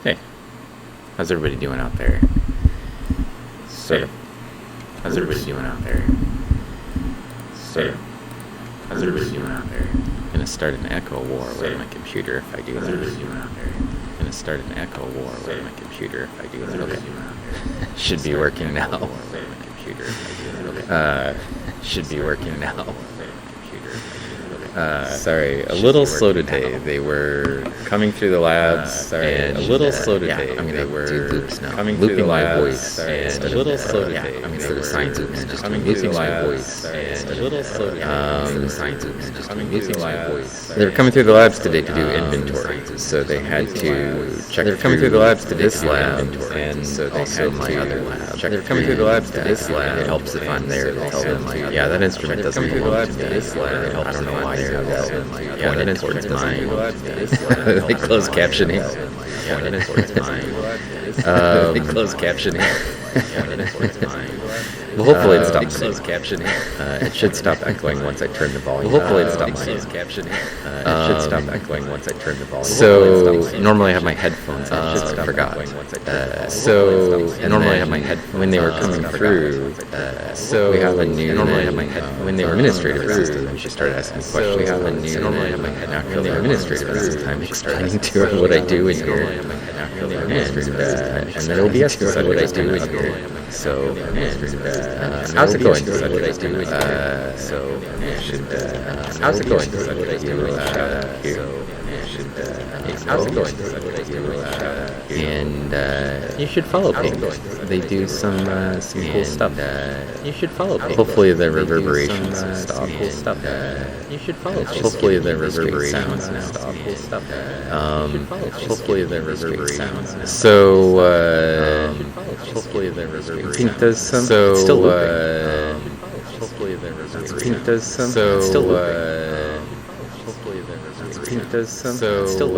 Hey, how's everybody doing out there? How's everybody doing out there? How's everybody doing out there? I'm gonna start an echo war with my computer if I do that. How's everybody doing out there? I'm gonna start an echo war with my computer if I do that. Okay. Should be working now. Should be working now. Sorry, a little slow today. They were coming through the labs. Sorry, a little slow today. They were coming through the labs. And a little slow today. Instead of science loops, just using my voice. And a little slow today. Instead of science loops, just using my voice. They were coming through the labs today to do inventory, so they had to check. They're coming through the labs to this lab, and so they also had my to other lab. check. They're coming through the labs to this lab. It helps if I'm there to tell them. Yeah, that instrument doesn't belong to me. This lab. It helps if I'm there. Yeah, that instrument doesn't belong to me. They close captioning. Yeah, that instrument's mine. They close captioning. Well, hopefully it stops. Close captioning. It should stop echoing once I turn the volume. Well, hopefully it stops. Close captioning. It should stop echoing once I turn the volume. So normally I have my headphones on. I forgot. So normally I have my head when they were coming through. So we have a new. Normally I have my head when they were administrative assistant. We should start asking questions. We have a new. Normally I have my head after the administrative assistant. I'm explaining to her what I do in here, and then OBS decide what I do in here. So, how's it going? What I do. How's it going? What I do. How's it going? And you should follow people. They do some cool stuff. You should follow people. Hopefully the reverberations stop. Cool stuff. You should follow people. Hopefully the reverberations stop. Cool stuff. Hopefully the reverberations. So hopefully the reverberations. Pink does some. So still hopefully the reverberations. Pink does some. So still hopefully the reverberations. Pink does some. So still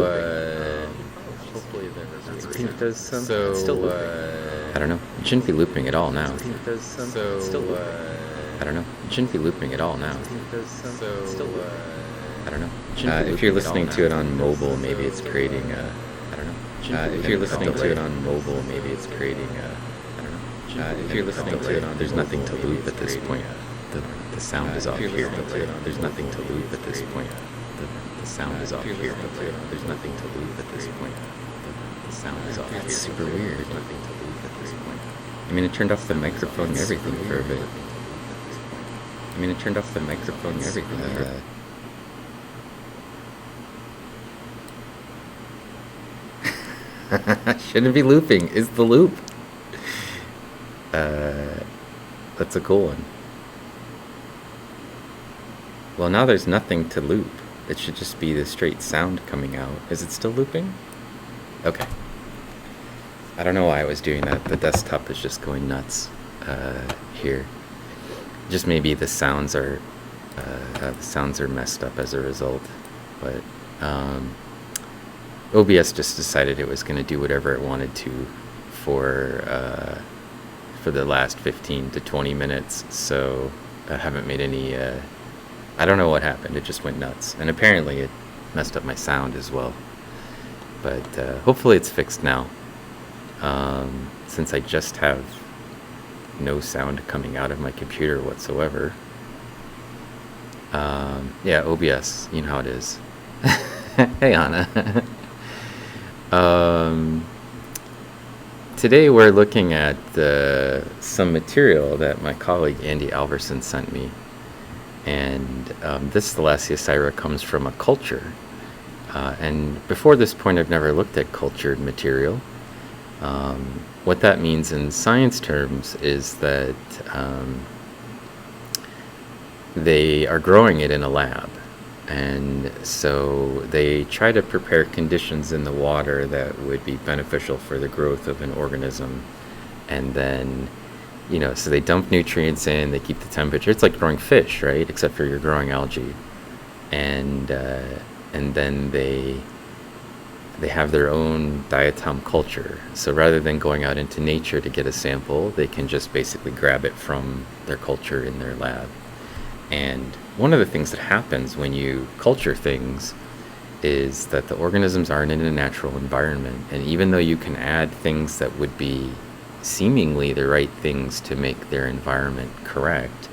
hopefully the reverberations. Pink does some. So still I don't know. It shouldn't be looping at all now. Pink does some. So still I don't know. It shouldn't be looping at all now. Pink does some. So still I don't know. If you're listening to it on mobile, maybe it's creating a. I don't know. If you're listening to it on mobile, maybe it's creating a. I don't know. If you're listening to it on, there's nothing to loop at this point. The sound is off here. There's nothing to loop at this point. The sound is off here. There's nothing to loop at this point. The sound is off. That's super weird. There's nothing to loop at this point. I mean, it turned off the microphone and everything for a bit. Shouldn't be looping. Is the loop? That's a cool one. Well, now there's nothing to loop. It should just be the straight sound coming out. Is it still looping? Okay. I don't know why I was doing that. The desktop is just going nuts here. Just maybe the sounds are messed up as a result. But OBS just decided it was going to do whatever it wanted to for the last 15 to 20 minutes. So I haven't made any. I don't know what happened. It just went nuts, and apparently it messed up my sound as well. But hopefully it's fixed now. Since I just have no sound coming out of my computer whatsoever. Yeah, OBS, you know how it is. Hey, Anna. Today we're looking at some material that my colleague Andy Alverson sent me. And this Thalassiocira comes from a culture. And before this point, I've never looked at cultured material. What that means in science terms is that they are growing it in a lab. And so they try to prepare conditions in the water that would be beneficial for the growth of an organism. And then, so they dump nutrients in, they keep the temperature. It's like growing fish, right? Except for you're growing algae. And then they have their own diatom culture. So rather than going out into nature to get a sample, they can just basically grab it from their culture in their lab. And one of the things that happens when you culture things is that the organisms aren't in a natural environment, and even though you can add things that would be seemingly the right things to make their environment correct,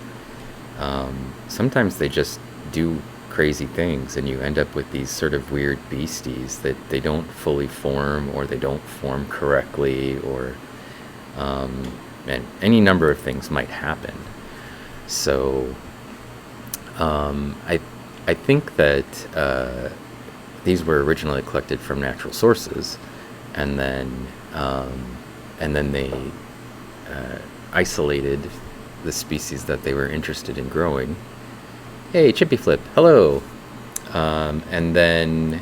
sometimes they just do crazy things, and you end up with these sort of weird beasties that they don't fully form, or they don't form correctly, or and any number of things might happen. So I think that these were originally collected from natural sources, and then they isolated the species that they were interested in growing. Hey, Chippy Flip, hello. And then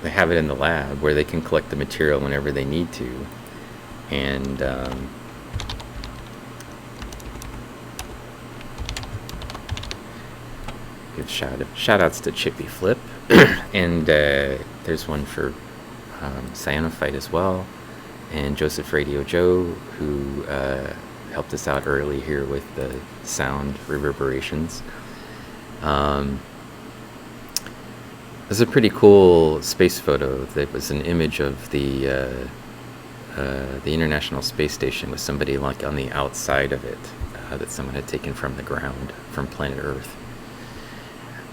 they have it in the lab where they can collect the material whenever they need to, and give shout outs to Chippy Flip, and there's one for Cyanophyte as well, and Joseph Radio Joe, who helped us out early here with the sound reverberations. There's a pretty cool space photo that was an image of the International Space Station with somebody like on the outside of it, that someone had taken from the ground, from planet Earth.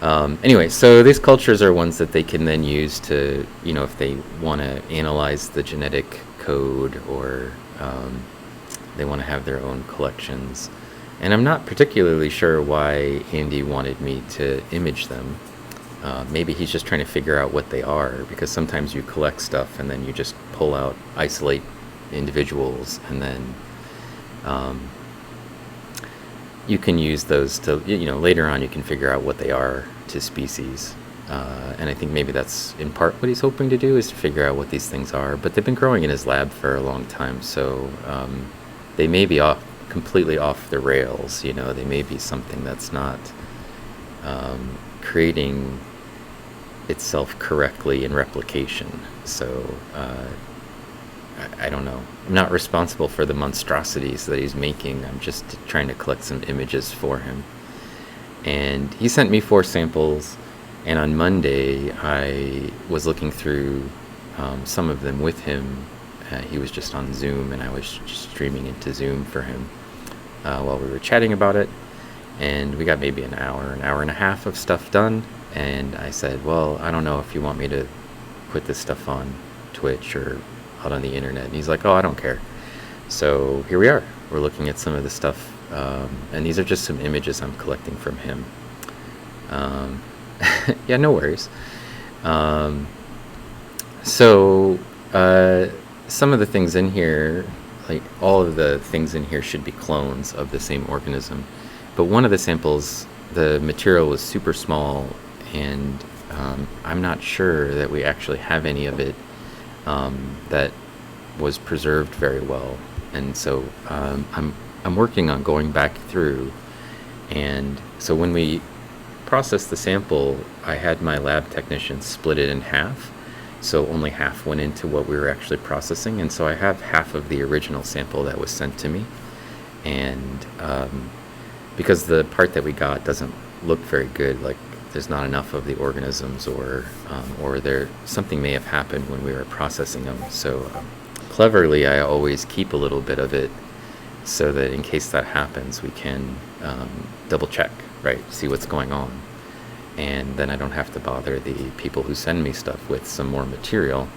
Anyway, so these cultures are ones that they can then use to, if they want to analyze the genetic code, or they want to have their own collections. And I'm not particularly sure why Andy wanted me to image them. Maybe he's just trying to figure out what they are, because sometimes you collect stuff and then you just isolate individuals, and then you can use those to, later on you can figure out what they are to species. And I think maybe that's in part what he's hoping to do, is to figure out what these things are. But they've been growing in his lab for a long time, so they may be completely off the rails. They may be something that's not creating itself correctly in replication. So I don't know. I'm not responsible for the monstrosities that he's making. I'm just trying to collect some images for him. And he sent me 4 samples, and on Monday I was looking through some of them with him. He was just on Zoom, and I was just streaming into Zoom for him while we were chatting about it. And we got maybe an hour and a half of stuff done. And I said, well, I don't know if you want me to put this stuff on Twitch or out on the internet. And he's like, oh, I don't care. So here we are. We're looking at some of the stuff. And these are just some images I'm collecting from him. Yeah, no worries. So some of the things in here, like all of the things in here, should be clones of the same organism. But one of the samples, the material was super small, and I'm not sure that we actually have any of it that was preserved very well. And so I'm working on going back through. And so when we processed the sample, I had my lab technician split it in half. So only half went into what we were actually processing. And so I have half of the original sample that was sent to me. And because the part that we got doesn't look very good, like there's not enough of the organisms, or something may have happened when we were processing them. So cleverly, I always keep a little bit of it, so that in case that happens, we can double check, right? See what's going on. And then I don't have to bother the people who send me stuff with some more material.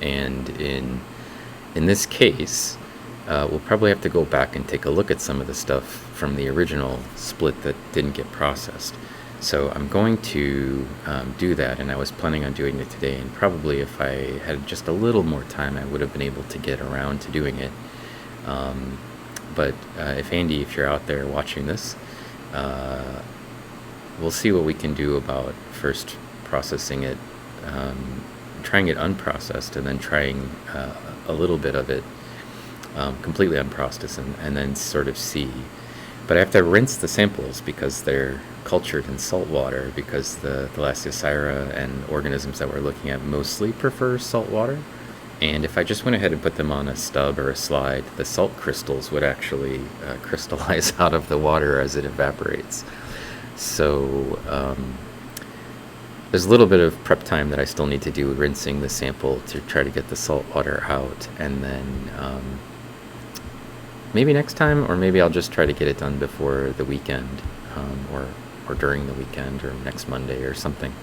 And in this case, we'll probably have to go back and take a look at some of the stuff from the original split that didn't get processed. So I'm going to do that, and I was planning on doing it today, and probably if I had just a little more time, I would have been able to get around to doing it. But if Andy, if you're out there watching this, we'll see what we can do about first processing it, trying it unprocessed, and then trying a little bit of it completely unprocessed, and then sort of see. But I have to rinse the samples because they're cultured in salt water, because the Thalassiocyra and organisms that we're looking at mostly prefer salt water. And if I just went ahead and put them on a stub or a slide, the salt crystals would actually crystallize out of the water as it evaporates. So there's a little bit of prep time that I still need to do, rinsing the sample to try to get the salt water out, and then maybe next time, or maybe I'll just try to get it done before the weekend, or during the weekend, or next Monday or something.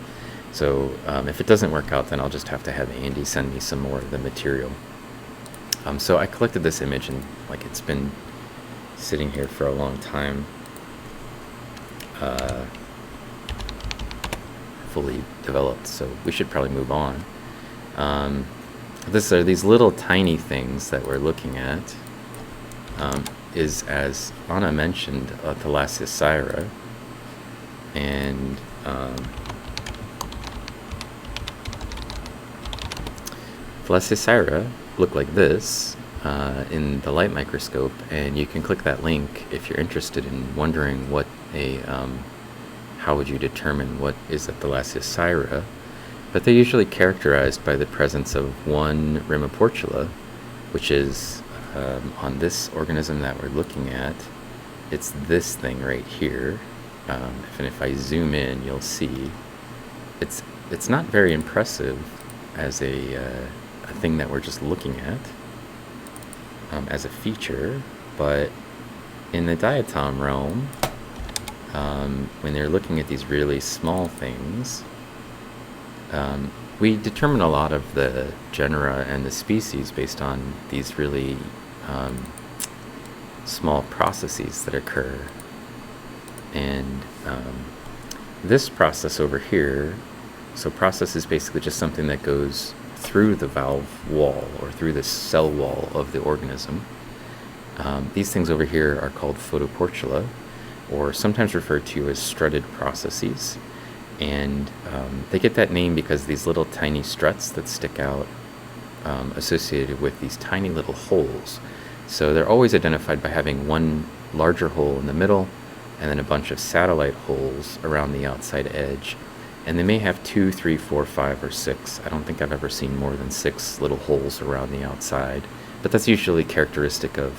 So if it doesn't work out, then I'll just have to have Andy send me some more of the material. So I collected this image, and like it's been sitting here for a long time, fully developed, so we should probably move on. These are these little tiny things that we're looking at. Is, as Anna mentioned, Thalassiocera, and Thalassiocera look like this in the light microscope, and you can click that link if you're interested in wondering what a how would you determine what is a Thalassiocera. But they're usually characterized by the presence of one Photoportula, which is on this organism that we're looking at. It's this thing right here. And if I zoom in, you'll see it's not very impressive as a thing that we're just looking at as a feature, but in the diatom realm, when they're looking at these really small things, we determine a lot of the genera and the species based on these really small processes that occur. And this process over here, so process is basically just something that goes through the valve wall or through the cell wall of the organism. These things over here are called Photoportula, or sometimes referred to as strutted processes. And they get that name because these little tiny struts that stick out associated with these tiny little holes. So they're always identified by having one larger hole in the middle and then a bunch of satellite holes around the outside edge. And they may have 2, 3, 4, 5, or 6. I don't think I've ever seen more than 6 little holes around the outside, but that's usually characteristic of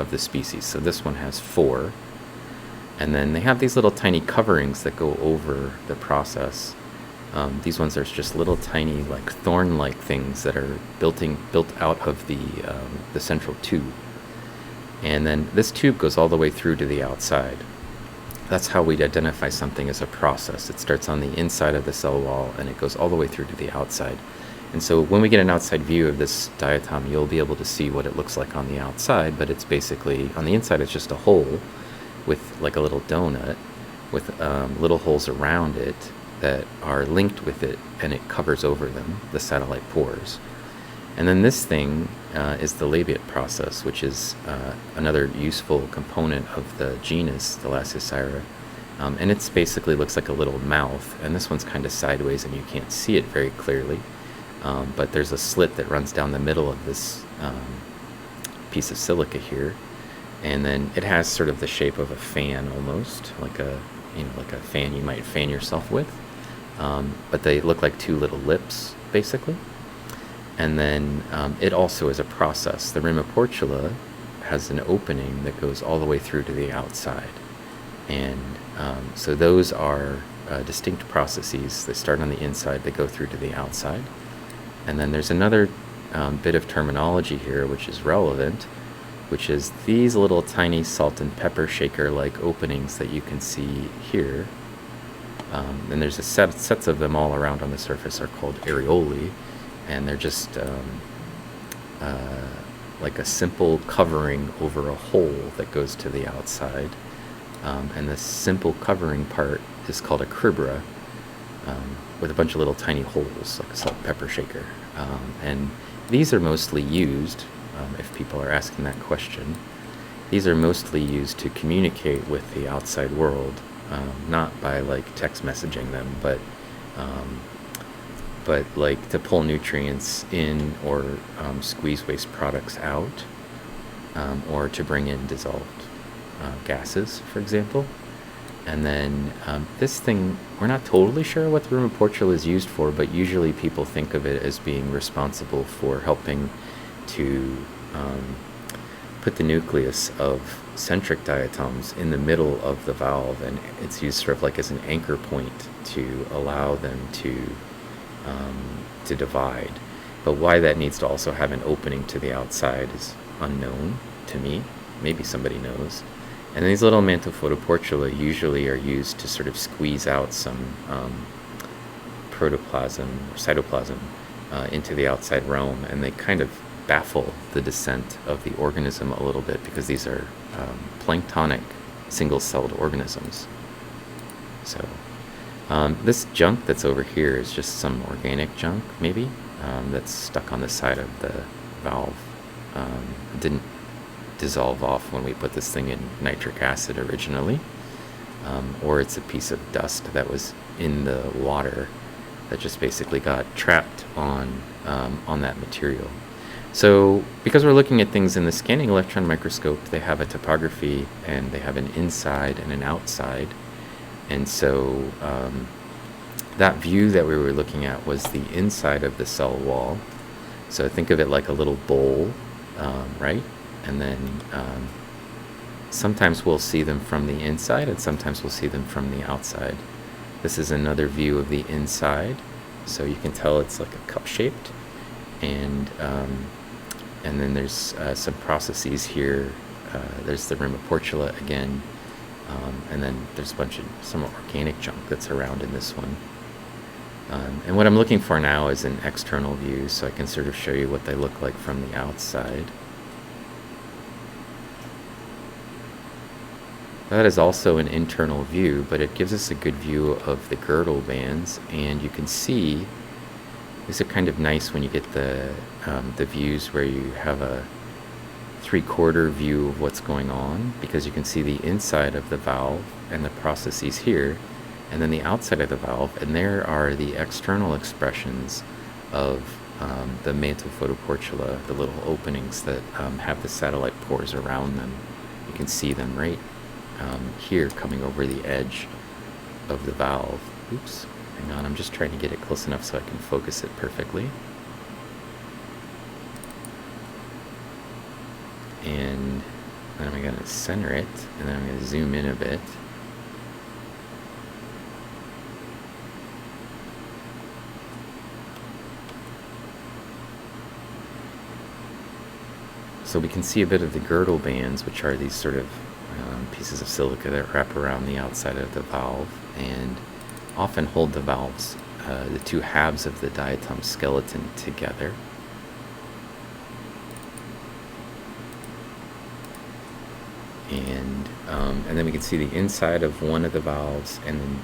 the species. So this one has 4. And then they have these little tiny coverings that go over the process. These ones are just little tiny, like thorn-like things that are built out of the central tube. And then this tube goes all the way through to the outside. That's how we'd identify something as a process. It starts on the inside of the cell wall and it goes all the way through to the outside. And so when we get an outside view of this diatom, you'll be able to see what it looks like on the outside, but it's basically, on the inside it's just a hole with like a little donut with little holes around it that are linked with it, and it covers over them, the satellite pores. And then this thing is the labiate process, which is another useful component of the genus Thalassiocera. And it's basically looks like a little mouth, and this one's kind of sideways and you can't see it very clearly. But there's a slit that runs down the middle of this piece of silica here. And then it has sort of the shape of a fan almost, like a fan you might fan yourself with. But they look like 2 little lips, basically. And then it also is a process. The Photoportula has an opening that goes all the way through to the outside. And so those are distinct processes. They start on the inside, they go through to the outside. And then there's another bit of terminology here which is relevant, which is these little tiny salt and pepper shaker-like openings that you can see here. And there's sets of them all around on the surface are called areoli, and they're just like a simple covering over a hole that goes to the outside. And this simple covering part is called a cribra, with a bunch of little tiny holes, like a salt and pepper shaker. And these are mostly used, if people are asking that question, these are mostly used to communicate with the outside world, not by like text messaging them, but like to pull nutrients in, or squeeze waste products out, or to bring in dissolved gases, for example. And then this thing, we're not totally sure what the Photoportula is used for, but usually people think of it as being responsible for helping to put the nucleus of centric diatoms in the middle of the valve, and it's used sort of like as an anchor point to allow them to divide. But why that needs to also have an opening to the outside is unknown to me. Maybe somebody knows. And these little mantle Photoportula usually are used to sort of squeeze out some protoplasm or cytoplasm into the outside realm, and they kind of baffle the descent of the organism a little bit because these are planktonic single-celled organisms. So this junk that's over here is just some organic junk, maybe, that's stuck on the side of the valve. It didn't dissolve off when we put this thing in nitric acid originally, or it's a piece of dust that was in the water that just basically got trapped on that material. So because we're looking at things in the scanning electron microscope, they have a topography and they have an inside and an outside. And so that view that we were looking at was the inside of the cell wall. So think of it like a little bowl, right? And then sometimes we'll see them from the inside and sometimes we'll see them from the outside. This is another view of the inside. So you can tell it's like a cup-shaped. And then there's some processes here. There's the Photoportula again. And then there's a bunch of some organic junk that's around in this one. And what I'm looking for now is an external view, so I can sort of show you what they look like from the outside. That is also an internal view, but it gives us a good view of the girdle bands, and you can see these are kind of nice when you get the views where you have a 3/4 view of what's going on, because you can see the inside of the valve and the processes here, and then the outside of the valve, and there are the external expressions of the mantle Photoportula, the little openings that have the satellite pores around them. You can see them right here coming over the edge of the valve. Oops, hang on, I'm just trying to get it close enough so I can focus it perfectly. And then I'm going to center it, and then I'm going to zoom in a bit. So we can see a bit of the girdle bands, which are these sort of pieces of silica that wrap around the outside of the valve and often hold the valves, the two halves of the diatom skeleton together. And then we can see the inside of one of the valves and then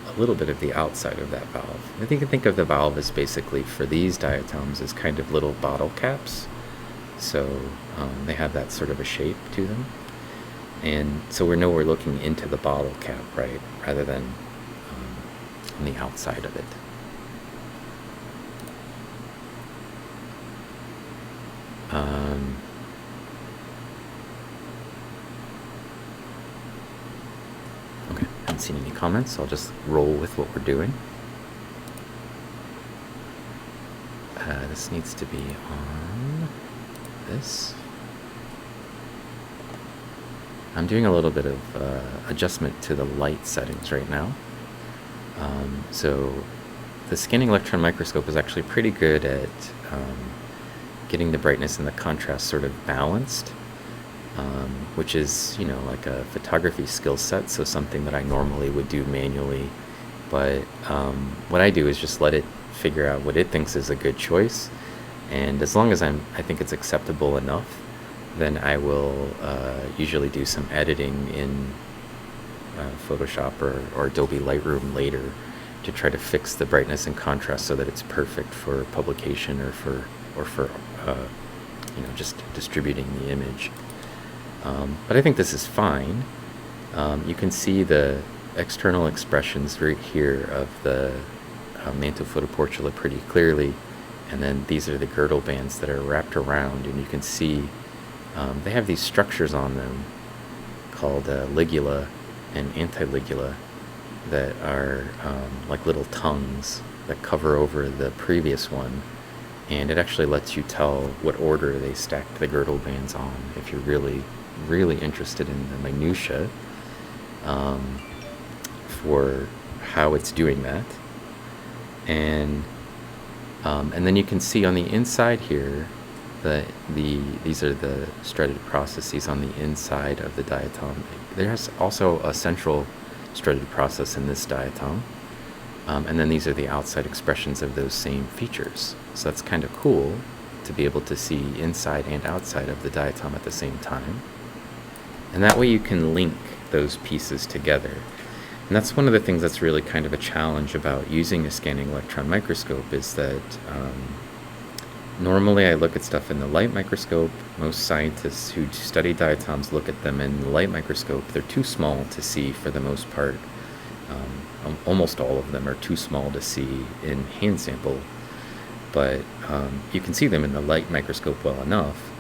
a little bit of the outside of that valve. I think you can think of the valve as basically, for these diatoms, as kind of little bottle caps. So they have that sort of a shape to them. And so we know we're looking into the bottle cap, right, rather than on the outside of it. Okay, I haven't seen any comments, so I'll just roll with what we're doing. This needs to be on this. I'm doing a little bit of adjustment to the light settings right now. So the scanning electron microscope is actually pretty good at getting the brightness and the contrast sort of balanced, which is, you know, like a photography skill set, so something that I normally would do manually. But what I do is just let it figure out what it thinks is a good choice, and as long as I think it's acceptable enough, then I will usually do some editing in Photoshop or Adobe Lightroom later to try to fix the brightness and contrast so that it's perfect for publication or for you know, just distributing the image. But I think this is fine. You can see the external expressions right here of the mantle Photoportula pretty clearly, and then these are the girdle bands that are wrapped around, and you can see they have these structures on them called ligula, and antiligula that are like little tongues that cover over the previous one, and it actually lets you tell what order they stacked the girdle bands on if you're really interested in the minutia for how it's doing that. And then you can see on the inside here these are the strutted processes on the inside of the diatom. There's also a central strutted process in this diatom, and then these are the outside expressions of those same features. So that's kind of cool to be able to see inside and outside of the diatom at the same time. And that way you can link those pieces together. And that's one of the things that's really kind of a challenge about using a scanning electron microscope, is that normally I look at stuff in the light microscope. Most scientists who study diatoms look at them in the light microscope. They're too small to see for the most part. Almost all of them are too small to see in hand sample, but you can see them in the light microscope well enough.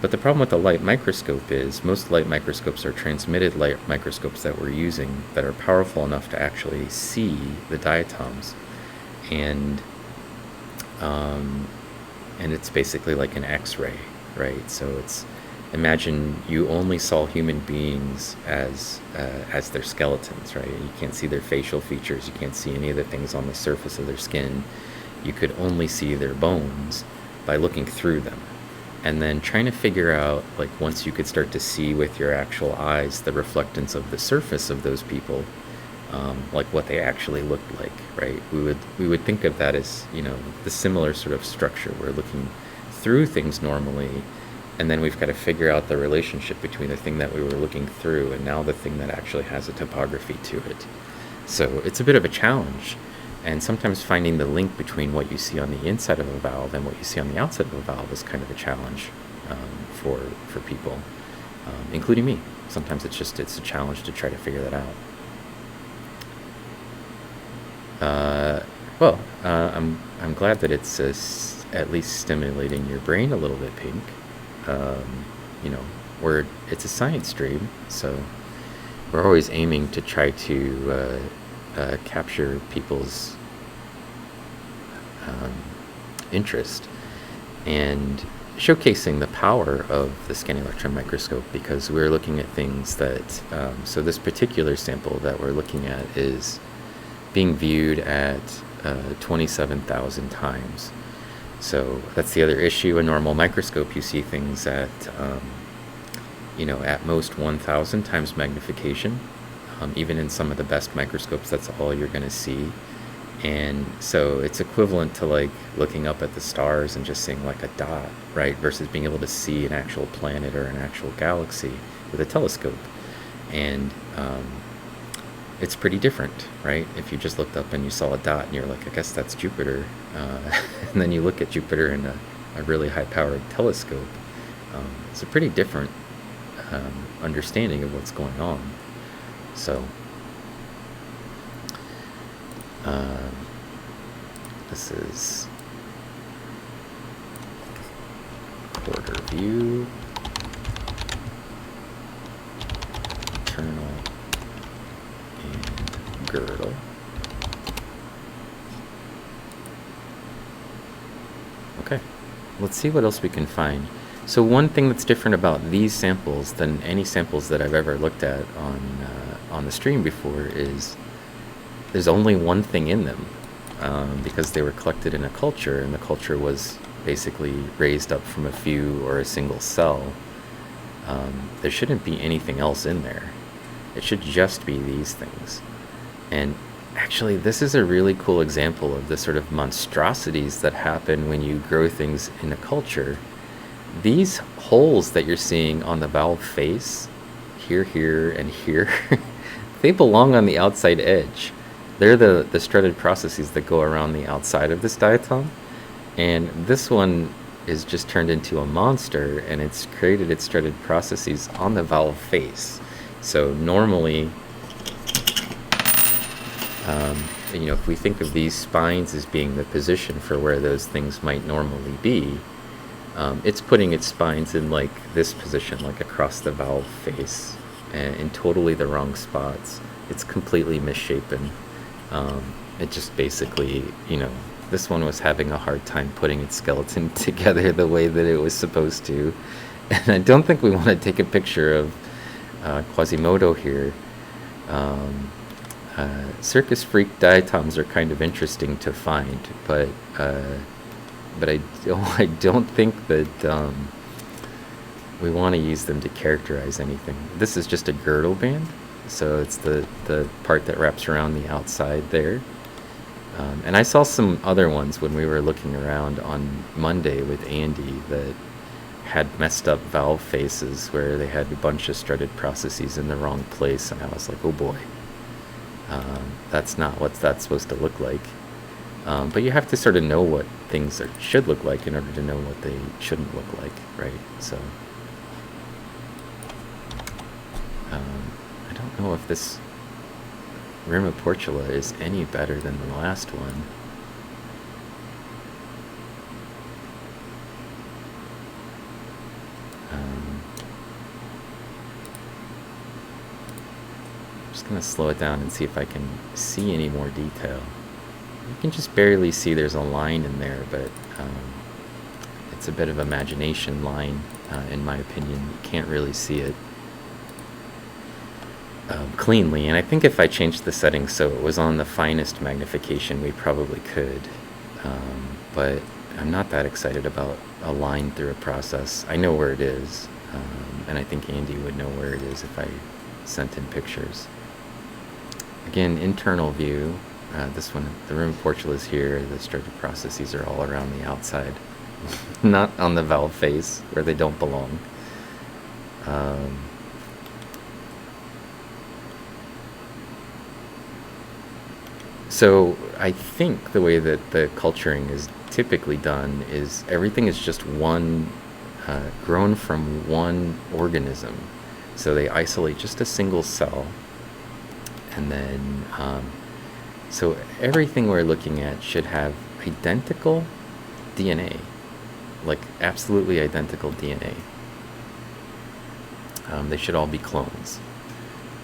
But the problem with the light microscope is most light microscopes are transmitted light microscopes that we're using that are powerful enough to actually see the diatoms, and it's basically like an X-ray, right? So it's, imagine you only saw human beings as their skeletons, right? You can't see their facial features, you can't see any of the things on the surface of their skin. You could only see their bones by looking through them. And then trying to figure out, like, once you could start to see with your actual eyes the reflectance of the surface of those people, like what they actually looked like, right? We would think of that as, you know, the similar sort of structure. We're looking through things normally, and then we've got to figure out the relationship between the thing that we were looking through and now the thing that actually has a topography to it. So it's a bit of a challenge. And sometimes finding the link between what you see on the inside of a valve and what you see on the outside of a valve is kind of a challenge for people, including me. Sometimes it's a challenge to try to figure that out. I'm glad that it's at least stimulating your brain a little bit, Pink. You know, it's a science stream, so we're always aiming to try to capture people's interest and showcasing the power of the scanning electron microscope, because we're looking at things that so this particular sample that we're looking at is being viewed at 27,000 times. So that's the other issue. A normal microscope, you see things at you know, at most 1,000 times magnification. Even in some of the best microscopes, that's all you're going to see. And so it's equivalent to like looking up at the stars and just seeing like a dot, right? Versus being able to see an actual planet or an actual galaxy with a telescope. And it's pretty different, right? If you just looked up and you saw a dot and you're like, I guess that's Jupiter. And then you look at Jupiter in a really high-powered telescope. It's a pretty different understanding of what's going on. So this is Girdle View, internal, and girdle. Okay, let's see what else we can find. So one thing that's different about these samples than any samples that I've ever looked at on the stream before is there's only one thing in them, because they were collected in a culture, and the culture was basically raised up from a few or a single cell. There shouldn't be anything else in there. It should just be these things. And actually, this is a really cool example of the sort of monstrosities that happen when you grow things in a culture. These holes that you're seeing on the valve face, here, and here, they belong on the outside edge. They're the strutted processes that go around the outside of this diatom. And this one is just turned into a monster, and it's created its strutted processes on the valve face. So normally, you know, if we think of these spines as being the position for where those things might normally be, it's putting its spines in like this position, like across the valve face. in totally the wrong spots. It's completely misshapen. It just basically, you know, this one was having a hard time putting its skeleton together the way that it was supposed to. And I don't think we want to take a picture of Quasimodo here. Circus freak diatoms are kind of interesting to find, but I don't think that we want to use them to characterize anything. This is just a girdle band, so it's the part that wraps around the outside there. And I saw some other ones when we were looking around on Monday with Andy that had messed up valve faces where they had a bunch of strutted processes in the wrong place, and I was like, oh boy, that's not what that's supposed to look like. But you have to sort of know what things should look like in order to know what they shouldn't look like, right? So I don't know if this Photoportula is any better than the last one. I'm just going to slow it down and see if I can see any more detail. You can just barely see there's a line in there, but it's a bit of imagination line, in my opinion. You can't really see it cleanly, and I think if I changed the settings so it was on the finest magnification, we probably could, but I'm not that excited about a line through a process. I know where it is, and I think Andy would know where it is if I sent him pictures. Again, internal view. This one, the Photoportula is here, the strutted processes are all around the outside, not on the valve face where they don't belong. So I think the way that the culturing is typically done is everything is just one, grown from one organism. So they isolate just a single cell, and then so everything we're looking at should have identical DNA, like absolutely identical DNA. They should all be clones.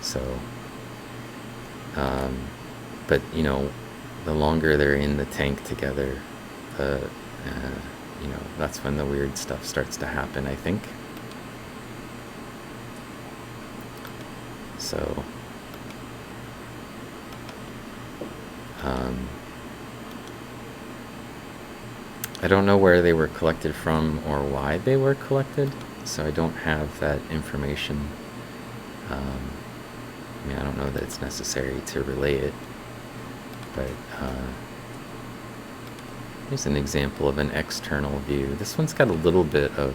So, but you know, the longer they're in the tank together, you know, that's when the weird stuff starts to happen, I think. So, I don't know where they were collected from or why they were collected, so I don't have that information. I mean, I don't know that it's necessary to relay it, but here's an example of an external view. This one's got a little bit of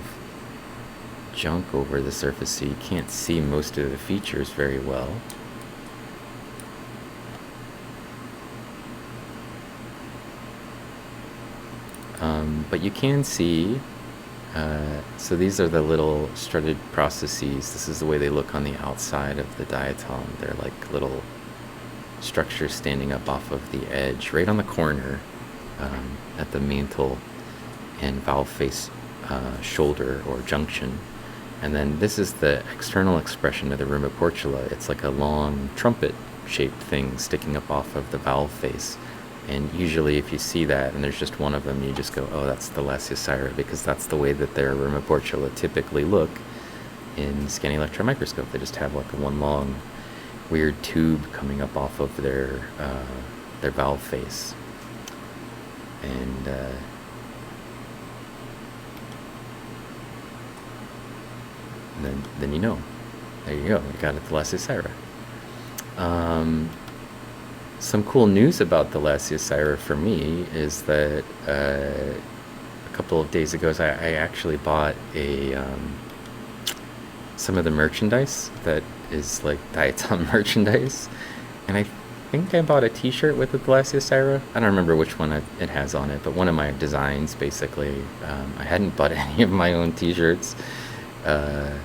junk over the surface, so you can't see most of the features very well. But you can see, so these are the little strutted processes. This is the way they look on the outside of the diatom. They're like little structures standing up off of the edge, right on the corner, at the mantle and valve face shoulder or junction. And then this is the external expression of the Photoportula. It's like a long trumpet-shaped thing sticking up off of the valve face. And usually if you see that and there's just one of them, you just go, oh, that's the Lasiosira, because that's the way that their Photoportula typically look in Scanning Electron Microscope. They just have like one long weird tube coming up off of their valve face. And then you know. There you go. You got it, the Lasiosira. Some cool news about the Lasiosira for me is that a couple of days ago, I actually bought some of the merchandise that is like Diatom merchandise, and I think I bought a t-shirt with the Lasiosira. I don't remember which one it has on it, but one of my designs, basically. I hadn't bought any of my own t-shirts, but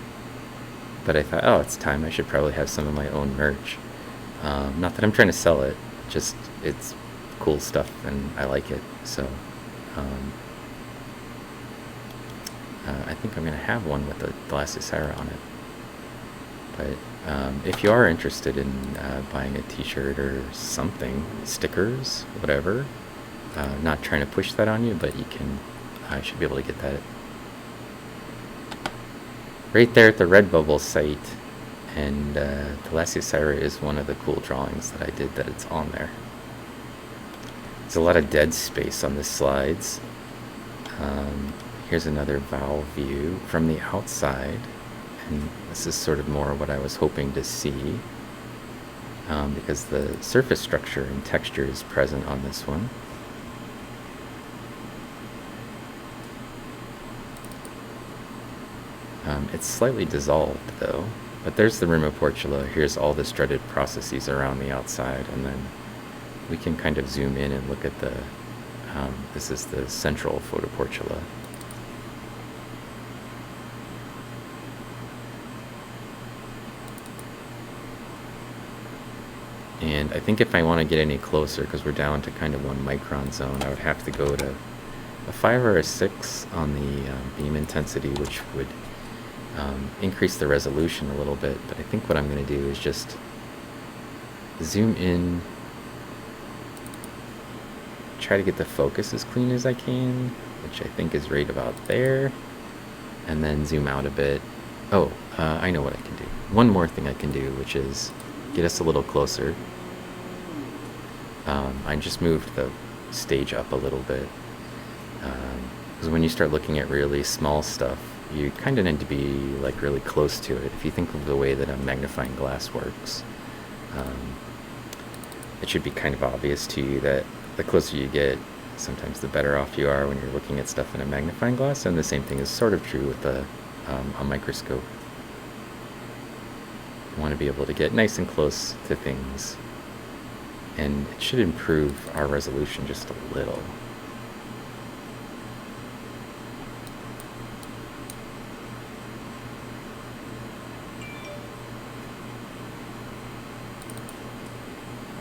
I thought, oh, it's time. I should probably have some of my own merch. Not that I'm trying to sell it, just it's cool stuff and I like it. So I think I'm going to have one with the Lasiosira on it. But If you are interested in buying a t-shirt or something, stickers, whatever, not trying to push that on you, but you can, I should be able to get that right there at the Redbubble site. And Thalassiocera is one of the cool drawings that I did that it's on there. There's a lot of dead space on the slides. Here's another valve view from the outside. And this is sort of more what I was hoping to see, because the surface structure and texture is present on this one. It's slightly dissolved though, but there's the Photoportula. Here's all the strutted processes around the outside, and then we can kind of zoom in and look at the, this is the central Photoportula. And I think if I want to get any closer, because we're down to kind of 1 micron zone, I would have to go to a 5 or a 6 on the beam intensity, which would increase the resolution a little bit. But I think what I'm going to do is just zoom in, try to get the focus as clean as I can, which I think is right about there, and then zoom out a bit. Oh, I know what I can do. One more thing I can do, which is get us a little closer. I just moved the stage up a little bit, because when you start looking at really small stuff, you kind of need to be like really close to it. If you think of the way that a magnifying glass works, it should be kind of obvious to you that the closer you get, sometimes the better off you are when you're looking at stuff in a magnifying glass, and the same thing is sort of true with a microscope. You want to be able to get nice and close to things, and it should improve our resolution just a little.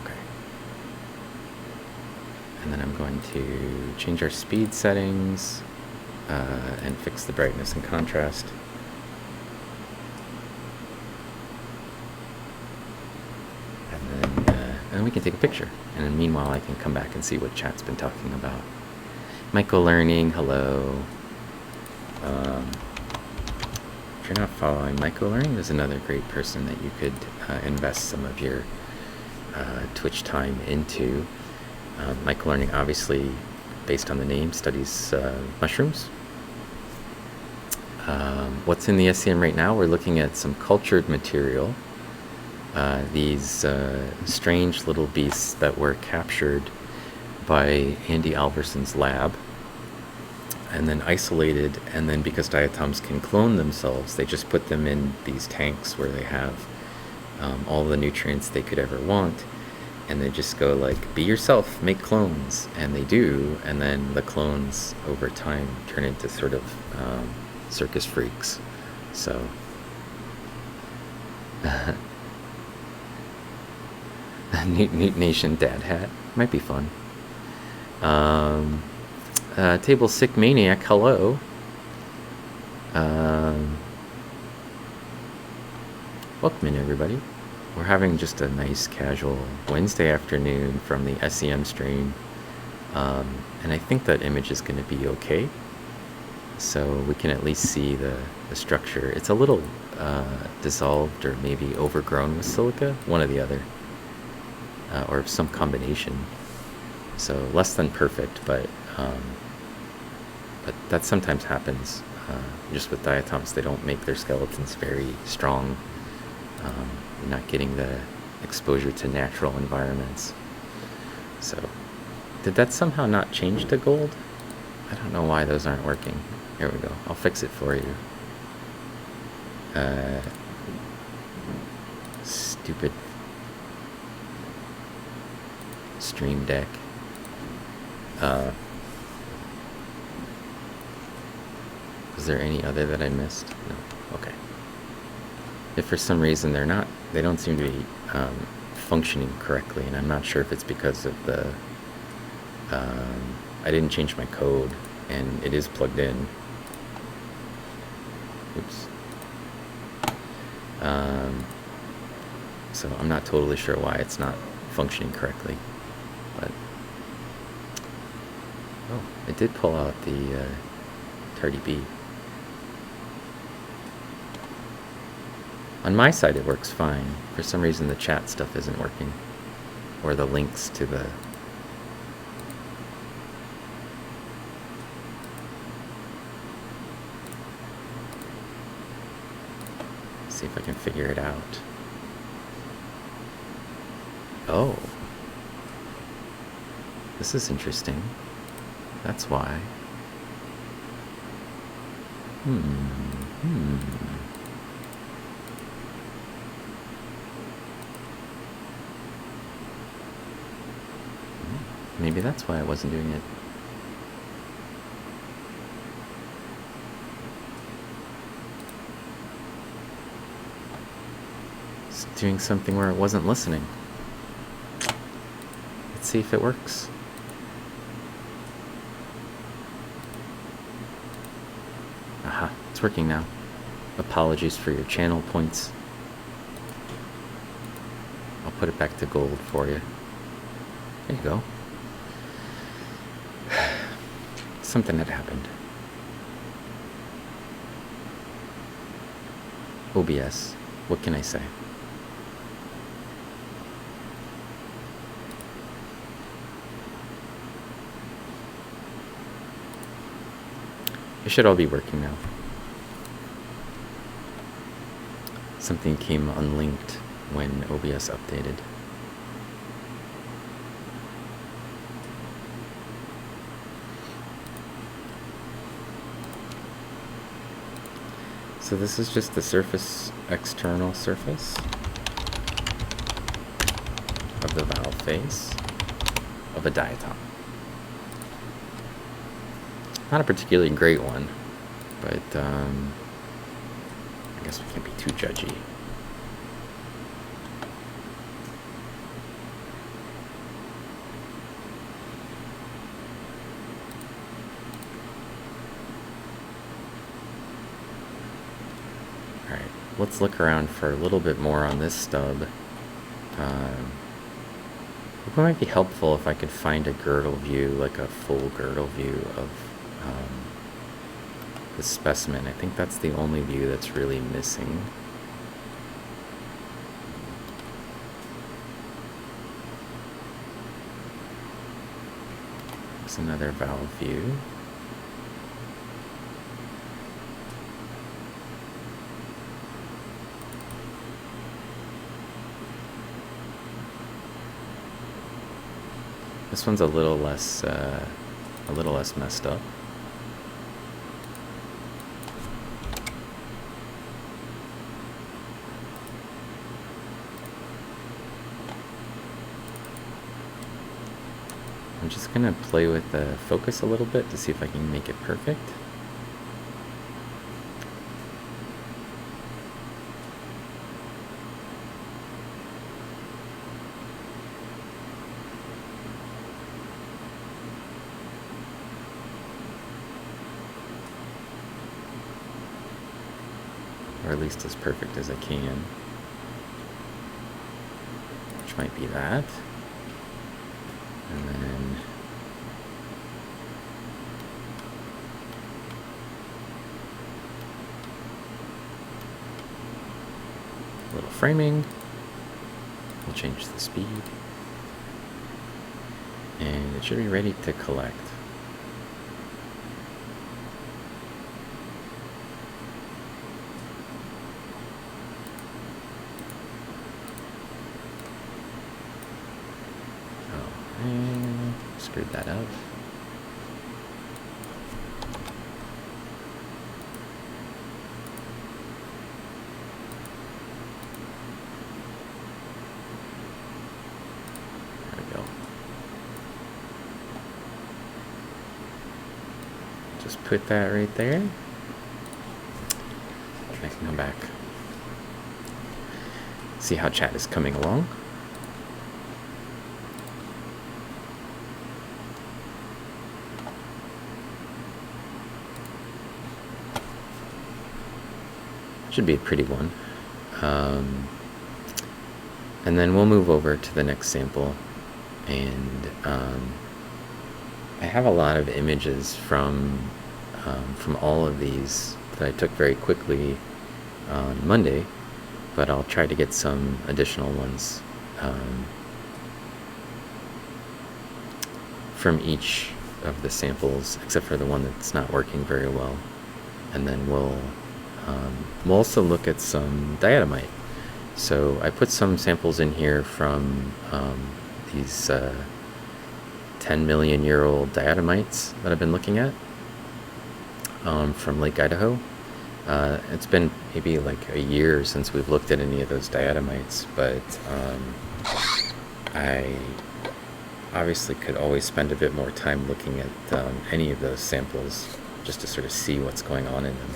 Okay. And then I'm going to change our speed settings and fix the brightness and contrast. And we can take a picture, and then meanwhile I can come back and see what chat's been talking about. Michael Learning, hello. If you're not following Michael Learning, there's another great person that you could invest some of your Twitch time into. Michael Learning, obviously, based on the name, studies mushrooms. What's in the SCM right now? We're looking at some cultured material. These strange little beasts that were captured by Andy Alverson's lab and then isolated, and then because diatoms can clone themselves, they just put them in these tanks where they have all the nutrients they could ever want, and they just go like, be yourself, make clones, and they do, and then the clones over time turn into sort of circus freaks. So Newt Nation dad hat might be fun. Table Sick Maniac, hello. Welcome in, everybody. We're having just a nice casual Wednesday afternoon from the SEM stream, and I think that image is going to be okay, so we can at least see the structure. It's a little dissolved or maybe overgrown with silica, one or the other. Or some combination, so less than perfect, but that sometimes happens. Just with diatoms, they don't make their skeletons very strong. You're not getting the exposure to natural environments. So, did that somehow not change to gold? I don't know why those aren't working. Here we go. I'll fix it for you. Stupid Stream Deck. Was there any other that I missed? No. Okay. If for some reason they don't seem to be functioning correctly, and I'm not sure if it's because of the, I didn't change my code, and it is plugged in. Oops. So I'm not totally sure why it's not functioning correctly, but oh, it did pull out the tardy B. On my side it works fine. For some reason the chat stuff isn't working, or the links to the see if I can figure it out. Oh, this is interesting. That's why. Maybe that's why I wasn't doing it. It's doing something where it wasn't listening. Let's see if it works. Aha, it's working now. Apologies for your channel points. I'll put it back to gold for you. There you go. Something had happened. OBS, what can I say? It should all be working now. Something came unlinked when OBS updated. So this is just the surface, external surface of the valve face of a diatom. Not a particularly great one, but I guess we can't be too judgy. Alright, let's look around for a little bit more on this stub. It might be helpful if I could find a girdle view, like a full girdle view of the specimen. I think that's the only view that's really missing. There's another valve view. This one's a little less messed up. I'm just gonna play with the focus a little bit to see if I can make it perfect. Or at least as perfect as I can. Which might be that. And then a little framing. We'll change the speed. And it should be ready to collect. Screwed that up. There we go. Just put that right there. I can come back. See how chat is coming along. Should be a pretty one. And then we'll move over to the next sample, and I have a lot of images from all of these that I took very quickly on Monday, but I'll try to get some additional ones from each of the samples, except for the one that's not working very well. And then we'll also look at some diatomite. So I put some samples in here from these 10 million year old diatomites that I've been looking at from Lake Idaho. It's been maybe like a year since we've looked at any of those diatomites, but I obviously could always spend a bit more time looking at any of those samples just to sort of see what's going on in them.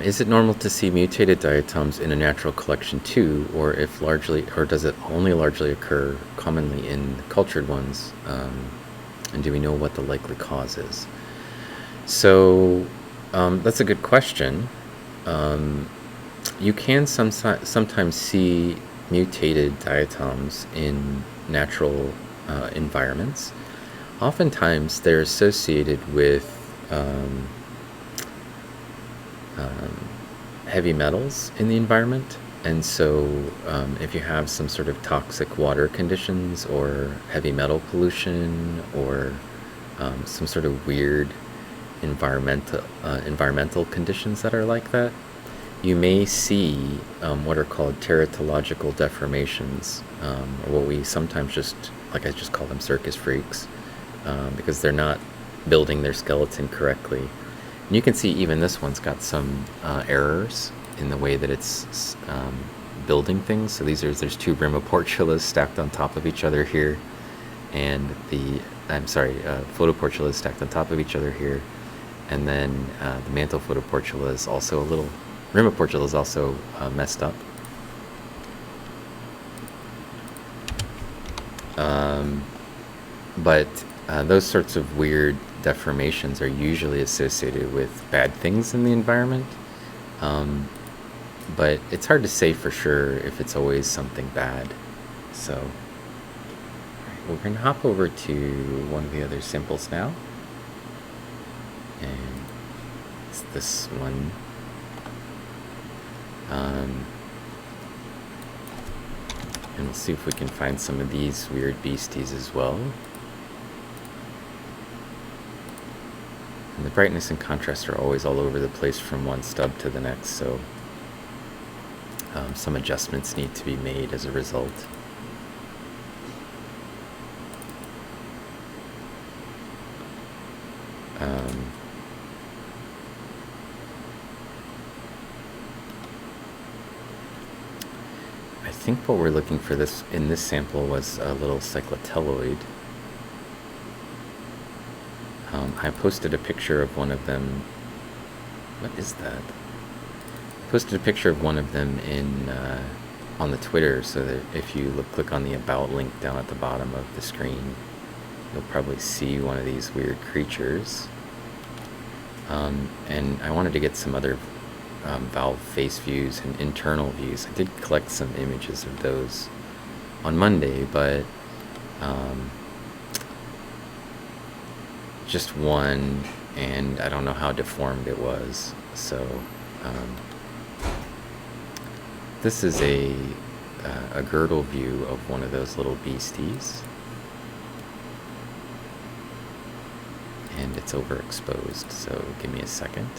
Is it normal to see mutated diatoms in a natural collection too, or does it only largely occur commonly in cultured ones? And do we know what the likely cause is? So that's a good question. You can sometimes see mutated diatoms in natural environments. Oftentimes they're associated with heavy metals in the environment, and so if you have some sort of toxic water conditions or heavy metal pollution or some sort of weird environmental conditions that are like that, you may see what are called teratological deformations, or what we sometimes just call them circus freaks, because they're not building their skeleton correctly. And you can see even this one's got some errors in the way that it's building things. So there's two Photoportulas stacked on top of each other here, and Photoportula is stacked on top of each other here, and then the mantle Photoportula is also Photoportula is also messed up. But those sorts of weird deformations are usually associated with bad things in the environment, but it's hard to say for sure if it's always something bad. So we're going to hop over to one of the other samples now, and it's this one. And we'll see if we can find some of these weird beasties as well. And the brightness and contrast are always all over the place from one stub to the next, so some adjustments need to be made as a result. I think what we're looking for in this sample was a little cyclotelloid. I posted a picture of one of them. What is that? I posted a picture of one of them on the Twitter, so that if you click on the About link down at the bottom of the screen, you'll probably see one of these weird creatures. And I wanted to get some other valve face views and internal views. I did collect some images of those on Monday, but just one, and I don't know how deformed it was. So this is a girdle view of one of those little beasties, and it's overexposed, so give me a second.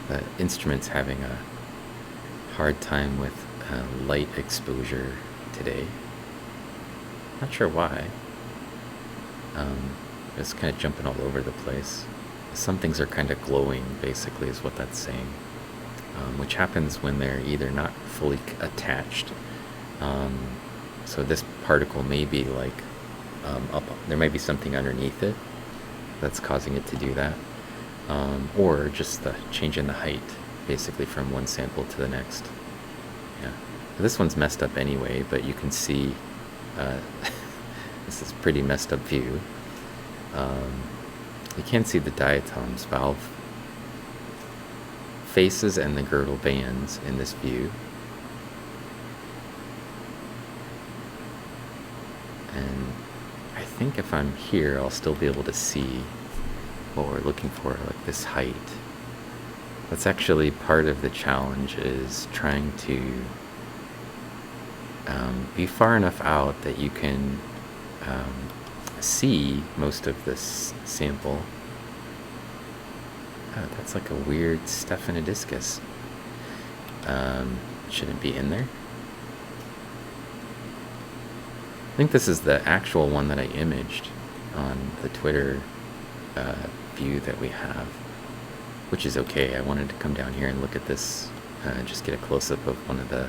The instrument's having a hard time with light exposure today. Not sure why. It's kind of jumping all over the place. Some things are kind of glowing, basically, is what that's saying, which happens when they're either not fully attached. So this particle may be like there might be something underneath it that's causing it to do that, or just the change in the height, basically from one sample to the next. This one's messed up anyway, but you can see this is pretty messed up view. You can see the diatoms, valve faces, and the girdle bands in this view. And I think if I'm here, I'll still be able to see what we're looking for, like this height. That's actually part of the challenge, is trying to be far enough out that you can see most of this sample. Oh, that's like a weird Stephanodiscus. Shouldn't be in there. I think this is the actual one that I imaged on the Twitter view that we have, which is okay. I wanted to come down here and look at this, just get a close-up of one of the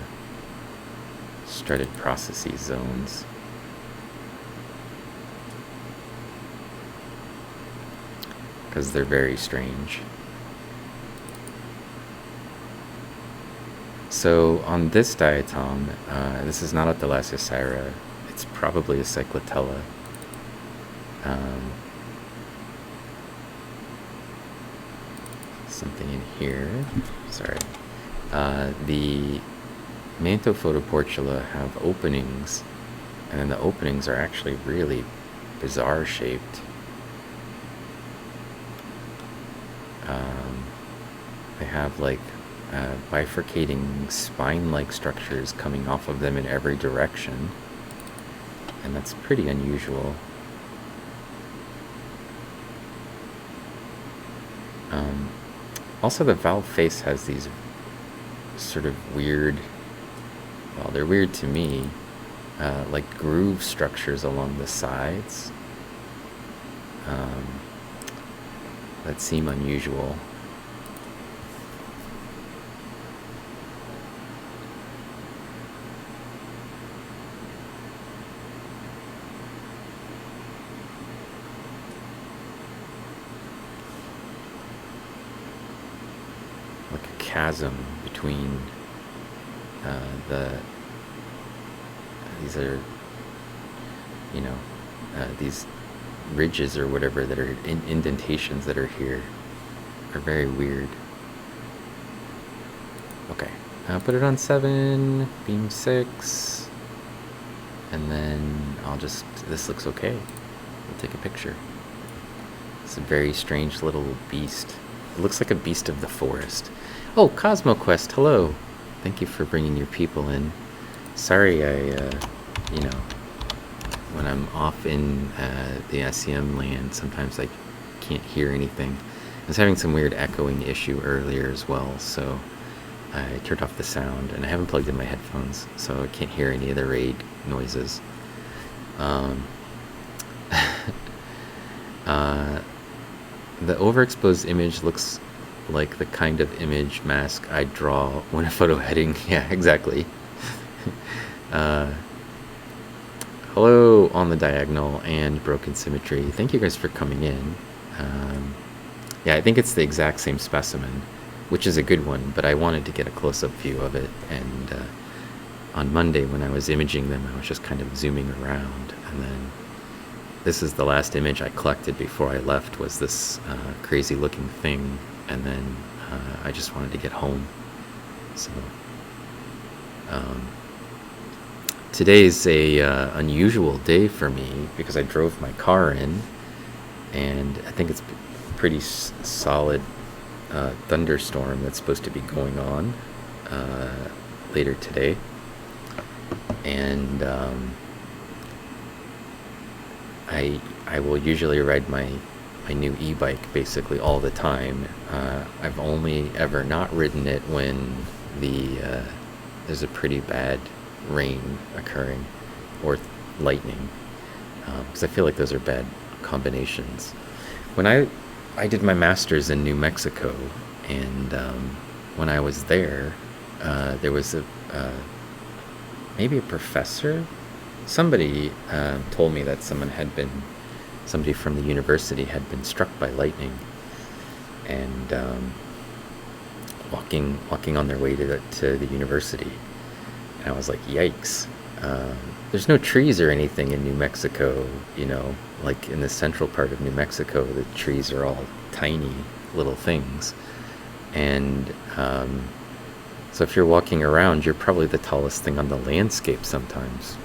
strutted processes zones. Because they're very strange. So on this diatom, this is not a Thalassiosira. It's probably a Cyclotella. Something in here. Sorry. The Manto Photoportula have openings, and then the openings are actually really bizarre shaped. They have like bifurcating spine-like structures coming off of them in every direction, and that's pretty unusual. Also, the valve face has these sort of weird, well, they're weird to me, like groove structures along the sides that seem unusual. Like a chasm between these are, you know, these ridges or whatever that are indentations that are here are very weird. Okay, I'll put it on 7, beam 6, and then I'll just, this looks okay. We'll take a picture. It's a very strange little beast. It looks like a beast of the forest. Oh, CosmoQuest, hello. Thank you for bringing your people in. Sorry I, you know, when I'm off in the SEM land, sometimes I can't hear anything. I was having some weird echoing issue earlier as well, so I turned off the sound, and I haven't plugged in my headphones, so I can't hear any of the raid noises. The overexposed image looks like the kind of image mask I'd draw when a photo heading. Yeah, exactly. Hello on the diagonal and broken symmetry. Thank you guys for coming in. Yeah, I think it's the exact same specimen, which is a good one, but I wanted to get a close-up view of it, and on Monday when I was imaging them, I was just kind of zooming around, and then this is the last image I collected before I left, was this crazy looking thing, and then I just wanted to get home. So today's a unusual day for me because I drove my car in, and I think it's pretty solid thunderstorm that's supposed to be going on later today, and I will usually ride my new e-bike basically all the time. I've only ever not ridden it when there's a pretty bad rain occurring or lightning, because I feel like those are bad combinations. When I did my master's in New Mexico, and when I was there, there was maybe a professor. Somebody told me that somebody from the university had been struck by lightning, and walking on their way to the university. And I was like, yikes. There's no trees or anything in New Mexico, you know, like in the central part of New Mexico, the trees are all tiny little things. And so if you're walking around, you're probably the tallest thing on the landscape sometimes,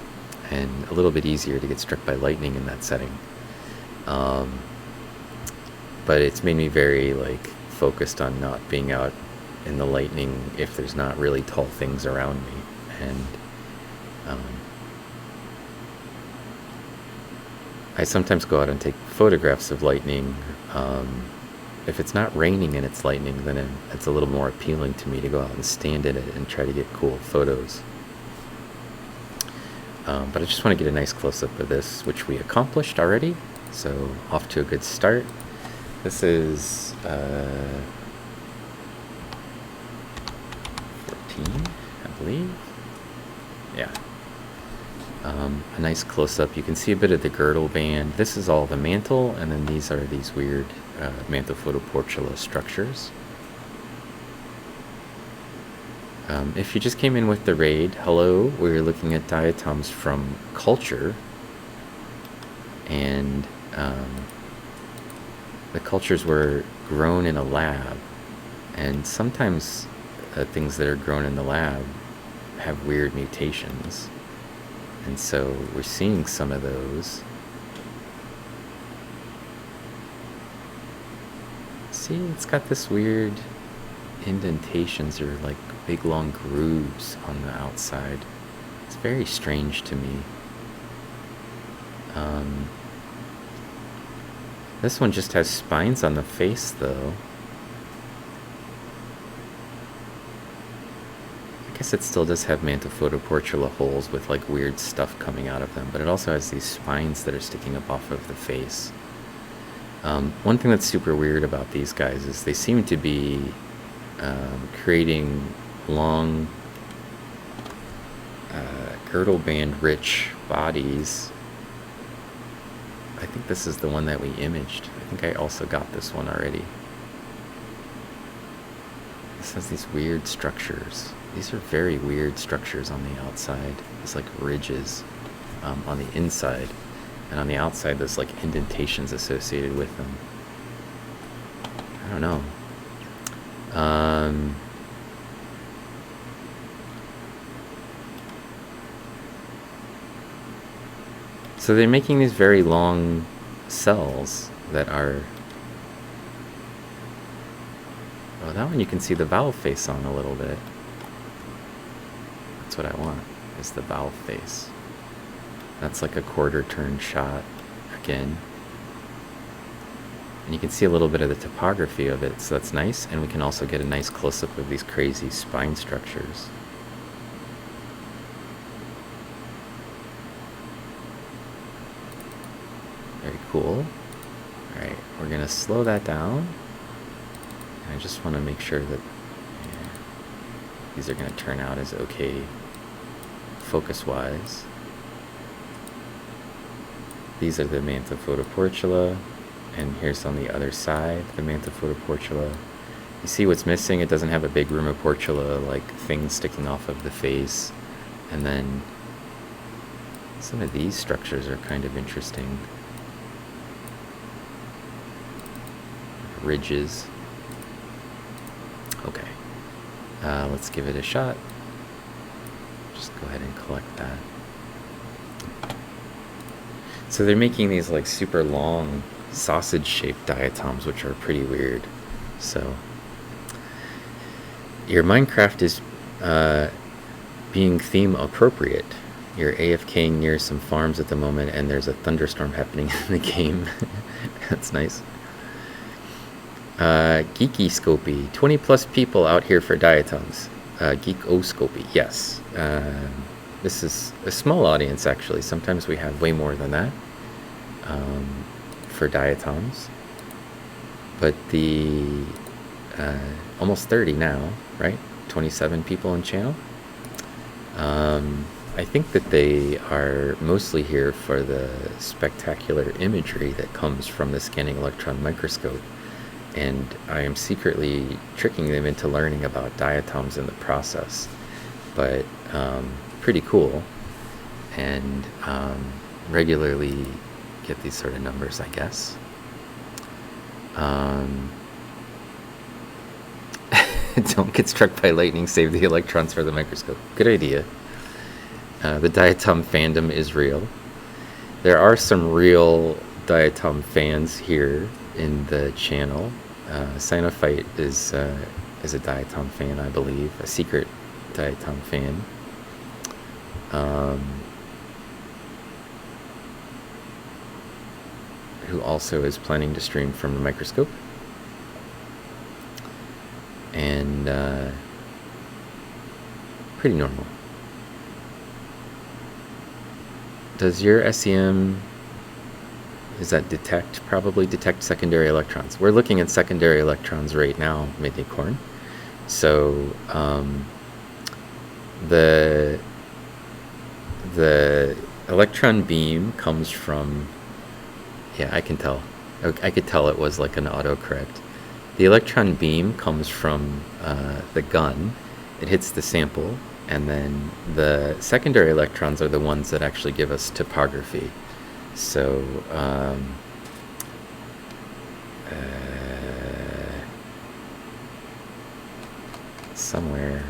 and a little bit easier to get struck by lightning in that setting. But it's made me very like focused on not being out in the lightning if there's not really tall things around me. And I sometimes go out and take photographs of lightning. If it's not raining and it's lightning, then it's a little more appealing to me to go out and stand in it and try to get cool photos. But I just want to get a nice close-up of this, which we accomplished already. So off to a good start. This is 14, I believe. Yeah. A nice close-up. You can see a bit of the girdle band. This is all the mantle, and then these are these weird mantle Photoportula structures. If you just came in with the raid, hello, we're looking at diatoms from culture, and the cultures were grown in a lab, and sometimes things that are grown in the lab have weird mutations, and so we're seeing some of those. See, it's got this weird indentations or like big long grooves on the outside. It's very strange to me. This one just has spines on the face though. I guess it still does have mantle Photoportula holes with like weird stuff coming out of them, but it also has these spines that are sticking up off of the face. One thing that's super weird about these guys is they seem to be creating long girdle band rich bodies. I think this is the one that we imaged. I think I also got this one already. This has these weird structures. These are very weird structures on the outside. It's like ridges on the inside. And on the outside, there's like indentations associated with them. I don't know. So they're making these very long cells that are... Oh, that one you can see the valve face on a little bit. That's what I want, is the valve face. That's like a quarter turn shot again. And you can see a little bit of the topography of it, so that's nice. And we can also get a nice close-up of these crazy spine structures. Very cool. Alright, we're going to slow that down. And I just want to make sure that these are going to turn out as okay focus-wise. These are the mantle Photoportula, and here's on the other side the mantle Photoportula. You see what's missing? It doesn't have a big Rumoportula like thing sticking off of the face. And then some of these structures are kind of interesting. Ridges. Okay. Let's give it a shot. Just go ahead and collect that. So they're making these like super long sausage-shaped diatoms, which are pretty weird. So your Minecraft is being theme appropriate. You're AFKing near some farms at the moment, and there's a thunderstorm happening in the game. That's nice. Geeky Scopy, 20 plus people out here for diatoms. Geek-o-Scopy, yes. This is a small audience, actually. Sometimes we have way more than that for diatoms. But the almost 30 now, right? 27 people in channel. I think that they are mostly here for the spectacular imagery that comes from the Scanning Electron Microscope. And I am secretly tricking them into learning about diatoms in the process. But pretty cool, and regularly get these sort of numbers, I guess. Don't get struck by lightning, save the electrons for the microscope. Good idea. The Diatom fandom is real. There are some real Diatom fans here in the channel. Sinophyte is a Diatom fan, I believe, a secret Diatom fan. Who also is planning to stream from the microscope. And pretty normal. Does your SEM, is that detect? Probably detect secondary electrons. We're looking at secondary electrons right now, Midnicorn. So the electron beam comes from, yeah, I can tell. I could tell it was like an autocorrect. The electron beam comes from the gun. It hits the sample, and then the secondary electrons are the ones that actually give us topography. So somewhere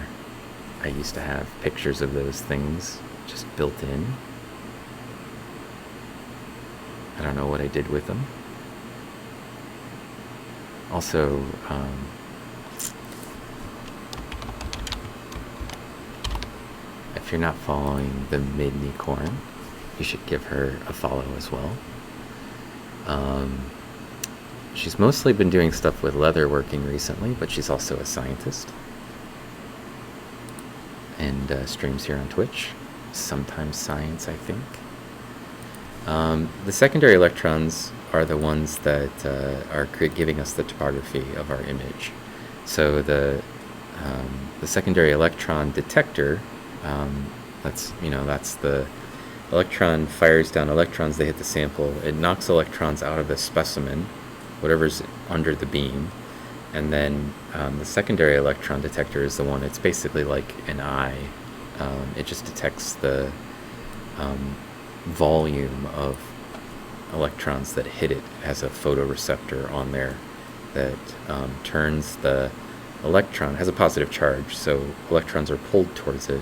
I used to have pictures of those things just built in. I don't know what I did with them. Also, if you're not following the Midnicorn, you should give her a follow as well. She's mostly been doing stuff with leatherworking recently, but she's also a scientist. And streams here on Twitch. Sometimes science, I think. The secondary electrons are the ones that are giving us the topography of our image. So the secondary electron detector, that's the electron fires down electrons, they hit the sample, it knocks electrons out of the specimen, whatever's under the beam, and then the secondary electron detector is the one, it's basically like an eye. It just detects the volume of electrons that hit it, as a photoreceptor on there that turns the electron, has a positive charge, so electrons are pulled towards it,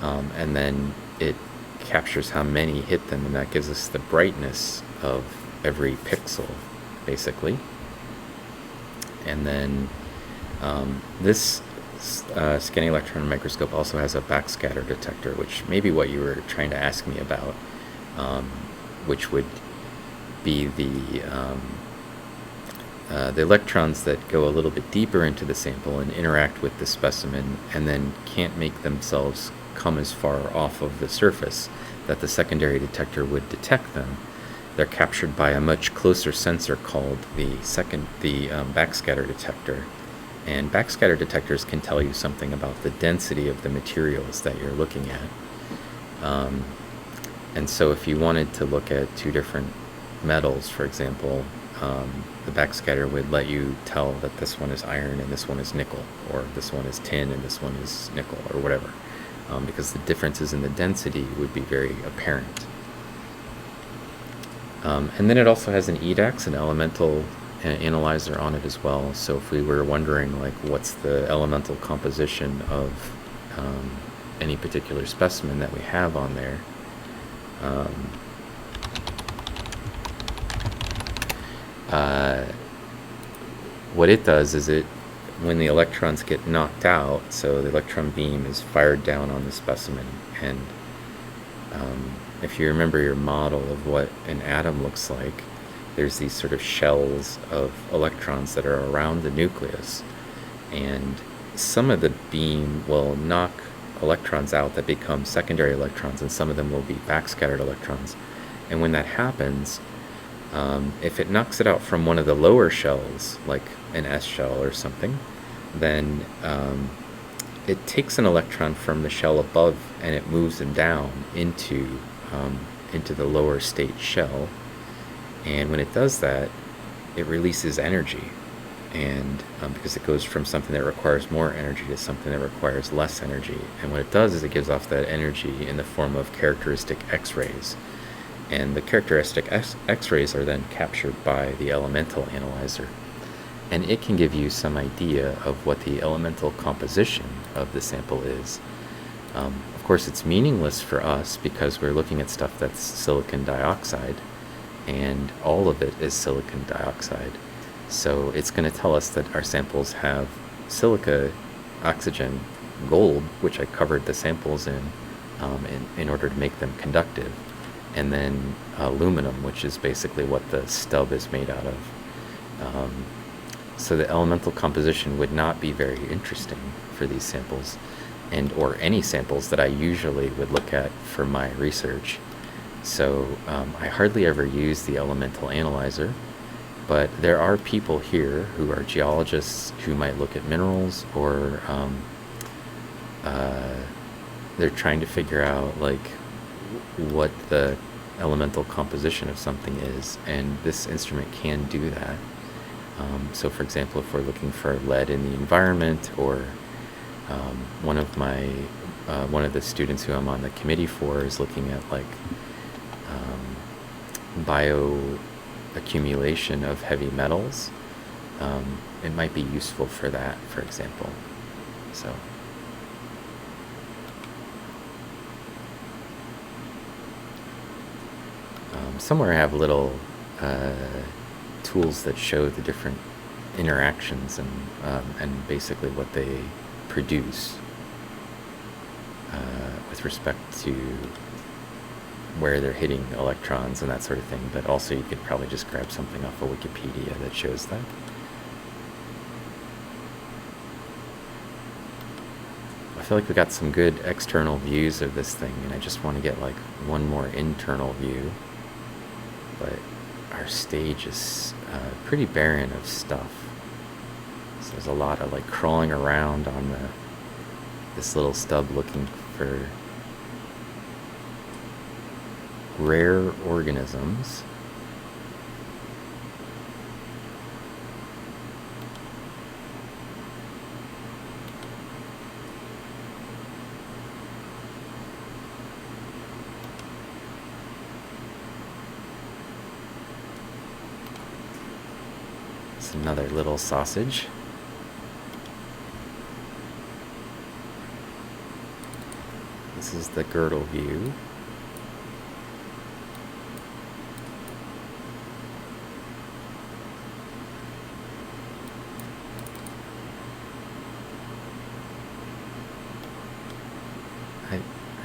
and then it captures how many hit them, and that gives us the brightness of every pixel, basically. And then this Scanning Electron Microscope also has a backscatter detector, which may be what you were trying to ask me about, which would be the electrons that go a little bit deeper into the sample and interact with the specimen, and then can't make themselves come as far off of the surface that the secondary detector would detect them. They're captured by a much closer sensor called the backscatter detector. And backscatter detectors can tell you something about the density of the materials that you're looking at. And so if you wanted to look at two different metals, for example, the backscatter would let you tell that this one is iron and this one is nickel, or this one is tin and this one is nickel, or whatever, because the differences in the density would be very apparent. And then it also has an EDAX, an elemental analyzer on it as well. So if we were wondering, like, what's the elemental composition of any particular specimen that we have on there, what it does is when the electrons get knocked out, so the electron beam is fired down on the specimen, and if you remember your model of what an atom looks like, there's these sort of shells of electrons that are around the nucleus, and some of the beam will knock electrons out that become secondary electrons, and some of them will be backscattered electrons. And when that happens, if it knocks it out from one of the lower shells, like an S shell or something, then it takes an electron from the shell above and it moves them down into the lower state shell. And when it does that, it releases energy. and because it goes from something that requires more energy to something that requires less energy. And what it does is it gives off that energy in the form of characteristic X-rays. And the characteristic X-rays are then captured by the elemental analyzer. And it can give you some idea of what the elemental composition of the sample is. Of course, it's meaningless for us because we're looking at stuff that's silicon dioxide, and all of it is silicon dioxide. So it's going to tell us that our samples have silica, oxygen, gold, which I covered the samples in order to make them conductive, and then aluminum, which is basically what the stub is made out of. So the elemental composition would not be very interesting for these samples, or any samples that I usually would look at for my research. So I hardly ever use the elemental analyzer, but there are people here who are geologists who might look at minerals, or they're trying to figure out like what the elemental composition of something is, and this instrument can do that. So for example, if we're looking for lead in the environment, or one of the students who I'm on the committee for is looking at like bioaccumulation of heavy metals, it might be useful for that, for example. So somewhere I have little tools that show the different interactions and basically what they produce with respect to where they're hitting electrons and that sort of thing. But also you could probably just grab something off of Wikipedia that shows that. I feel like we got some good external views of this thing, and I just want to get like one more internal view. But our stage is pretty barren of stuff. So there's a lot of like crawling around on this little stub looking for rare organisms. It's another little sausage. This is the Girdle View.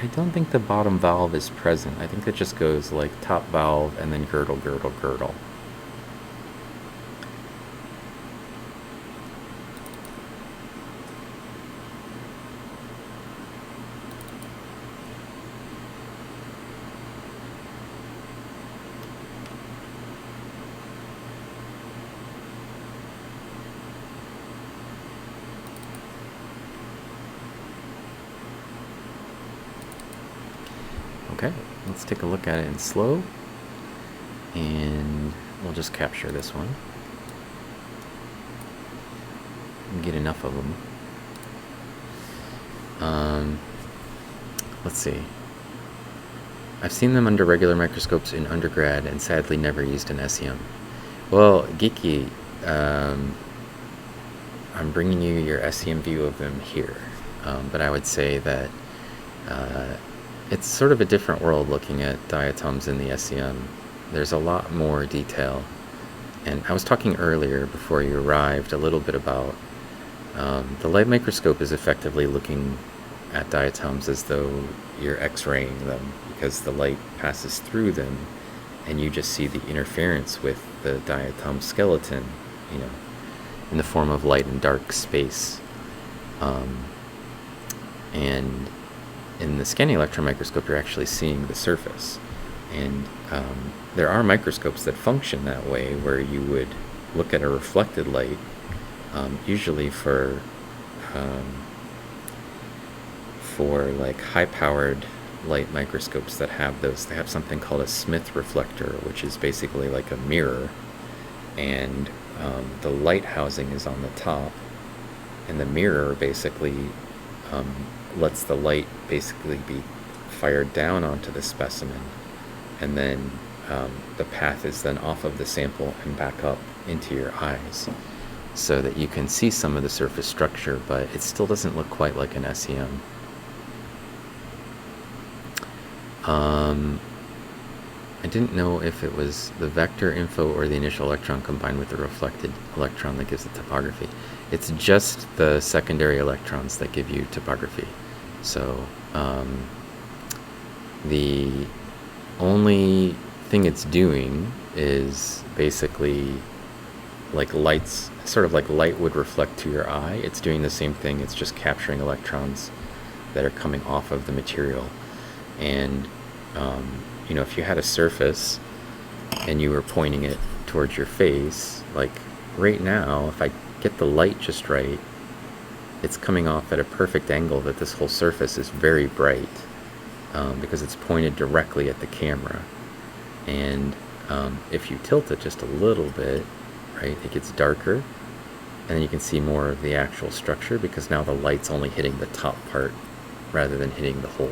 I don't think the bottom valve is present. I think it just goes like top valve and then girdle, girdle, girdle. Okay, let's take a look at it in slow, and we'll just capture this one and get enough of them. Let's see. I've seen them under regular microscopes in undergrad and sadly never used an SEM. Well, Geeky, I'm bringing you your SEM view of them here, but I would say that it's sort of a different world looking at diatoms in the SEM. There's a lot more detail. And I was talking earlier, before you arrived, a little bit about the light microscope is effectively looking at diatoms as though you're X-raying them, because the light passes through them and you just see the interference with the diatom skeleton, you know, in the form of light and dark space. And in the scanning electron microscope, you're actually seeing the surface. And there are microscopes that function that way, where you would look at a reflected light, usually for like high-powered light microscopes that have those. They have something called a Smith reflector, which is basically like a mirror, and the light housing is on the top, and the mirror basically lets the light basically be fired down onto the specimen, and then the path is then off of the sample and back up into your eyes, so that you can see some of the surface structure, but it still doesn't look quite like an SEM. I didn't know if it was the vector info or the initial electron combined with the reflected electron that gives the topography. It's just the secondary electrons that give you topography. So the only thing it's doing is basically like lights, sort of like light would reflect to your eye. It's doing the same thing. It's just capturing electrons that are coming off of the material. And you know, if you had a surface and you were pointing it towards your face, like right now, if I get the light just right, it's coming off at a perfect angle that this whole surface is very bright, because it's pointed directly at the camera. And if you tilt it just a little bit, right, it gets darker, and then you can see more of the actual structure, because now the light's only hitting the top part rather than hitting the whole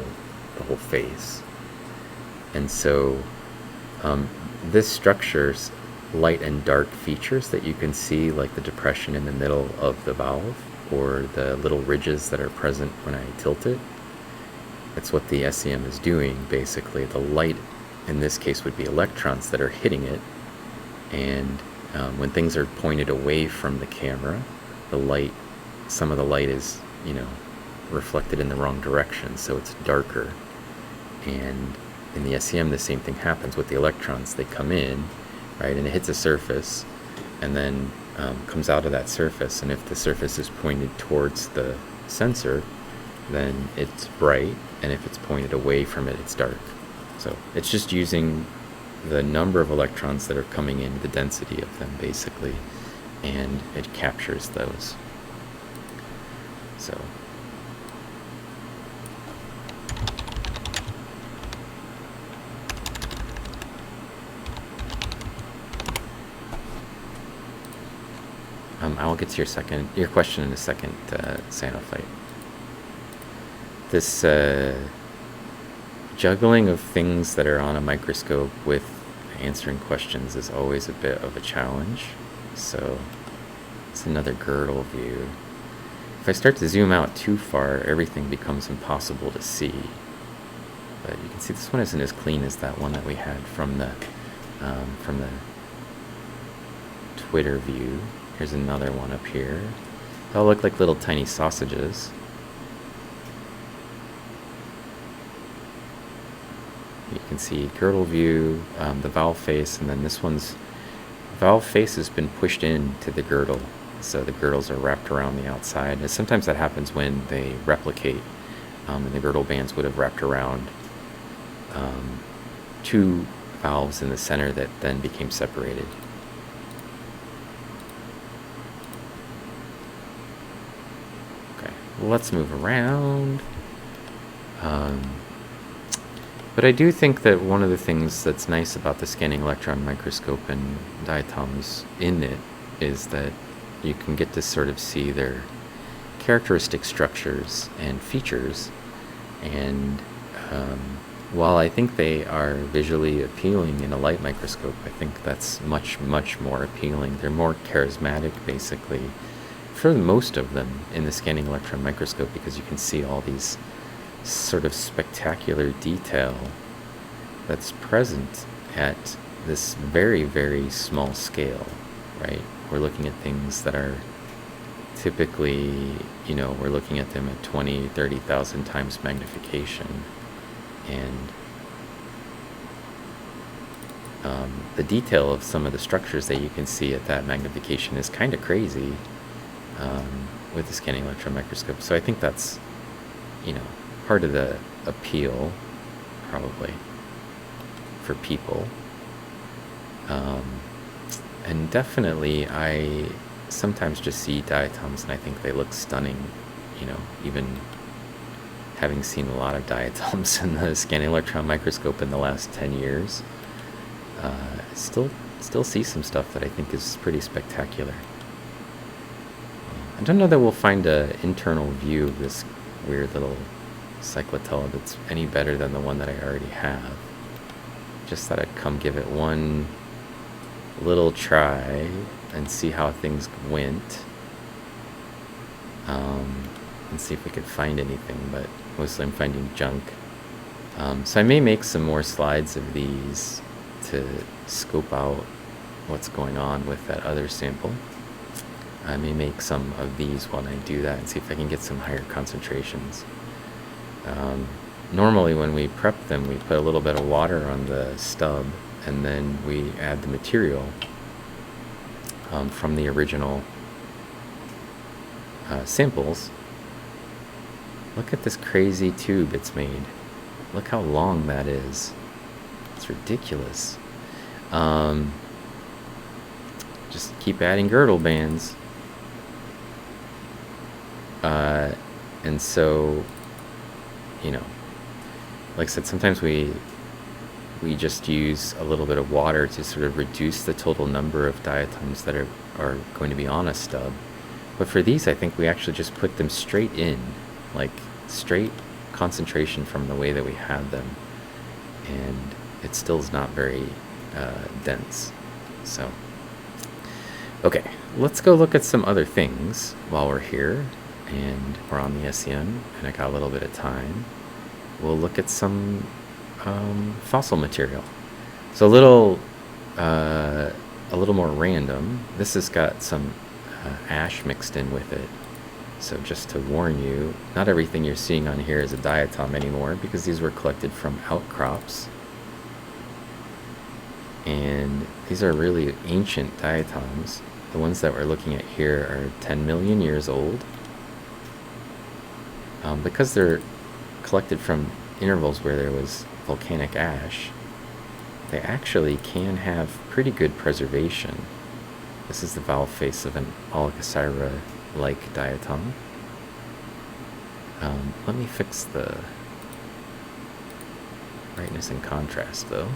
face. And so this structure's light and dark features that you can see, like the depression in the middle of the valve or the little ridges that are present when I tilt it, that's what the SEM is doing basically. The light in this case would be electrons that are hitting it, and when things are pointed away from the camera, the light, some of the light is, you know, reflected in the wrong direction, so it's darker. And in the SEM, the same thing happens with the electrons. They come in, right, and it hits a surface, and then comes out of that surface. And if the surface is pointed towards the sensor, then it's bright, and if it's pointed away from it, it's dark. So it's just using the number of electrons that are coming in, the density of them, basically, and it captures those. So I'll get to your question in a second, Sanophyte. This juggling of things that are on a microscope with answering questions is always a bit of a challenge. So it's another girdle view. If I start to zoom out too far, everything becomes impossible to see. But you can see this one isn't as clean as that one that we had from the Twitter view. Here's another one up here. They all look like little tiny sausages. You can see girdle view, the valve face, and then this one's valve face has been pushed into the girdle, so the girdles are wrapped around the outside. And sometimes that happens when they replicate, and the girdle bands would have wrapped around two valves in the center that then became separated. Let's move around. But I do think that one of the things that's nice about the scanning electron microscope and diatoms in it is that you can get to sort of see their characteristic structures and features. And while I think they are visually appealing in a light microscope, I think that's much, much more appealing. They're more charismatic, basically, for most of them in the scanning electron microscope, because you can see all these sort of spectacular detail that's present at this very, very small scale, right? We're looking at things that are typically, you know, we're looking at them at 20, 30,000 times magnification. And the detail of some of the structures that you can see at that magnification is kind of crazy with the scanning electron microscope. So I think that's, you know, part of the appeal, probably, for people. And definitely, I sometimes just see diatoms and I think they look stunning, you know, even having seen a lot of diatoms in the scanning electron microscope in the last 10 years. I still Still see some stuff that I think is pretty spectacular. I don't know that we'll find an internal view of this weird little cyclotellid that's any better than the one that I already have. Just thought I'd come give it one little try and see how things went. And see if we could find anything, but mostly I'm finding junk. So I may make some more slides of these to scope out what's going on with that other sample. I may make some of these while I do that and see if I can get some higher concentrations. Normally when we prep them, we put a little bit of water on the stub and then we add the material from the original samples. Look at this crazy tube it's made. Look how long that is. It's ridiculous. Just keep adding girdle bands. And so, you know, like I said, sometimes we just use a little bit of water to sort of reduce the total number of diatoms that are going to be on a stub. But for these, I think we actually just put them straight in, like straight concentration from the way that we had them. And it still is not very dense. So, okay, let's go look at some other things while we're here. And we're on the SEM, and I got a little bit of time. We'll look at some fossil material. So a little more random. This has got some ash mixed in with it. So just to warn you, not everything you're seeing on here is a diatom anymore, because these were collected from outcrops. And these are really ancient diatoms. The ones that we're looking at here are 10 million years old. Because they're collected from intervals where there was volcanic ash, they actually can have pretty good preservation. This is the valve face of an Oligosyra-like diatom. Let me fix the brightness and contrast, though.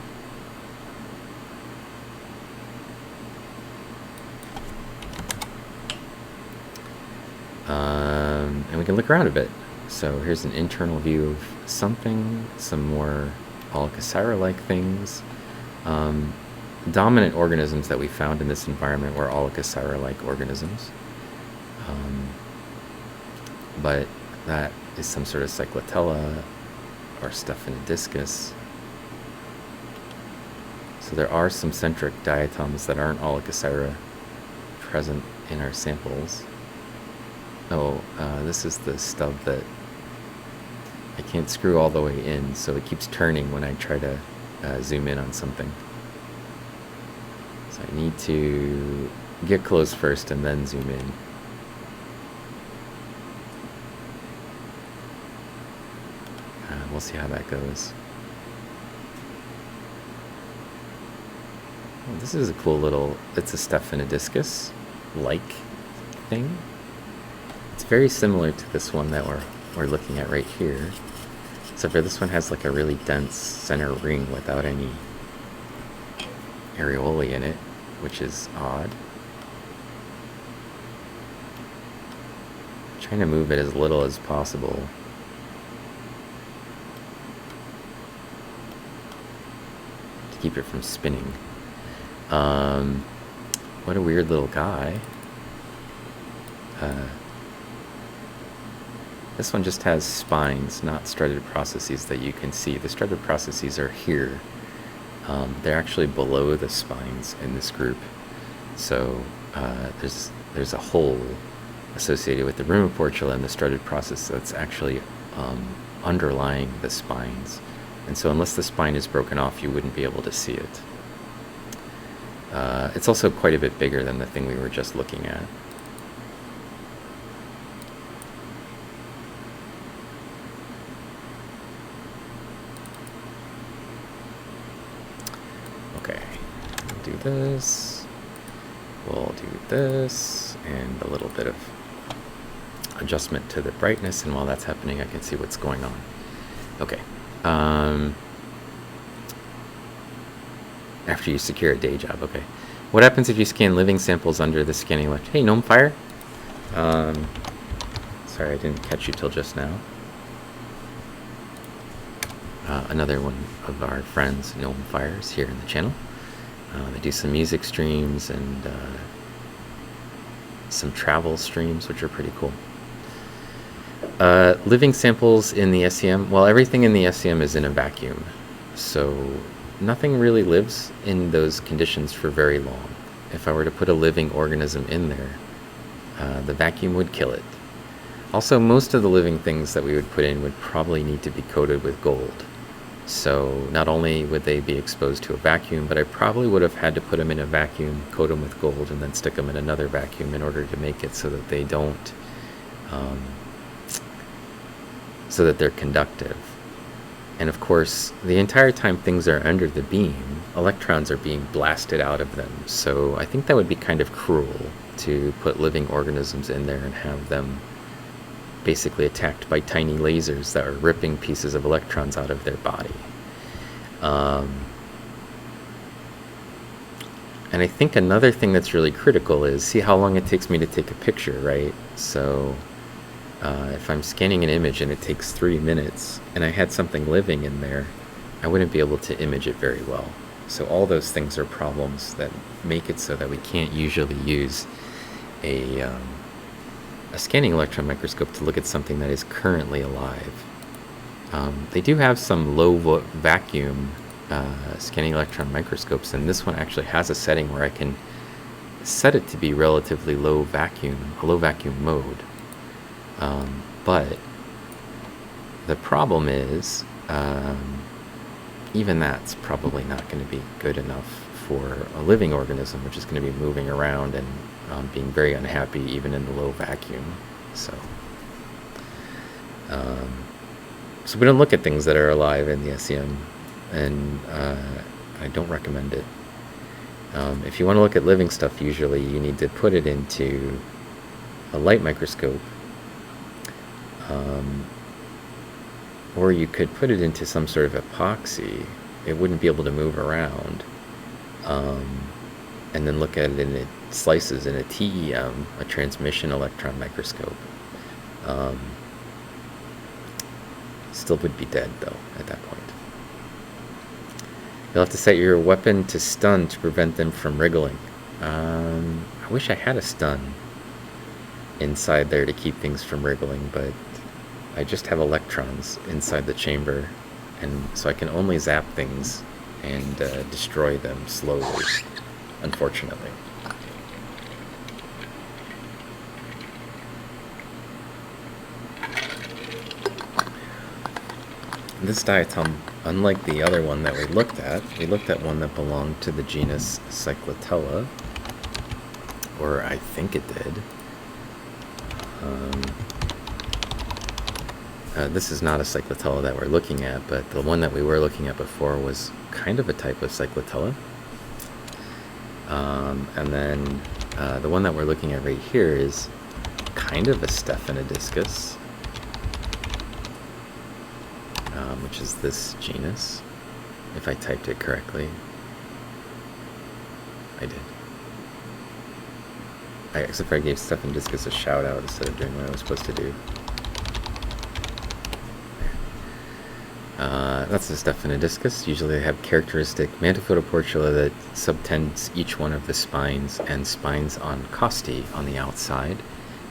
And we can look around a bit. So here's an internal view of something, some more Oligosyra-like things. Dominant organisms that we found in this environment were Oligosyra-like organisms. But that is some sort of Cyclotella or Staphylococcus. So there are some centric diatoms that aren't Oligosyra present in our samples. Oh, this is the stub that I can't screw all the way in, so it keeps turning when I try to zoom in on something. So I need to get close first and then zoom in. We'll see how that goes. Oh, this is a cool little, it's a Staphylococcus-like thing. It's very similar to this one that we're looking at right here, except for this one has like a really dense center ring without any areolae in it, which is odd. I'm trying to move it as little as possible. To keep it from spinning. What a weird little guy. This one just has spines, not strutted processes that you can see. The strutted processes are here. They're actually below the spines in this group. So there's a hole associated with the Photoportula and the strutted process that's actually underlying the spines. And so unless the spine is broken off, you wouldn't be able to see it. It's also quite a bit bigger than the thing we were just looking at. Okay, we'll do this. We'll do this, and a little bit of adjustment to the brightness, and while that's happening, I can see what's going on. Okay. After you secure a day job, okay. What happens if you scan living samples under the scanning electron? Hey, Gnome Fire. Sorry, I didn't catch you till just now. Another one of our friends, Gnome Fires, here in the channel. They do some music streams and some travel streams, which are pretty cool. Living samples in the SEM. Well, everything in the SEM is in a vacuum, so nothing really lives in those conditions for very long. If I were to put a living organism in there, the vacuum would kill it. Also, most of the living things that we would put in would probably need to be coated with gold. So not only would they be exposed to a vacuum, but I probably would have had to put them in a vacuum, coat them with gold, and then stick them in another vacuum in order to make it so that they don't, so that they're conductive. And of course, the entire time things are under the beam, electrons are being blasted out of them. So I think that would be kind of cruel to put living organisms in there and have them basically attacked by tiny lasers that are ripping pieces of electrons out of their body. And I think another thing that's really critical is see how long it takes me to take a picture, right? So if I'm scanning an image and it takes 3 minutes and I had something living in there, I wouldn't be able to image it very well. So all those things are problems that make it so that we can't usually use a scanning electron microscope to look at something that is currently alive. They do have some low vacuum scanning electron microscopes, and this one actually has a setting where I can set it to be relatively low vacuum, a low vacuum mode. But the problem is even that's probably not going to be good enough for a living organism, which is going to be moving around and being very unhappy even in the low vacuum. So we don't look at things that are alive in the SEM, and I don't recommend it. If you want to look at living stuff, usually you need to put it into a light microscope, or you could put it into some sort of epoxy. It wouldn't be able to move around, and then look at it in its slices in a TEM, a transmission electron microscope. Still would be dead though at that point. You'll have to set your weapon to stun to prevent them from wriggling. I wish I had a stun inside there to keep things from wriggling, but I just have electrons inside the chamber, and so I can only zap things and destroy them slowly, unfortunately. This diatom, unlike the other one that we looked at one that belonged to the genus Cyclotella, or I think it did. This is not a Cyclotella that we're looking at, but the one that we were looking at before was kind of a type of Cyclotella. And then the one that we're looking at right here is kind of a Stephanodiscus, which is this genus, if I typed it correctly. I did. Except for I gave Stephanodiscus a shout out instead of doing what I was supposed to do. That's a Stephanodiscus. Usually they have characteristic Photoportula that subtends each one of the spines, and spines on costae on the outside,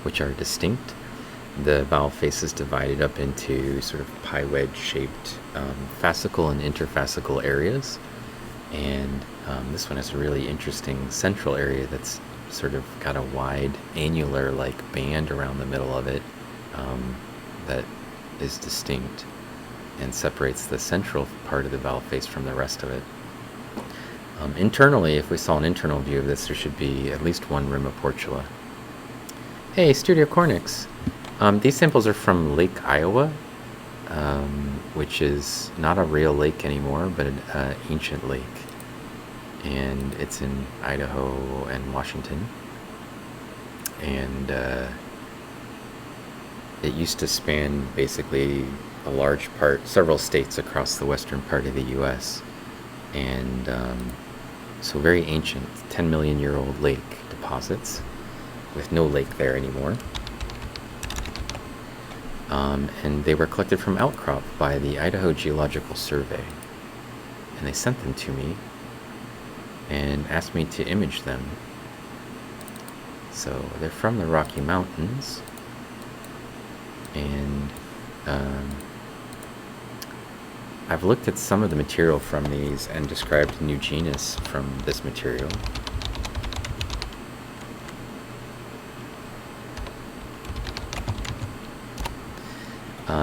which are distinct. The valve face is divided up into sort of pie wedge shaped fascicle and interfascicle areas, and this one has a really interesting central area that's sort of got a wide annular like band around the middle of it that is distinct and separates the central part of the valve face from the rest of it. Internally, if we saw an internal view of this, there should be at least one rim of portula. Hey, Studio Cornix! These samples are from Lake Iowa, which is not a real lake anymore, but an ancient lake. And it's in Idaho and Washington. And it used to span basically a large part, several states across the western part of the U.S. And So very ancient, 10 million year old lake deposits with no lake there anymore. And they were collected from outcrop by the Idaho Geological Survey. And they sent them to me and asked me to image them. So they're from the Rocky Mountains. And I've looked at some of the material from these and described a new genus from this material.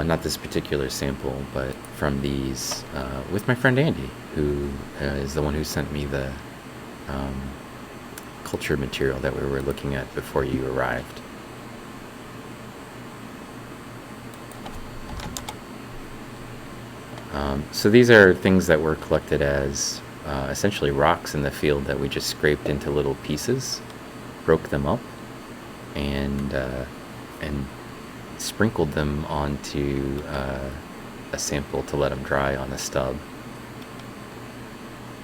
Not this particular sample, but from these with my friend Andy, who is the one who sent me the culture material that we were looking at before you arrived. So these are things that were collected as essentially rocks in the field that we just scraped into little pieces, broke them up, and sprinkled them onto a sample to let them dry on a stub.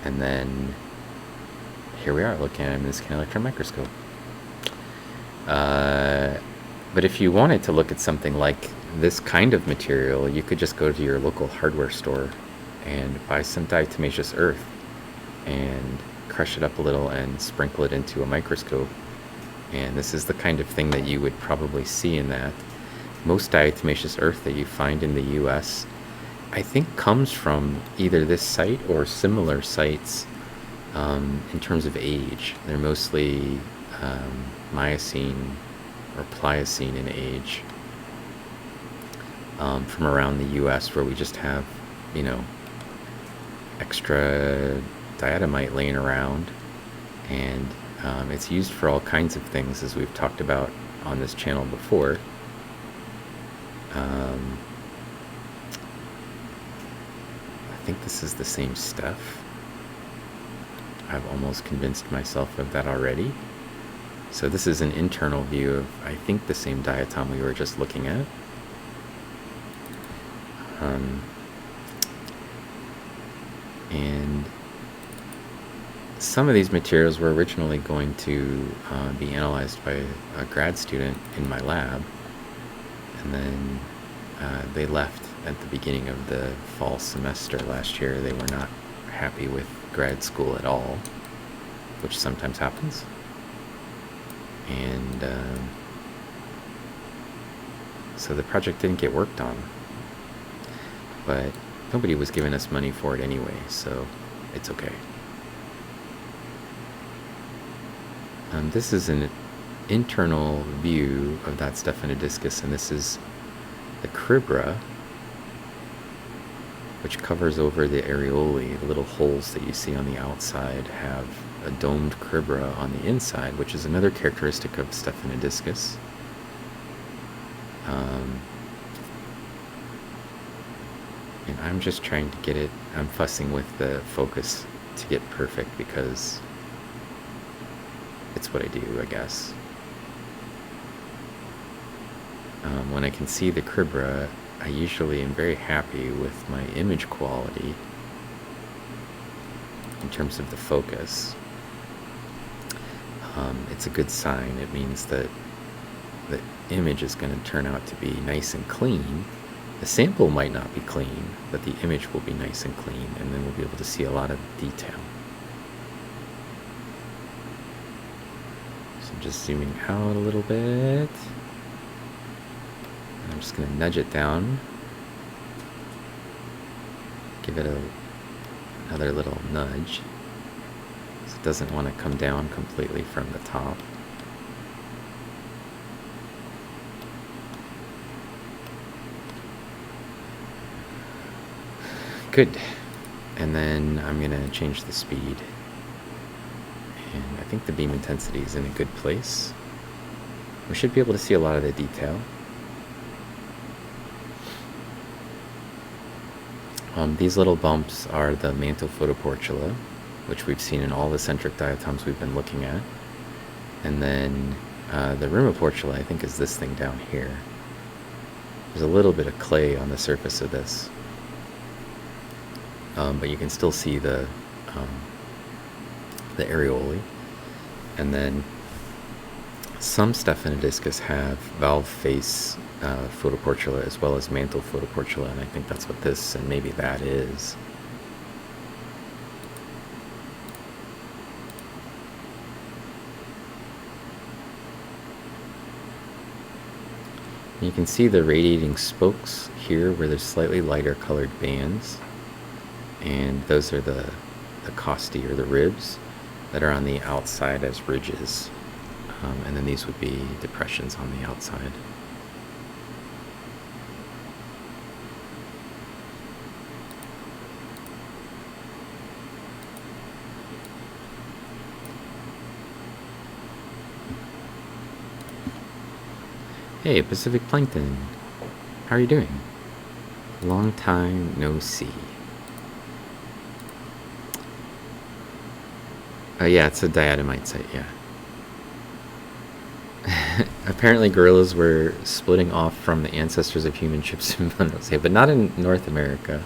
And then here we are looking at them in the Scanning Electron Microscope. But if you wanted to look at something like this kind of material, you could just go to your local hardware store and buy some diatomaceous earth and crush it up a little and sprinkle it into a microscope. And this is the kind of thing that you would probably see in that. Most diatomaceous earth that you find in the US, I think, comes from either this site or similar sites in terms of age. They're mostly Miocene or Pliocene in age, from around the US, where we just have, you know, extra diatomite laying around. And it's used for all kinds of things, as we've talked about on this channel before. I think this is the same stuff. I've almost convinced myself of that already. So this is an internal view of, I think, the same diatom we were just looking at. And some of these materials were originally going to be analyzed by a grad student in my lab, and then they left at the beginning of the fall semester last year. They were not happy with grad school at all, which sometimes happens. And so the project didn't get worked on, but nobody was giving us money for it anyway, so it's okay. This is an internal view of that Stephanodiscus, and this is the cribra, which covers over the areolae. The little holes that you see on the outside have a domed cribra on the inside, which is another characteristic of Stephanodiscus. And I'm just trying to get it, I'm fussing with the focus to get perfect, because it's what I do, I guess. When I can see the cribra, I usually am very happy with my image quality in terms of the focus. It's a good sign. It means that the image is going to turn out to be nice and clean. The sample might not be clean, but the image will be nice and clean, and then we'll be able to see a lot of detail. So I'm just zooming out a little bit. I'm just going to nudge it down, give it another little nudge, so it doesn't want to come down completely from the top. Good. And then I'm going to change the speed, and I think the beam intensity is in a good place. We should be able to see a lot of the detail. These little bumps are the mantle Photoportula, which we've seen in all the centric diatoms we've been looking at. And then the Rimoportula, I think, is this thing down here. There's a little bit of clay on the surface of this, but you can still see the the areolae. And then some Staphylococcus have valve face Photoportula as well as mantle Photoportula, and I think that's what this and maybe that is. You can see the radiating spokes here where there's slightly lighter colored bands, and those are the costae, or the ribs, that are on the outside as ridges, and then these would be depressions on the outside. Hey, Pacific Plankton. How are you doing? Long time no see. Yeah, it's a diatomite site, yeah. Apparently gorillas were splitting off from the ancestors of human ships in Monroe, but not in North America.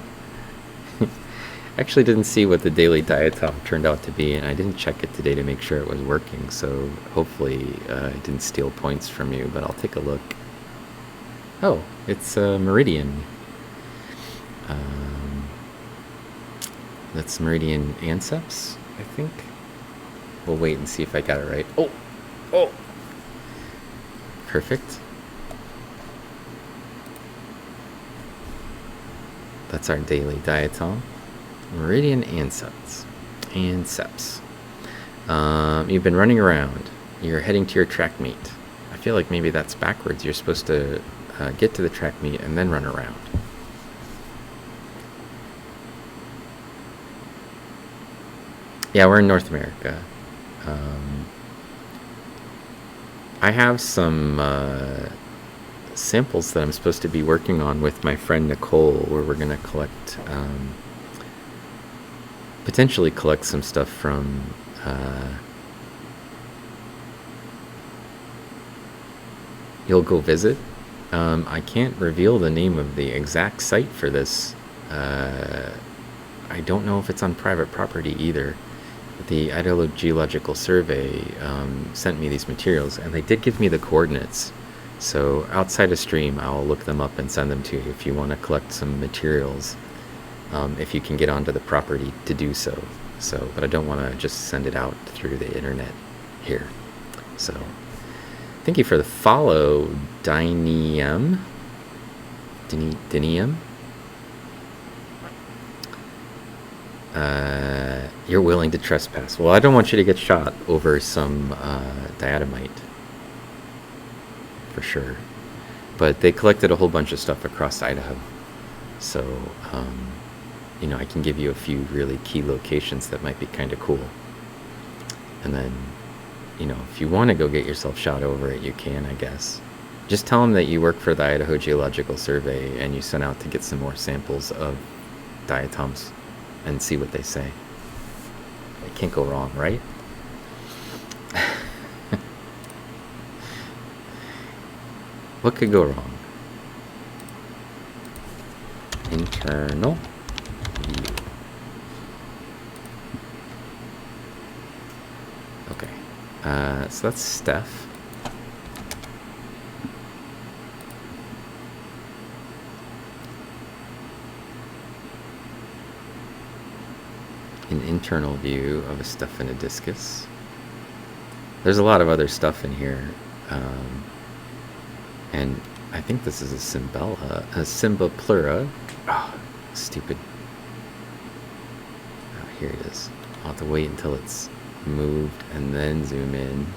Actually didn't see what the daily diatom turned out to be, and I didn't check it today to make sure it was working, so hopefully it didn't steal points from you, but I'll take a look. Oh, it's Meridian. That's Meridian Anceps, I think. We'll wait and see if I got it right. Oh! Oh! Perfect. That's our daily diatom. Meridian Anceps. You've been running around. You're heading to your track meet. I feel like maybe that's backwards. You're supposed to get to the track meet and then run around. Yeah, we're in North America. I have some samples that I'm supposed to be working on with my friend Nicole, where we're going to collect, potentially collect some stuff from You'll Go Visit. I can't reveal the name of the exact site for this. I don't know if it's on private property either. The Idaho Geological Survey sent me these materials, and they did give me the coordinates. So outside of stream, I'll look them up and send them to you if you want to collect some materials, if you can get onto the property to do so. But I don't want to just send it out through the internet here. So thank you for the follow, Dinium. You're willing to trespass. Well, I don't want you to get shot over some diatomite, for sure. But they collected a whole bunch of stuff across Idaho. So, I can give you a few really key locations that might be kind of cool. And then, if you want to go get yourself shot over it, you can, I guess. Just tell them that you work for the Idaho Geological Survey and you sent out to get some more samples of diatoms and see what they say. It can't go wrong, right? What could go wrong? Internal view. Okay. So that's Steph. An internal view of a Staphylococcus. There's a lot of other stuff in here, and I think this is a Symboplura. Oh, stupid. Oh, here it is. I'll have to wait until it's moved and then zoom in,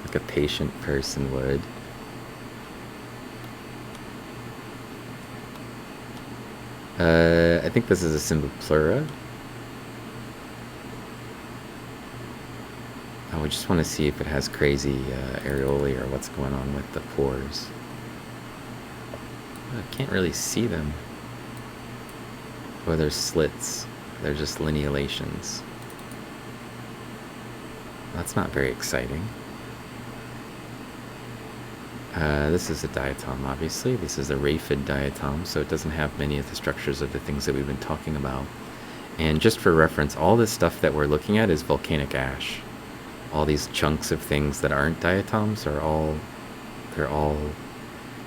like a patient person would. I think this is a Symboplura. We just want to see if it has crazy areolae or what's going on with the pores. I can't really see them. Oh, there's slits. They're just linealations. That's not very exciting. This is a diatom, obviously. This is a raphid diatom, so it doesn't have many of the structures of the things that we've been talking about. And just for reference, all this stuff that we're looking at is volcanic ash. All these chunks of things that aren't diatoms are they're all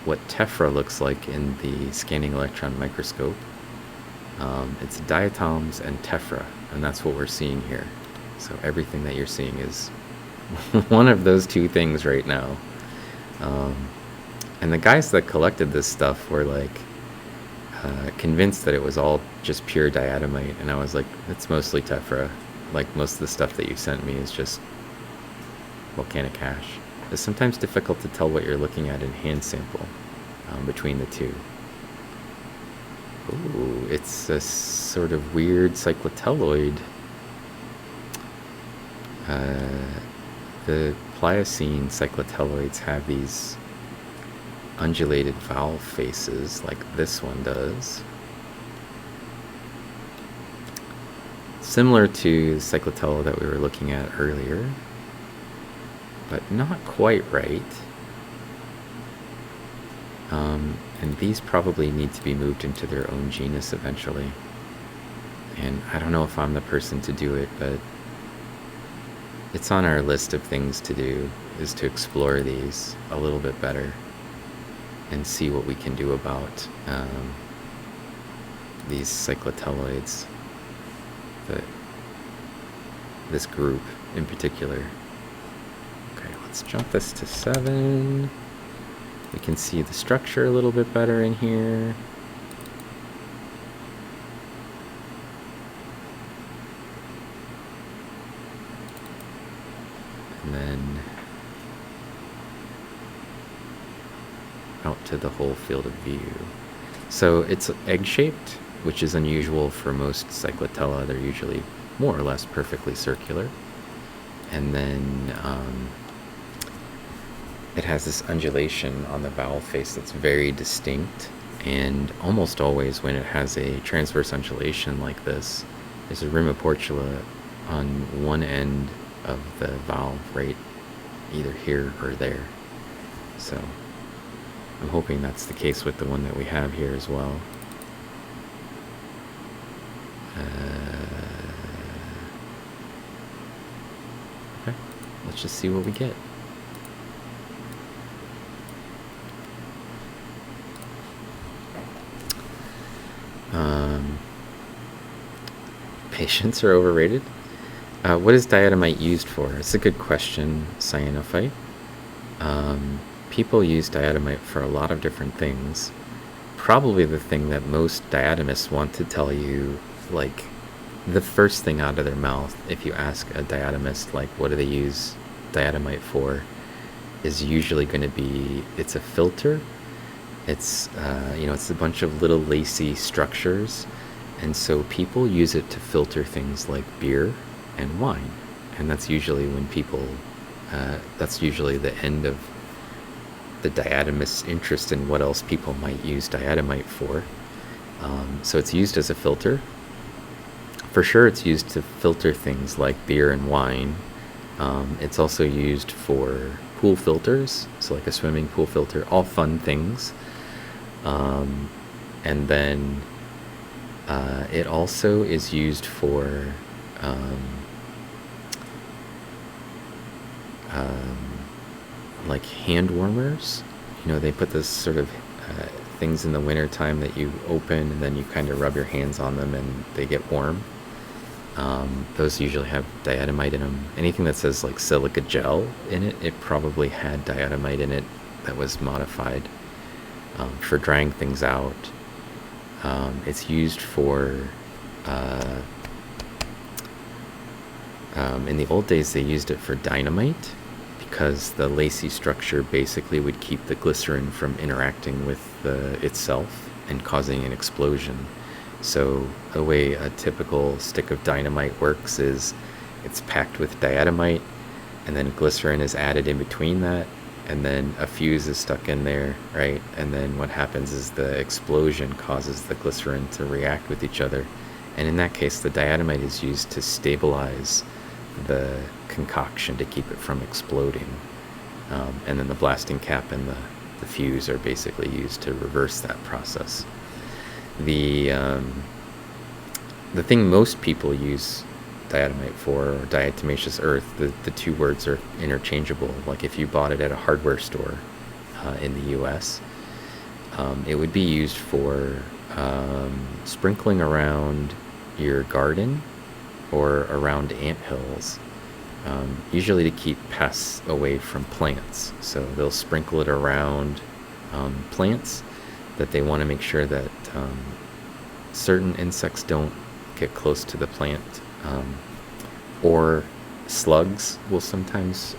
what tephra looks like in the Scanning Electron Microscope. It's diatoms and tephra, and that's what we're seeing here. So everything that you're seeing is one of those two things right now. And the guys that collected this stuff were like convinced that it was all just pure diatomite, and I was like, it's mostly tephra. Like, most of the stuff that you sent me is just volcanic ash. It's sometimes difficult to tell what you're looking at in hand sample between the two. Ooh, it's a sort of weird cyclotelloid. The Pliocene Cyclotelloids have these undulated valve faces like this one does. Similar to the cyclotello that we were looking at earlier, but not quite right. And these probably need to be moved into their own genus eventually. And I don't know if I'm the person to do it, but it's on our list of things to do, is to explore these a little bit better and see what we can do about these cyclotelloids, this group in particular. Okay, let's jump this to 7. We can see the structure a little bit better in here. And then out to the whole field of view. So it's egg-shaped, which is unusual for most cyclotella. They're usually more or less perfectly circular. And then it has this undulation on the valve face that's very distinct, and almost always when it has a transverse undulation like this, there's a Photoportula on one end of the valve, right either here or there. So I'm hoping that's the case with the one that we have here as well. Okay, let's just see what we get. Patients are overrated. What is diatomite used for? It's a good question, Cyanophyte. People use diatomite for a lot of different things. Probably the thing that most diatomists want to tell you, like, the first thing out of their mouth, if you ask a diatomist, like, what do they use diatomite for, is usually going to be, it's a filter. It's, it's a bunch of little lacy structures. And so people use it to filter things like beer and wine. And that's usually when people, that's usually the end of the diatomist's interest in what else people might use diatomite for. So it's used as a filter. For sure it's used to filter things like beer and wine. It's also used for pool filters, so like a swimming pool filter, all fun things. And then it also is used for like hand warmers. You know, they put this sort of things in the winter time that you open and then you kind of rub your hands on them and they get warm. Those usually have diatomite in them. Anything that says like silica gel in it, it probably had diatomite in it that was modified for drying things out. It's used for in the old days they used it for dynamite, because the lacy structure basically would keep the glycerin from interacting with itself and causing an explosion. So the way a typical stick of dynamite works is it's packed with diatomite, and then glycerin is added in between that, and then a fuse is stuck in there, right? And then what happens is the explosion causes the glycerin to react with each other. And in that case, the diatomite is used to stabilize the concoction to keep it from exploding. And then the blasting cap and the fuse are basically used to reverse that process. The the thing most people use diatomite for, or diatomaceous earth, the two words are interchangeable. Like if you bought it at a hardware store in the US, it would be used for sprinkling around your garden or around anthills, usually to keep pests away from plants. So they'll sprinkle it around plants that they want to make sure that certain insects don't get close to the plant, or slugs will sometimes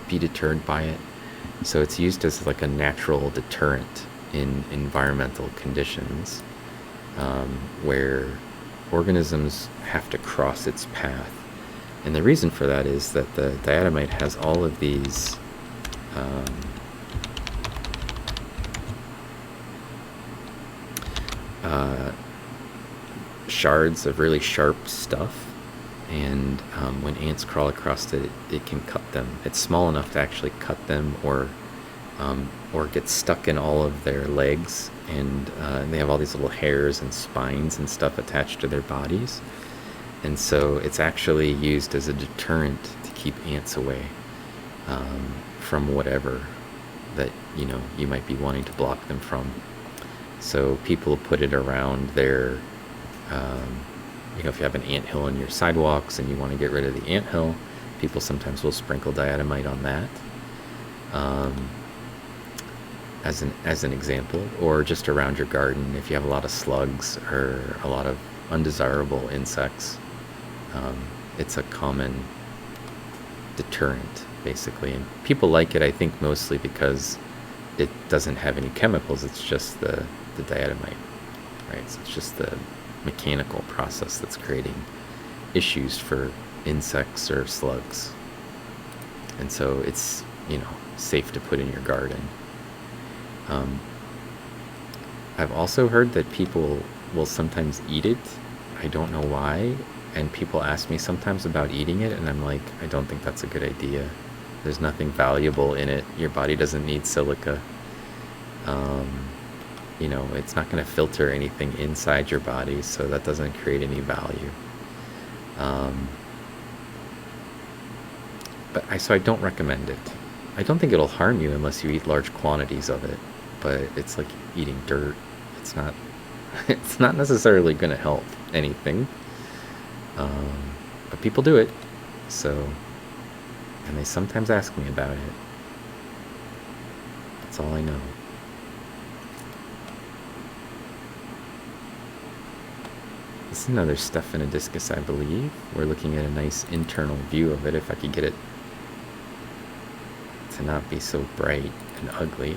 be deterred by it. So it's used as like a natural deterrent in environmental conditions where organisms have to cross its path. And the reason for that is that the diatomite has all of these shards of really sharp stuff, and when ants crawl across it, it can cut them. It's small enough to actually cut them, or get stuck in all of their legs, and they have all these little hairs and spines and stuff attached to their bodies. And so it's actually used as a deterrent to keep ants away from whatever that you might be wanting to block them from. So people put it around their, if you have an anthill on your sidewalks and you want to get rid of the anthill, people sometimes will sprinkle diatomite on that, as an example, or just around your garden if you have a lot of slugs or a lot of undesirable insects. It's a common deterrent, basically, and people like it, I think, mostly because it doesn't have any chemicals. It's just the diatomite, right? So it's just the mechanical process that's creating issues for insects or slugs, and so it's safe to put in your garden. I've also heard that people will sometimes eat it. I don't know why. And people ask me sometimes about eating it, and I'm like, I don't think that's a good idea. There's nothing valuable in it. Your body doesn't need silica. It's not going to filter anything inside your body, so that doesn't create any value. So I don't recommend it. I don't think it'll harm you unless you eat large quantities of it, but it's like eating dirt. It's not necessarily going to help anything. But people do it, and they sometimes ask me about it. That's all I know. This is another Stephanodiscus, I believe. We're looking at a nice internal view of it, if I could get it to not be so bright and ugly.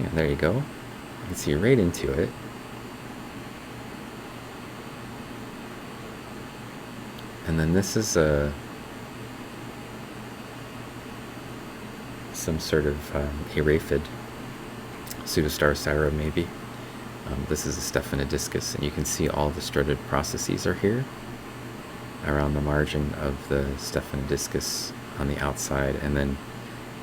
Yeah, there you go. You can see right into it. And then this is some sort of eraphid, Pseudostar maybe. This is a Stephanodiscus, and you can see all the strutted processes are here around the margin of the Stephanodiscus on the outside, and then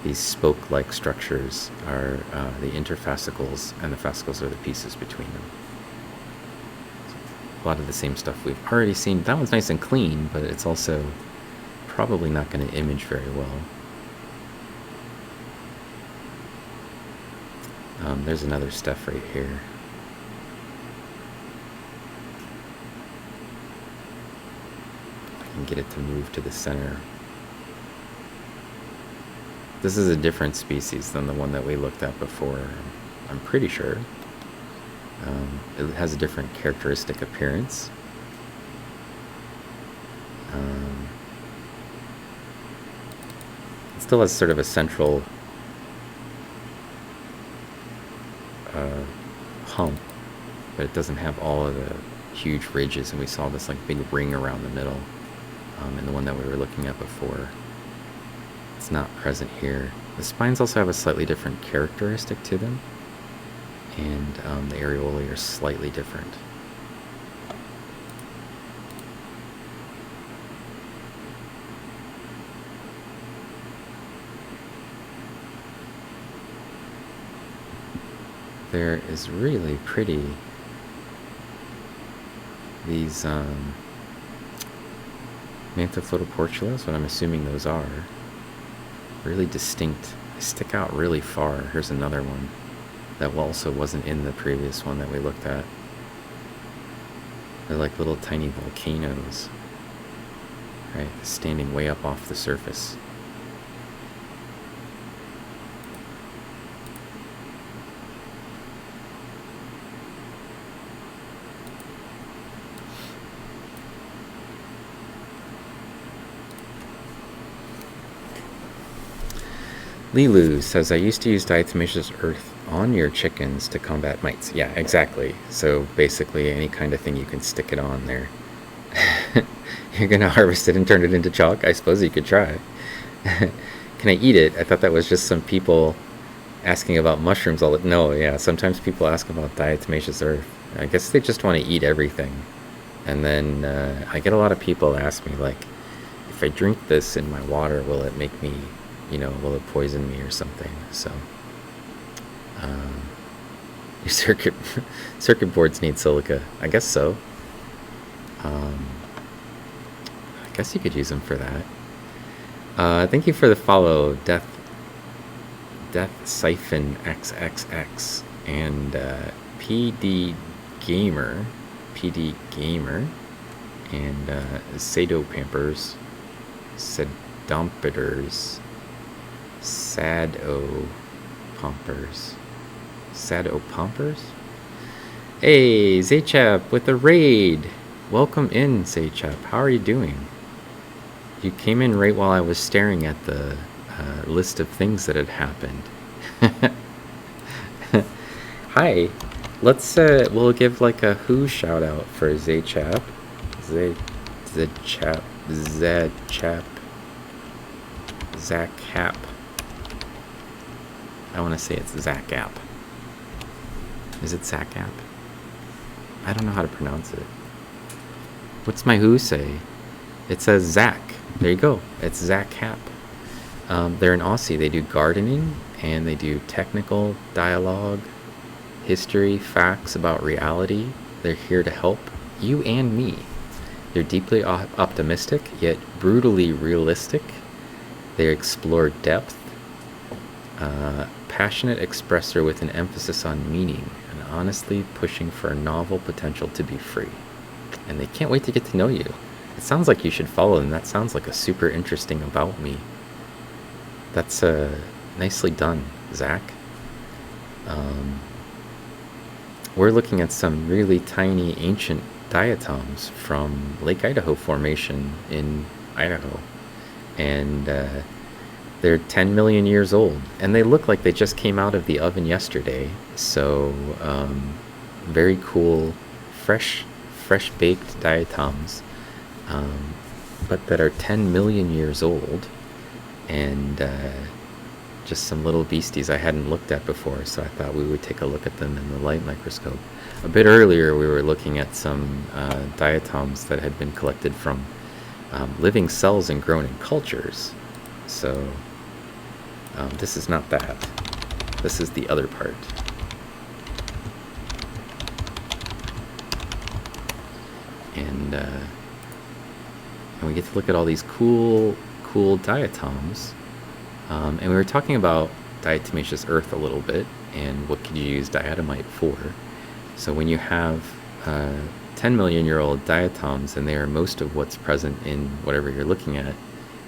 these spoke-like structures are the interfascicles, and the fascicles are the pieces between them. So a lot of the same stuff we've already seen. That one's nice and clean, but it's also probably not going to image very well. There's another Steph right here. I can get it to move to the center. This is a different species than the one that we looked at before, I'm pretty sure. It has a different characteristic appearance. It still has sort of a central hump, but it doesn't have all of the huge ridges, and we saw this like big ring around the middle in the one that we were looking at before. It's not present here. The spines also have a slightly different characteristic to them, and the areolae are slightly different. there is really pretty. These Manta Photoportula, what I'm assuming those are, really distinct. They stick out really far. Here's another one that also wasn't in the previous one that we looked at. They're like little tiny volcanoes, right? Standing way up off the surface. Lilu says, I used to use diatomaceous earth on your chickens to combat mites. Yeah, exactly. So basically any kind of thing you can stick it on there. You're going to harvest it and turn it into chalk? I suppose you could try. Can I eat it? I thought that was just some people asking about mushrooms. No, yeah, sometimes people ask about diatomaceous earth. I guess they just want to eat everything. And then I get a lot of people ask me, like, if I drink this in my water, will it make me... will it poison me or something? So, your circuit boards need silica. I guess so. I guess you could use them for that. Thank you for the follow, Death Siphon XXX and PD Gamer, and Sado Pampers, Sedompeters. Sado Pompers? Hey, Zaychap with the raid! Welcome in, Zaychap. How are you doing? You came in right while I was staring at the list of things that had happened. Hi. Let's, we'll give like a who shout out for Zaychap. Zach Hap. I want to say it's Zach App. Is it Zach App? I don't know how to pronounce it. What's my who say? It says Zach. There you go. It's Zach Hap. They're an Aussie. They do gardening and they do technical dialogue, history, facts about reality. They're here to help you and me. They're deeply optimistic yet brutally realistic. They explore depth. Passionate expressor with an emphasis on meaning and honestly pushing for a novel potential to be free. And they can't wait to get to know you. It sounds like you should follow them. That sounds like a super interesting about me. That's nicely done, Zach. We're looking at some really tiny ancient diatoms from Lake Idaho Formation in Idaho. And they're 10 million years old, and they look like they just came out of the oven yesterday. So, very cool, fresh baked diatoms, but that are 10 million years old, and just some little beasties I hadn't looked at before, so I thought we would take a look at them in the light microscope. A bit earlier, we were looking at some diatoms that had been collected from living cells and grown in cultures. So this is not that. This is the other part. And we get to look at all these cool diatoms. And we were talking about diatomaceous earth a little bit and what could you use diatomite for. So when you have 10 million year old diatoms, and they are most of what's present in whatever you're looking at,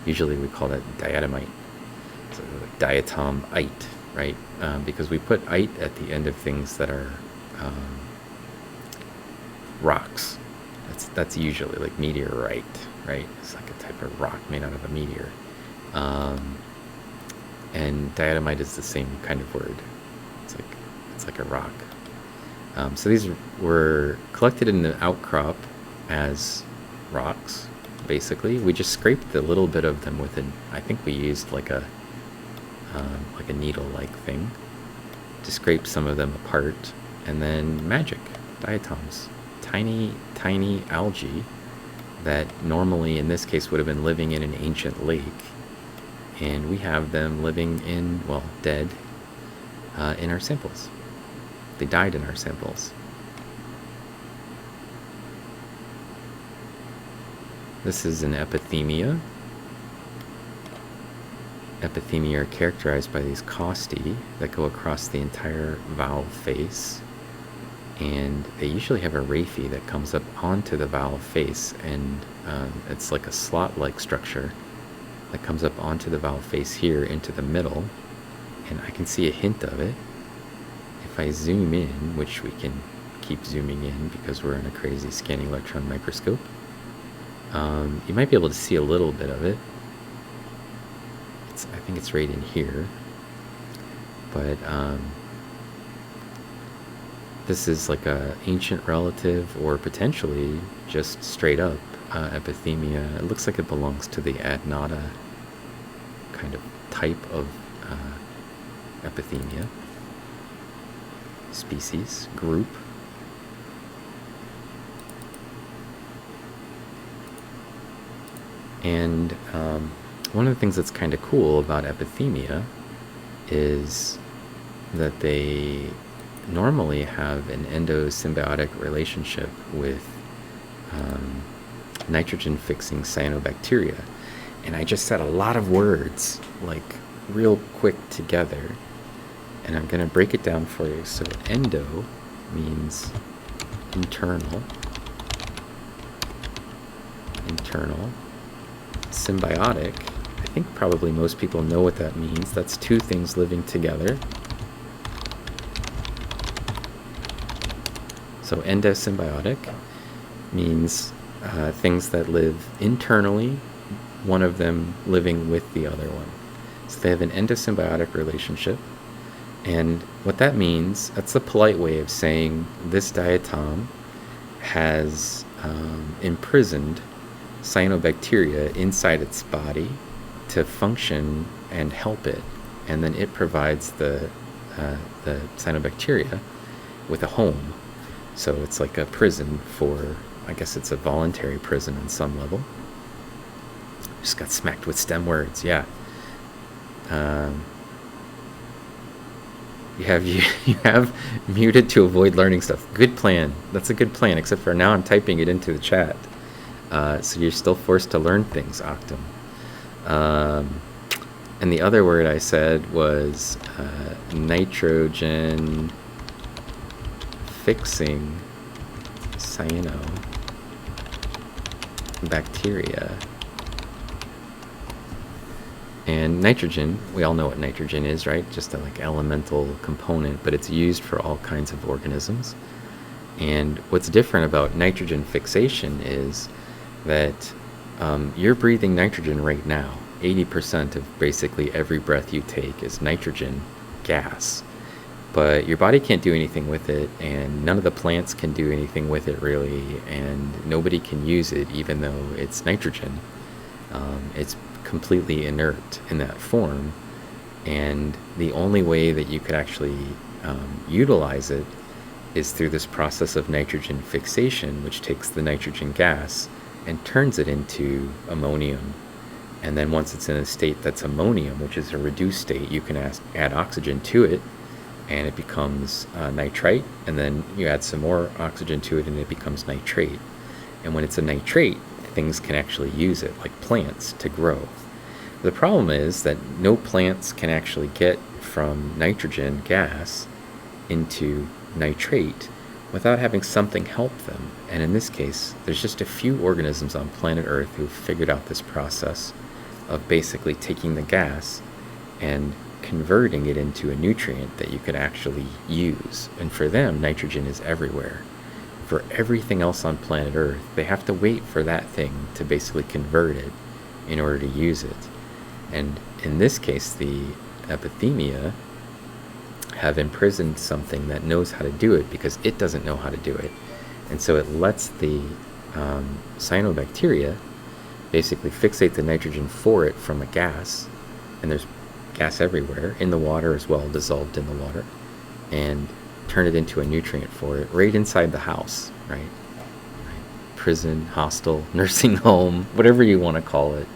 usually we call that diatomite. So diatomite, right? Because we put ite at the end of things that are rocks. That's usually like meteorite, right? It's like a type of rock made out of a meteor. And diatomite is the same kind of word. It's like a rock. So these were collected in the outcrop as rocks. Basically, we just scraped a little bit of them with I think we used like a needle-like thing to scrape some of them apart, and then magic diatoms, tiny algae that normally in this case would have been living in an ancient lake, and we have them living in, well, dead in our samples. They died in our samples. This is an epithemia. Epithemia are characterized by these costae that go across the entire valve face. And they usually have a raphe that comes up onto the valve face, and it's like a slot-like structure that comes up onto the valve face here into the middle, and I can see a hint of it. If I zoom in, which we can keep zooming in because we're in a crazy scanning electron microscope, you might be able to see a little bit of it. I think it's right in here, but this is like a ancient relative, or potentially just straight up epithemia. It looks like it belongs to the adnata kind of type of epithemia species group. And one of the things that's kind of cool about epithemia is that they normally have an endosymbiotic relationship with nitrogen-fixing cyanobacteria. And I just said a lot of words, like real quick together, and I'm going to break it down for you. So endo means internal. Symbiotic, I think probably most people know what that means. That's two things living together. So endosymbiotic means things that live internally, one of them living with the other one. So they have an endosymbiotic relationship. And what that means, that's a polite way of saying this diatom has imprisoned cyanobacteria inside its body to function and help it. And then it provides the cyanobacteria with a home. So it's like a prison for, I guess it's a voluntary prison on some level. Just got smacked with STEM words, yeah. You have muted to avoid learning stuff. Good plan. That's a good plan, except for now I'm typing it into the chat. So you're still forced to learn things, Octum. And the other word I said was nitrogen fixing cyanobacteria. And nitrogen, we all know what nitrogen is, right? Just a like elemental component, but it's used for all kinds of organisms. And what's different about nitrogen fixation is that you're breathing nitrogen right now. 80% of basically every breath you take is nitrogen gas. But your body can't do anything with it, and none of the plants can do anything with it really, and nobody can use it even though it's nitrogen. It's completely inert in that form, and the only way that you could actually utilize it is through this process of nitrogen fixation, which takes the nitrogen gas and turns it into ammonium. And then once it's in a state that's ammonium, which is a reduced state, you can add oxygen to it, and it becomes nitrite, and then you add some more oxygen to it and it becomes nitrate. And when it's a nitrate, things can actually use it, like plants, to grow. The problem is that no plants can actually get from nitrogen gas into nitrate without having something help them. And in this case, there's just a few organisms on planet Earth who've figured out this process of basically taking the gas and converting it into a nutrient that you can actually use. And for them, nitrogen is everywhere. For everything else on planet Earth, they have to wait for that thing to basically convert it in order to use it. And in this case, the epithemia have imprisoned something that knows how to do it because it doesn't know how to do it. And so it lets the cyanobacteria basically fixate the nitrogen for it from a gas, and there's gas everywhere, in the water as well, dissolved in the water, and turn it into a nutrient for it right inside the house, right? Prison, hostel, nursing home, whatever you want to call it.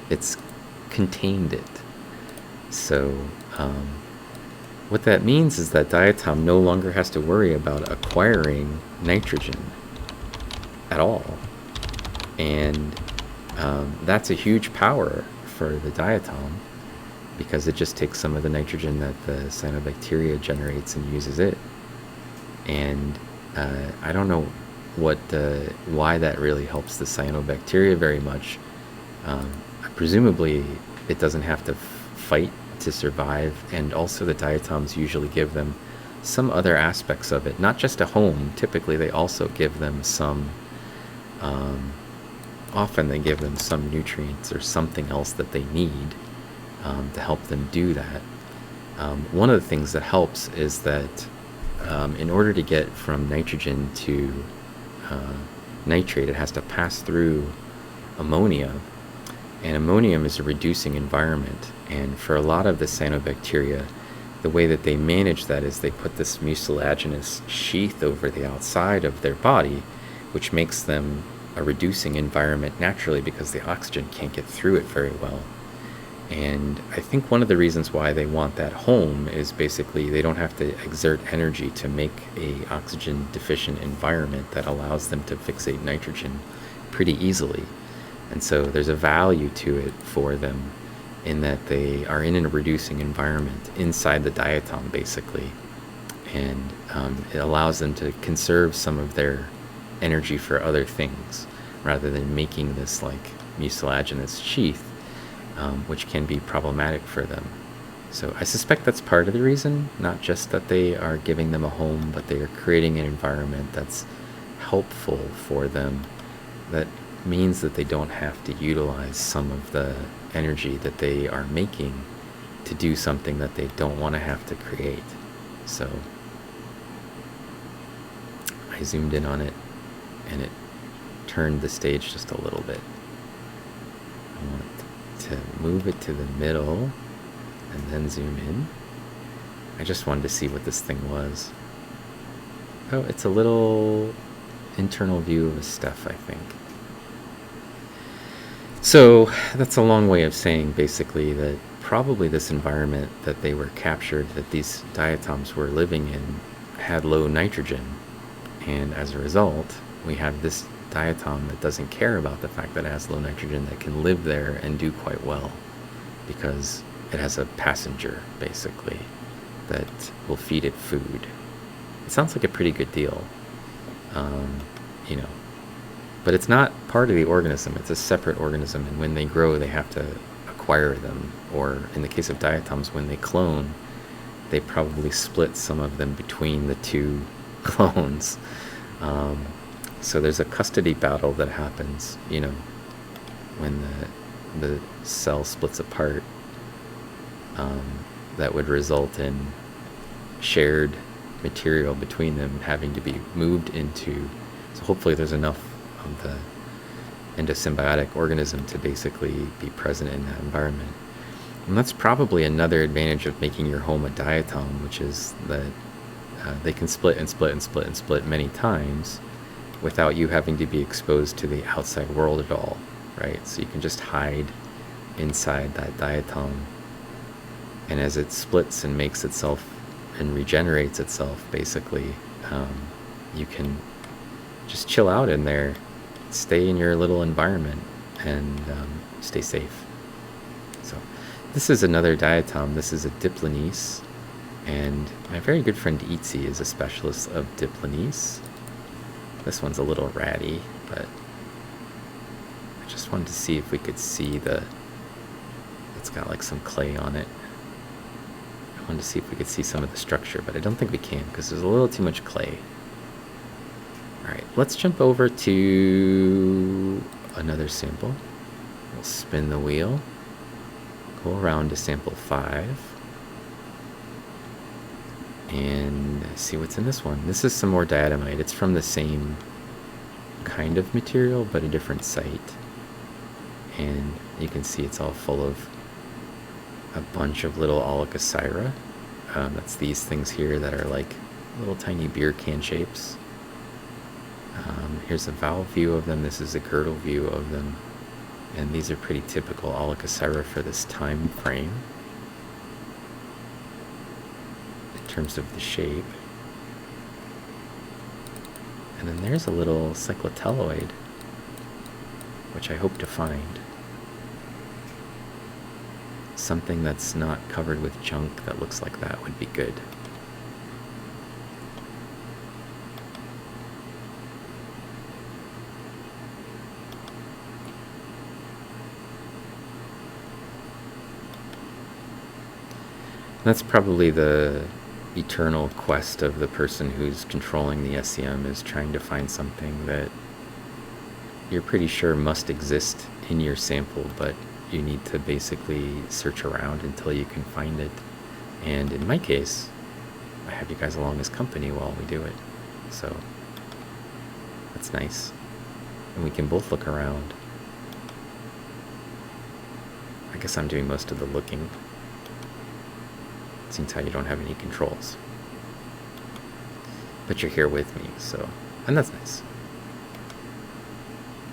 It's contained it. So What that means is that Diatom no longer has to worry about acquiring nitrogen at all. And that's a huge power for the Diatom, because it just takes some of the nitrogen that the cyanobacteria generates and uses it. And I don't know why that really helps the cyanobacteria very much. Presumably it doesn't have to fight to survive, and also the diatoms usually give them some other aspects of it, not just a home. Typically they also give them some, often they give them some nutrients or something else that they need to help them do that. One of the things that helps is that in order to get from nitrogen to nitrate, it has to pass through ammonia, and ammonium is a reducing environment. And for a lot of the cyanobacteria, the way that they manage that is they put this mucilaginous sheath over the outside of their body, which makes them a reducing environment naturally, because the oxygen can't get through it very well. And I think one of the reasons why they want that home is basically they don't have to exert energy to make a oxygen deficient environment that allows them to fixate nitrogen pretty easily. And so there's a value to it for them in that they are in a reducing environment inside the diatom basically. And it allows them to conserve some of their energy for other things rather than making this like mucilaginous sheath, which can be problematic for them. So I suspect that's part of the reason, not just that they are giving them a home, but they are creating an environment that's helpful for them, that means that they don't have to utilize some of the energy that they are making to do something that they don't want to have to create. So I zoomed in on it and it turned the stage just a little bit. I want to move it to the middle and then zoom in. I just wanted to see what this thing was. Oh, it's a little internal view of a stuff, I think. So that's a long way of saying basically that probably this environment that they were captured, that these diatoms were living in, had low nitrogen. And as a result, we have this diatom that doesn't care about the fact that it has low nitrogen, that can live there and do quite well because it has a passenger basically that will feed it food. It sounds like a pretty good deal, you know, but it's not part of the organism. It's a separate organism, and when they grow they have to acquire them, or in the case of diatoms, when they clone, they probably split some of them between the two clones. So there's a custody battle that happens, you know, when the cell splits apart, that would result in shared material between them having to be moved into. So hopefully there's enough of the endosymbiotic organism to basically be present in that environment. And that's probably another advantage of making your home a diatom, which is that they can split and split and split and split many times without you having to be exposed to the outside world at all, right? So you can just hide inside that diatom, and as it splits and makes itself and regenerates itself, basically, you can just chill out in there, stay in your little environment, and stay safe. So this is another diatom. This is a Diplonese, and my very good friend Itzi is a specialist of Diplonese. This one's a little ratty, but I just wanted to see if we could see it's got like some clay on it. I wanted to see if we could see some of the structure, but I don't think we can because there's a little too much clay. Alright, let's jump over to another sample. We'll spin the wheel, go around to sample 5, and see what's in this one. This is some more diatomite. It's from the same kind of material, but a different site. And you can see it's all full of a bunch of little Olicosyra. That's these things here that are like little tiny beer can shapes. Here's a valve view of them. This is a girdle view of them. And these are pretty typical Olicosyra for this time frame. terms of the shape. And then there's a little cyclotelloid, which I hope to find. Something that's not covered with junk that looks like that would be good. That's probably the eternal quest of the person who's controlling the SEM, is trying to find something that you're pretty sure must exist in your sample, but you need to basically search around until you can find it. And in my case, I have you guys along as company while we do it. So that's nice. And we can both look around. I guess I'm doing most of the looking. Seems how you don't have any controls. But you're here with me, so... And that's nice.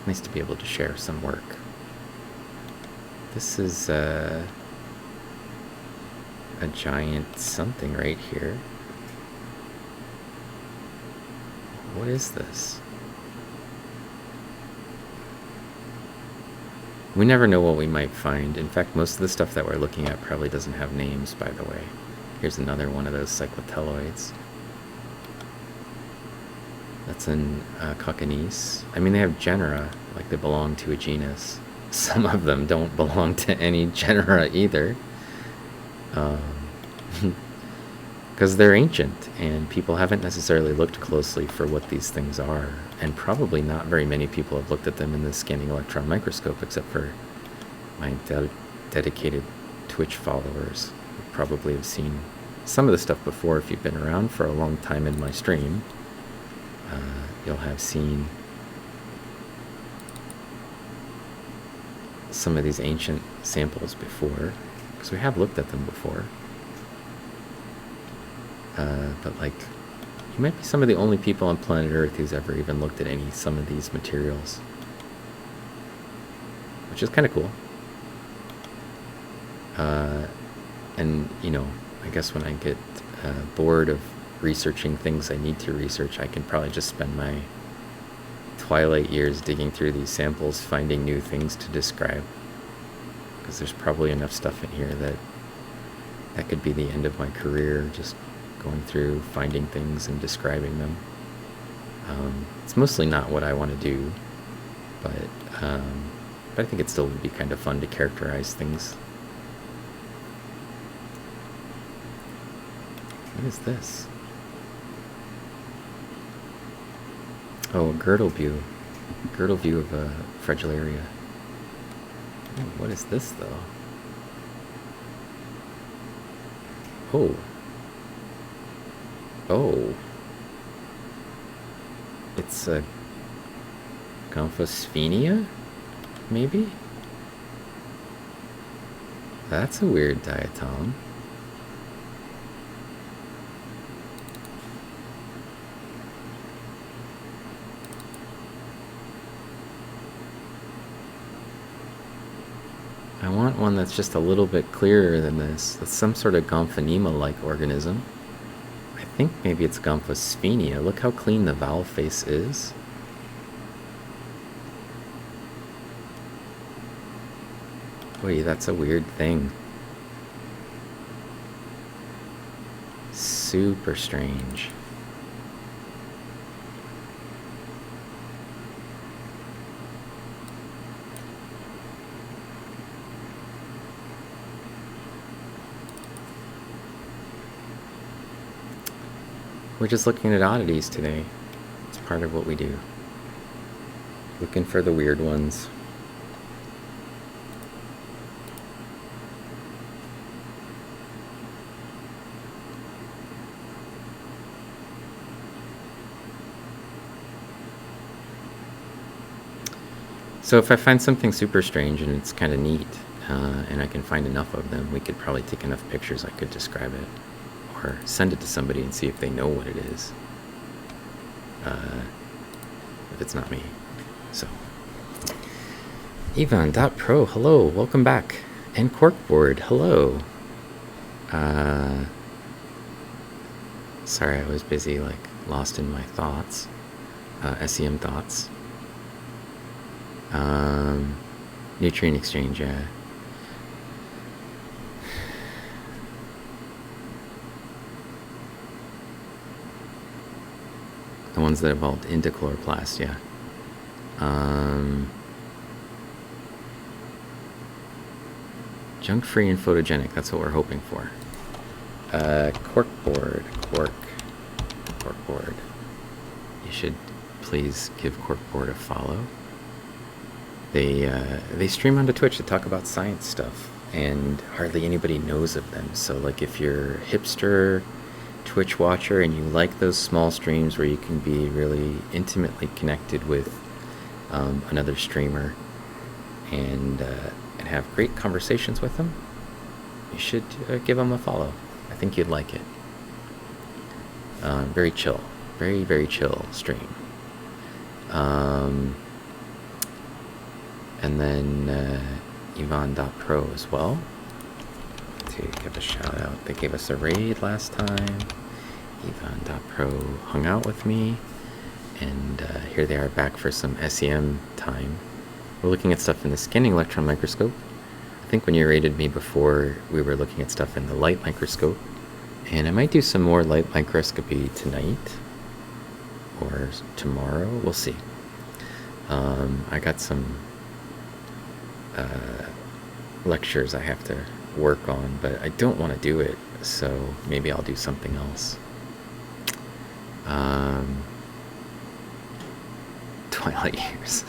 Nice to be able to share some work. This is a giant something right here. What is this? We never know what we might find. In fact, most of the stuff that we're looking at probably doesn't have names, by the way. Here's another one of those cyclotelloids. That's an cocconyce. I mean, they have genera, like they belong to a genus. Some of them don't belong to any genera either. Because they're ancient, and people haven't necessarily looked closely for what these things are. And probably not very many people have looked at them in the Scanning Electron Microscope, except for my dedicated Twitch followers, who probably have seen some of the stuff before. If you've been around for a long time in my stream, you'll have seen some of these ancient samples before, because we have looked at them before. But like, you might be some of the only people on planet Earth who's ever even looked at some of these materials, which is kind of cool. And you know, I guess when I get bored of researching things I need to research, I can probably just spend my twilight years digging through these samples, finding new things to describe, because there's probably enough stuff in here that could be the end of my career, just going through, finding things and describing them. It's mostly not what I want to do, but I think it still would be kind of fun to characterize things. What is this? Oh, a girdle view. Girdle view of a Fragillaria. Oh, what is this, though? Oh. Oh. It's a Gomphosphenia? Maybe? That's a weird diatom. I want one that's just a little bit clearer than this. That's some sort of Gomphonema-like organism. I think maybe it's Gomphosphenia. Look how clean the valve face is. Boy, that's a weird thing. Super strange. We're just looking at oddities today. It's part of what we do. Looking for the weird ones. So if I find something super strange and it's kind of neat, and I can find enough of them, we could probably take enough pictures I could describe it. Or send it to somebody and see if they know what it is. If it's not me. So. Ivan.pro, hello, welcome back. And Corkboard, hello. Sorry, I was busy, like, lost in my thoughts. SEM thoughts. Nutrient exchange, yeah. The ones that evolved into chloroplast, yeah. Junk-free and photogenic, that's what we're hoping for. Corkboard. You should please give Corkboard a follow. They stream onto Twitch to talk about science stuff, and hardly anybody knows of them. So, like, if you're a hipster Twitch watcher and you like those small streams where you can be really intimately connected with another streamer and have great conversations with them, you should give them a follow. I think you'd like it. Very chill. Very, very chill stream. And then Yvonne.pro as well. To give a shout out. They gave us a raid last time. Yvonne.pro hung out with me. And here they are back for some SEM time. We're looking at stuff in the Scanning Electron Microscope. I think when you rated me before, we were looking at stuff in the light microscope. And I might do some more light microscopy tonight. Or tomorrow. We'll see. I got some lectures I have to work on, but I don't want to do it, so maybe I'll do something else. Twilight years.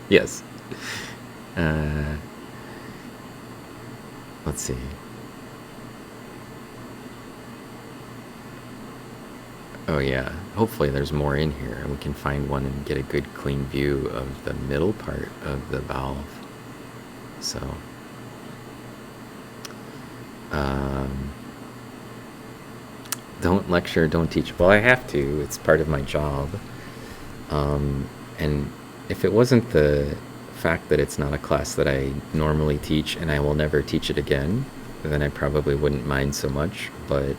Yes. Let's see. Oh yeah, hopefully there's more in here and we can find one and get a good clean view of the middle part of the valve. So don't lecture, don't teach. Well, I have to, it's part of my job. And if it wasn't the fact that it's not a class that I normally teach and I will never teach it again, then I probably wouldn't mind so much. But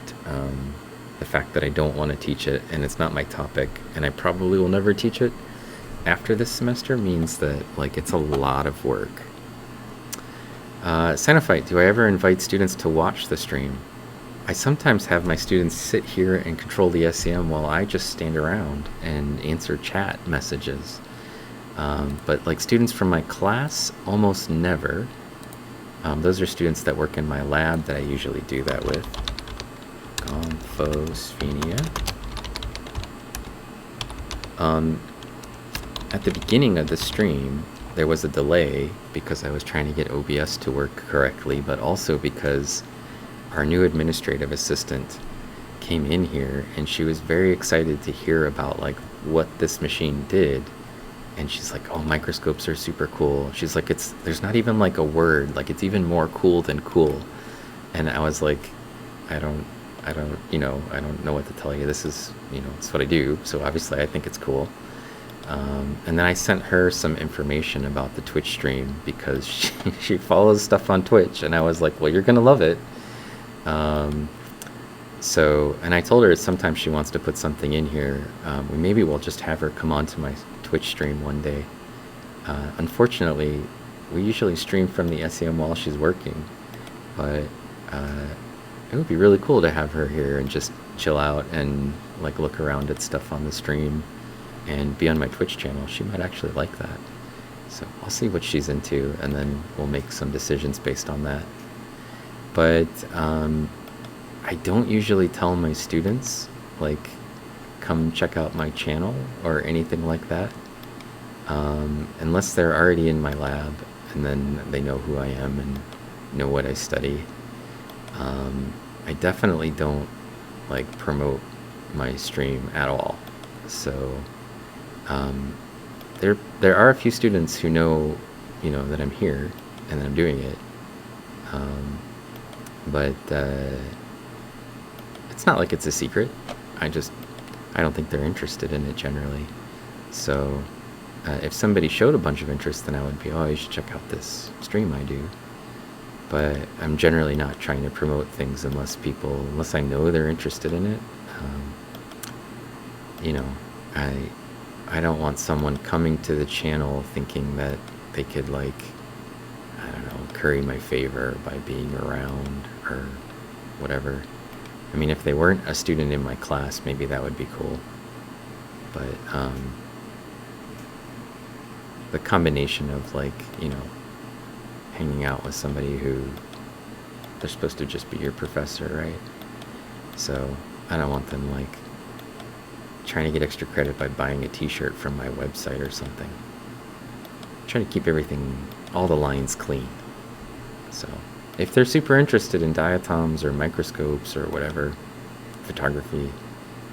the fact that I don't want to teach it and it's not my topic and I probably will never teach it after this semester means that, like, it's a lot of work. Xenophyte, do I ever invite students to watch the stream? I sometimes have my students sit here and control the SEM while I just stand around and answer chat messages. But like students from my class, almost never. Those are students that work in my lab that I usually do that with. Gomphosphaenia. At the beginning of the stream, there was a delay because I was trying to get OBS to work correctly, but also because our new administrative assistant came in here and she was very excited to hear about like what this machine did. And she's like, oh, microscopes are super cool. She's like, there's not even like a word, like it's even more cool than cool. And I was like, I don't know what to tell you. This is, it's what I do. So obviously I think it's cool. And then I sent her some information about the Twitch stream because she follows stuff on Twitch. And I was like, well, you're going to love it. And I told her sometimes she wants to put something in here. Maybe we'll just have her come on to my Twitch stream one day. Unfortunately, we usually stream from the SEM while she's working. But it would be really cool to have her here and just chill out and like look around at stuff on the stream and be on my Twitch channel. She might actually like that. So I'll see what she's into and then we'll make some decisions based on that. But I don't usually tell my students, like, come check out my channel or anything like that, unless they're already in my lab and then they know who I am and know what I study. I definitely don't, like, promote my stream at all. So there are a few students who know, that I'm here and that I'm doing it. But it's not like it's a secret. I don't think they're interested in it generally. So if somebody showed a bunch of interest, then I would be, oh, you should check out this stream I do. but I'm generally not trying to promote things unless I know they're interested in it. You know, I don't want someone coming to the channel thinking that they could, like, I don't know, curry my favor by being around or whatever. I mean, if they weren't a student in my class, maybe that would be cool. But the combination of, like, you know, hanging out with somebody who they're supposed to just be your professor, right? So I don't want them, like, trying to get extra credit by buying a t-shirt from my website or something. I'm trying to keep everything, all the lines clean. So if they're super interested in diatoms or microscopes or whatever, photography,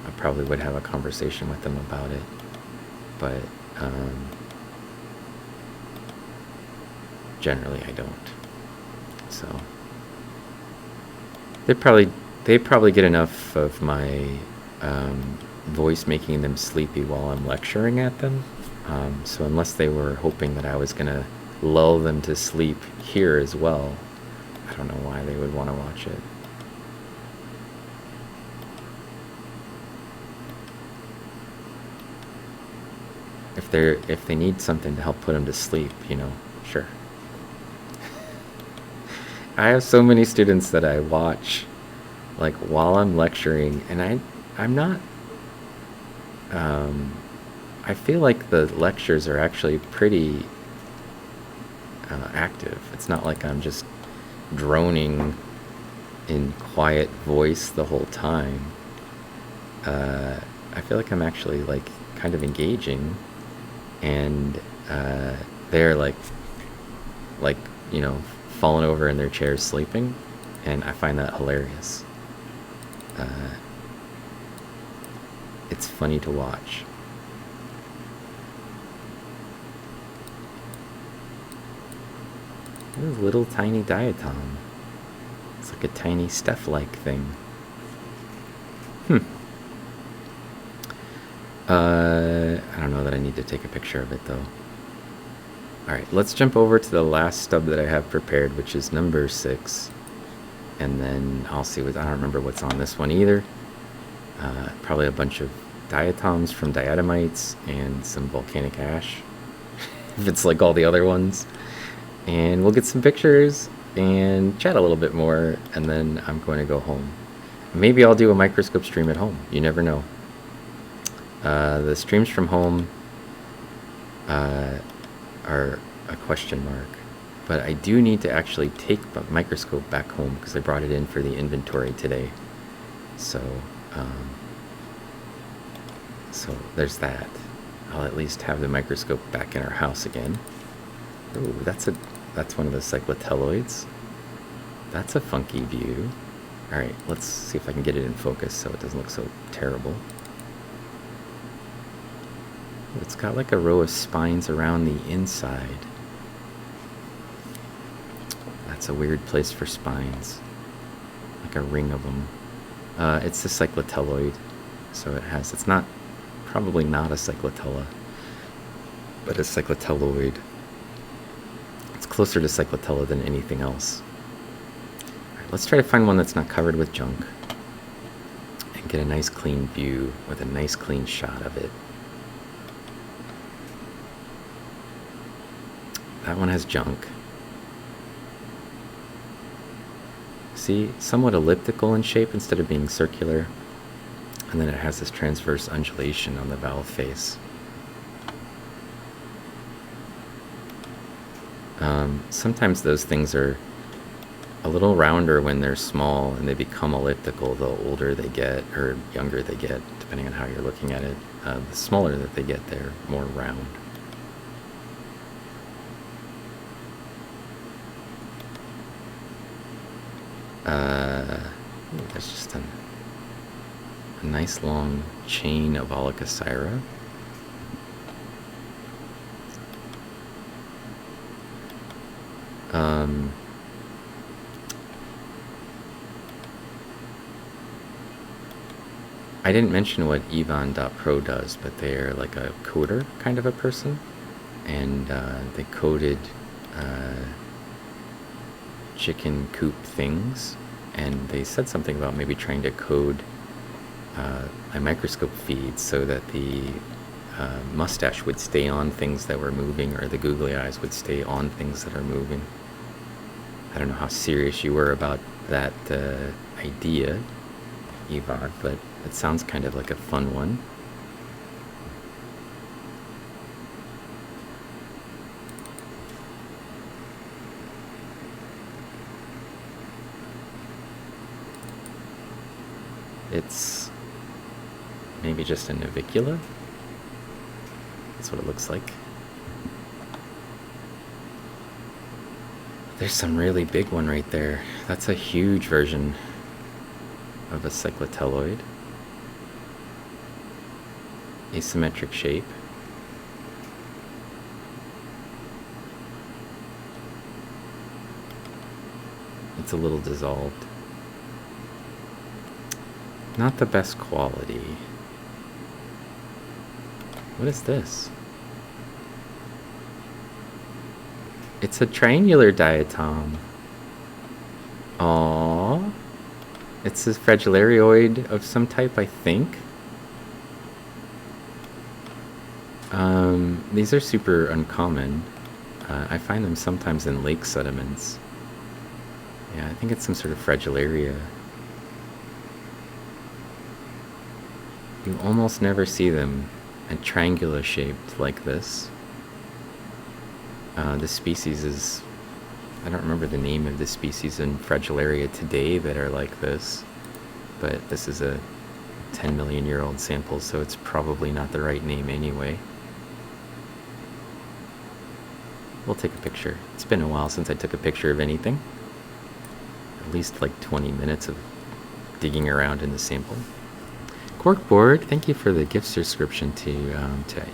I probably would have a conversation with them about it. But generally I don't. So they probably get enough of my voice making them sleepy while I'm lecturing at them. So unless they were hoping that I was gonna lull them to sleep here as well, I don't know why they would want to watch it. If they need something to help put them to sleep, you know, sure. I have so many students that I watch, like, while I'm lecturing, and I'm not, I feel like the lectures are actually pretty active. It's not like I'm just droning in quiet voice the whole time. I feel like I'm actually, like, kind of engaging, and they're like, you know, falling over in their chairs sleeping, and I find that hilarious. It's funny to watch. This little tiny diatom. It's like a tiny Steph-like thing. I don't know that I need to take a picture of it, though. Alright, let's jump over to the last stub that I have prepared, which is number 6. And then I'll see what... I don't remember what's on this one either. Probably a bunch of diatoms from diatomites and some volcanic ash. If it's like all the other ones. And we'll get some pictures and chat a little bit more, and then I'm going to go home. Maybe I'll do a microscope stream at home. You never know. The streams from home are a question mark. But I do need to actually take the microscope back home because I brought it in for the inventory today. So there's that. I'll at least have the microscope back in our house again. Ooh, that's one of the cyclotelloids. That's a funky view. Alright, let's see if I can get it in focus so it doesn't look so terrible. It's got like a row of spines around the inside. That's a weird place for spines. Like a ring of them. It's the cyclotelloid. So it's probably not a cyclotella, but a cyclotelloid. It's closer to cyclotella than anything else. Alright, let's try to find one that's not covered with junk. And get a nice clean view with a nice clean shot of it. That one has junk. See, somewhat elliptical in shape instead of being circular. And then it has this transverse undulation on the valve face. Sometimes those things are a little rounder when they're small, and they become elliptical the older they get, or younger they get, depending on how you're looking at it. The smaller that they get, they're more round. There's just a nice long chain of Olicosyra. I didn't mention what Yvonne.pro does, but they're like a coder kind of a person, and they coded chicken coop things, and they said something about maybe trying to code my microscope feeds so that the mustache would stay on things that were moving, or the googly eyes would stay on things that are moving. I don't know how serious you were about that idea, Evod, but it sounds kind of like a fun one. It's maybe just a navicula. That's what it looks like. There's some really big one right there. That's a huge version of a cyclotelloid. Asymmetric shape. It's a little dissolved. Not the best quality. What is this? It's a triangular diatom. Aww. It's a fragilarioid of some type, I think. These are super uncommon. I find them sometimes in lake sediments. Yeah, I think it's some sort of fragilaria. You almost never see them at triangular shaped like this. The species is, I don't remember the name of the species in Fragilaria today that are like this, but this is a 10 million year old sample, so it's probably not the right name anyway. We'll take a picture. It's been a while since I took a picture of anything. At least like 20 minutes of digging around in the sample. Corkboard, thank you for the gift subscription to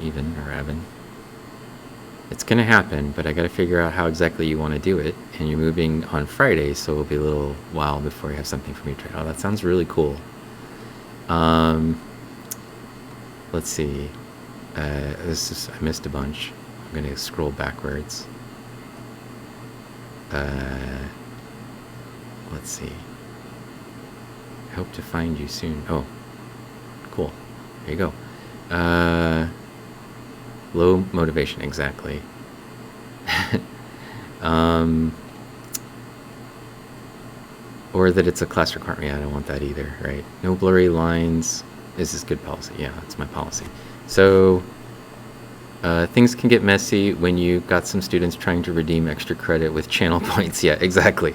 Evan or Evan. It's gonna happen, but I gotta figure out how exactly you want to do it. And you're moving on Friday, so it'll be a little while before you have something for me to try. Oh, that sounds really cool. Let's see. I missed a bunch. I'm gonna scroll backwards. Let's see. I hope to find you soon. Oh, cool. There you go. Low motivation, exactly. Or that it's a class requirement. Yeah, I don't want that either, right? No blurry lines. This is good policy. Yeah, that's my policy. So things can get messy when you got some students trying to redeem extra credit with channel points. Yeah, exactly.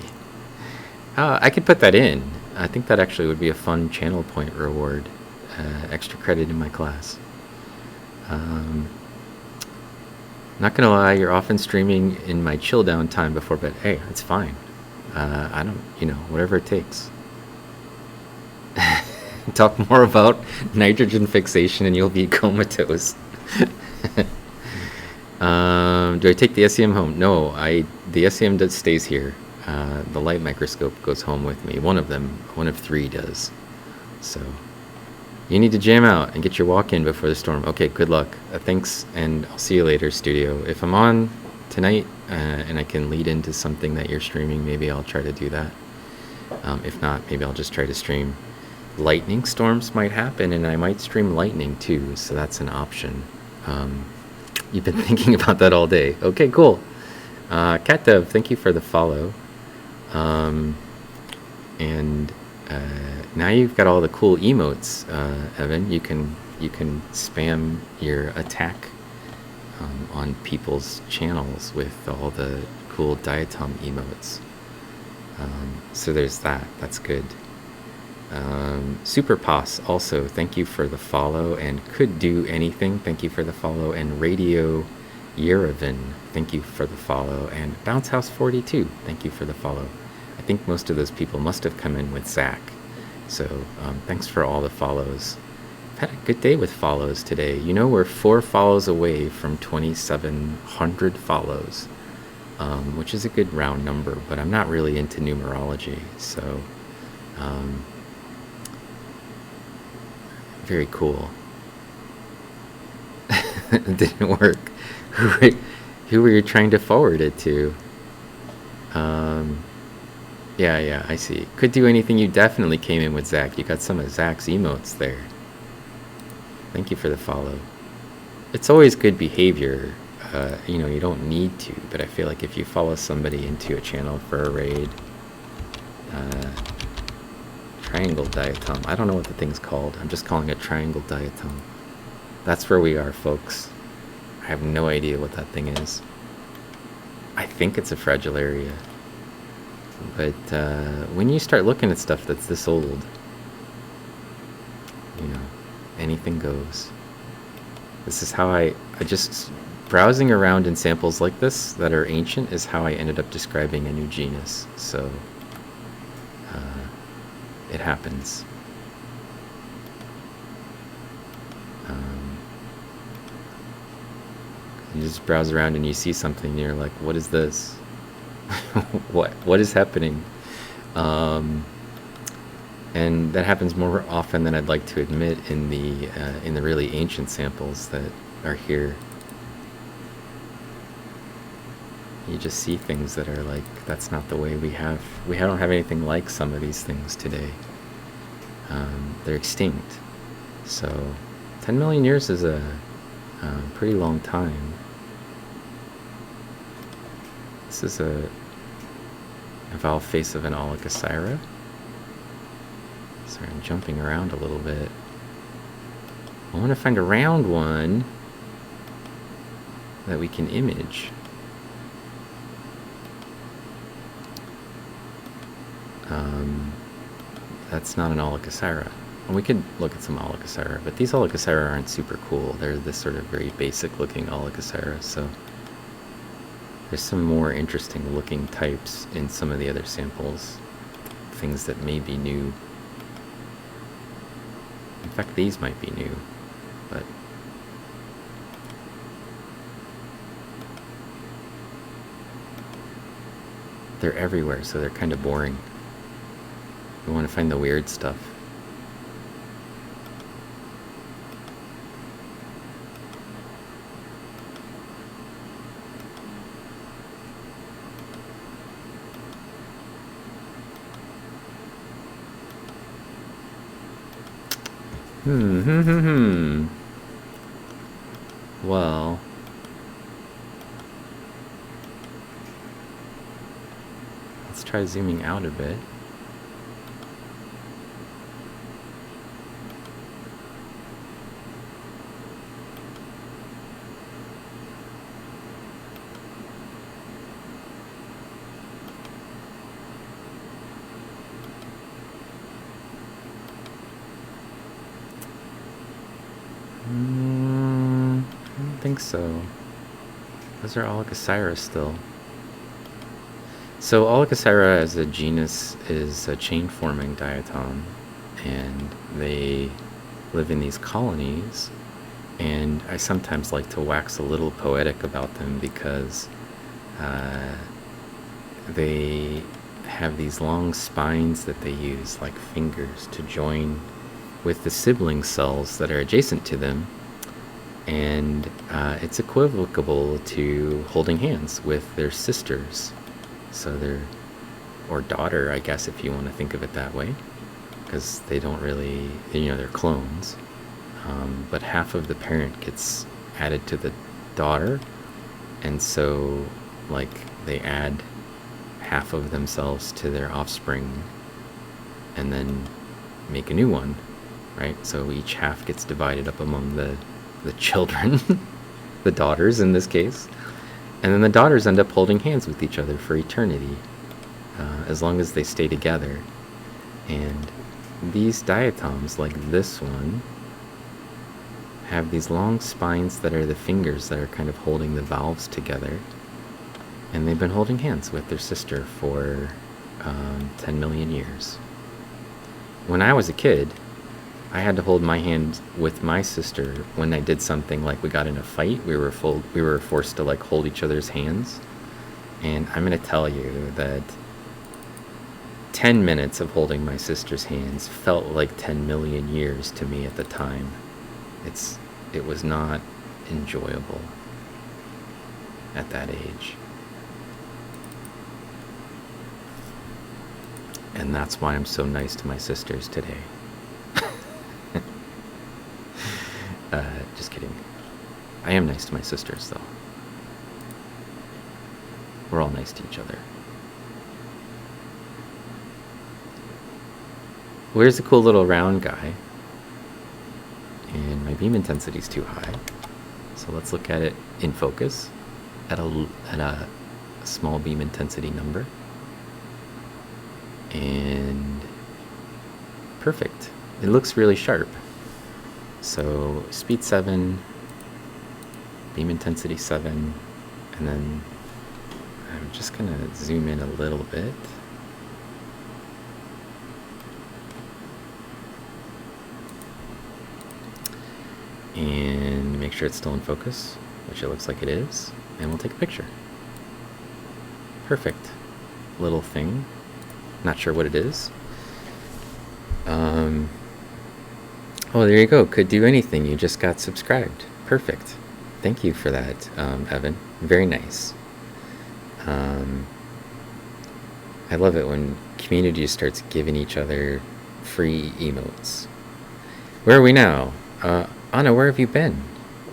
I could put that in. I think that actually would be a fun channel point reward. Extra credit in my class. Not gonna lie, you're often streaming in my chill down time before bed. Hey, it's fine. I don't, whatever it takes. Talk more about nitrogen fixation and you'll be comatose. Do I take the SEM home? No, the SEM stays here. The light microscope goes home with me. One of them, one of three does. So you need to jam out and get your walk in before the storm. Okay, good luck. Thanks, and I'll see you later, studio. If I'm on tonight and I can lead into something that you're streaming, maybe I'll try to do that. If not, maybe I'll just try to stream. Lightning storms might happen, and I might stream lightning too, so that's an option. You've been thinking about that all day. Okay, cool. CatDev, thank you for the follow. Now you've got all the cool emotes, Evan. You can spam your attack on people's channels with all the cool Diatom emotes. So there's that. That's good. Super Pos, also, thank you for the follow. And Could Do Anything, thank you for the follow. And Radio Yerevan, thank you for the follow. And Bounce House 42, thank you for the follow. I think most of those people must have come in with Zach. So thanks for all the follows. I've had a good day with follows today. We're 4 follows away from 2,700 follows, which is a good round number, but I'm not really into numerology, so very cool. It didn't work. Who were you trying to forward it to? Yeah, I see. Could do anything. You definitely came in with Zach. You got some of Zach's emotes there. Thank you for the follow. It's always good behavior. You know, you don't need to, but I feel like if you follow somebody into a channel for a raid, triangle diatom. I don't know what the thing's called. I'm just calling it triangle diatom. That's where we are, folks. I have no idea what that thing is. I think it's a Fragillaria. But when you start looking at stuff that's this old, you know, anything goes. This is how I just browsing around in samples like this that are ancient is how I ended up describing a new genus. So it happens. You just browse around and you see something and you're like, what is this? what is happening? And that happens more often than I'd like to admit in the really ancient samples that are here. You just see things that are like, that's not the way we don't have anything like some of these things today. They're extinct. So 10 million years is a pretty long time. This is a valve face of an Alicocera. Sorry, I'm jumping around a little bit. I want to find a round one that we can image. That's not an Alicocera. And we could look at some Alicocera, but these Alicocera aren't super cool. They're this sort of very basic looking Alicocera, so there's some more interesting looking types in some of the other samples. Things that may be new. In fact, these might be new, but they're everywhere, so they're kind of boring. We want to find the weird stuff. Well, let's try zooming out a bit. I don't think so. Those are Alicocera still. So Alicocera as a genus is a chain-forming diatom, and they live in these colonies, and I sometimes like to wax a little poetic about them because they have these long spines that they use like fingers to join with the sibling cells that are adjacent to them, and it's equivocable to holding hands with their sisters. So they're, or daughter, I guess, if you want to think of it that way, because they don't really, you know, they're clones. But half of the parent gets added to the daughter, and so, like, they add half of themselves to their offspring, and then make a new one, right? So each half gets divided up among the children, the daughters in this case. And then the daughters end up holding hands with each other for eternity, as long as they stay together. And these diatoms, like this one, have these long spines that are the fingers that are kind of holding the valves together. And they've been holding hands with their sister for 10 million years. When I was a kid, I had to hold my hand with my sister when I did something like we got in a fight. We were forced to like hold each other's hands. And I'm going to tell you that 10 minutes of holding my sister's hands felt like 10 million years to me at the time. It was not enjoyable at that age. And that's why I'm so nice to my sisters today. Just kidding. I am nice to my sisters, though. We're all nice to each other. Where's the cool little round guy? And my beam intensity is too high. So let's look at it in focus at a small beam intensity number. And perfect. It looks really sharp. So speed 7, beam intensity 7, and then I'm just gonna zoom in a little bit. And make sure it's still in focus, which it looks like it is, and we'll take a picture. Perfect. Little thing. Not sure what it is. Oh, there you go. Could do anything. You just got subscribed. Perfect. Thank you for that, Evan. Very nice. I love it when community starts giving each other free emotes. Where are we now? Anna, where have you been?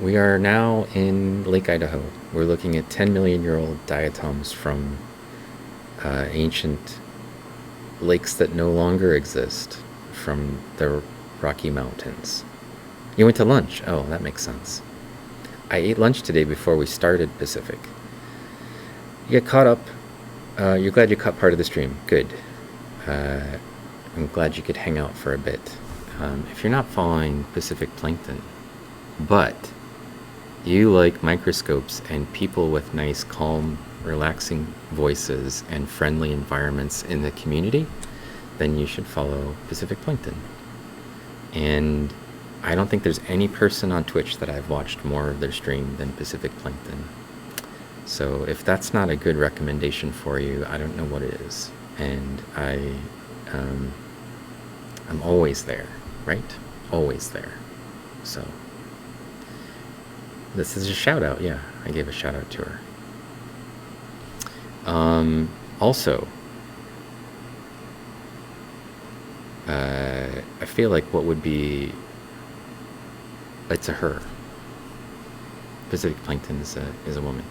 We are now in Lake Idaho. We're looking at 10 million year old diatoms from ancient lakes that no longer exist from the Rocky Mountains. You went to lunch. Oh, that makes sense. I ate lunch today before we started Pacific. You get caught up. You're glad you caught part of the stream. Good. I'm glad you could hang out for a bit. If you're not following Pacific Plankton, but you like microscopes and people with nice, calm, relaxing voices and friendly environments in the community, then you should follow Pacific Plankton. And I don't think there's any person on Twitch that I've watched more of their stream than Pacific Plankton. So if that's not a good recommendation for you, I don't know what it is. And I'm always there, right? Always there. So this is a shout out. Yeah, I gave a shout out to her. Also, I feel like what would be, it's a her. Pacific Plankton is a woman.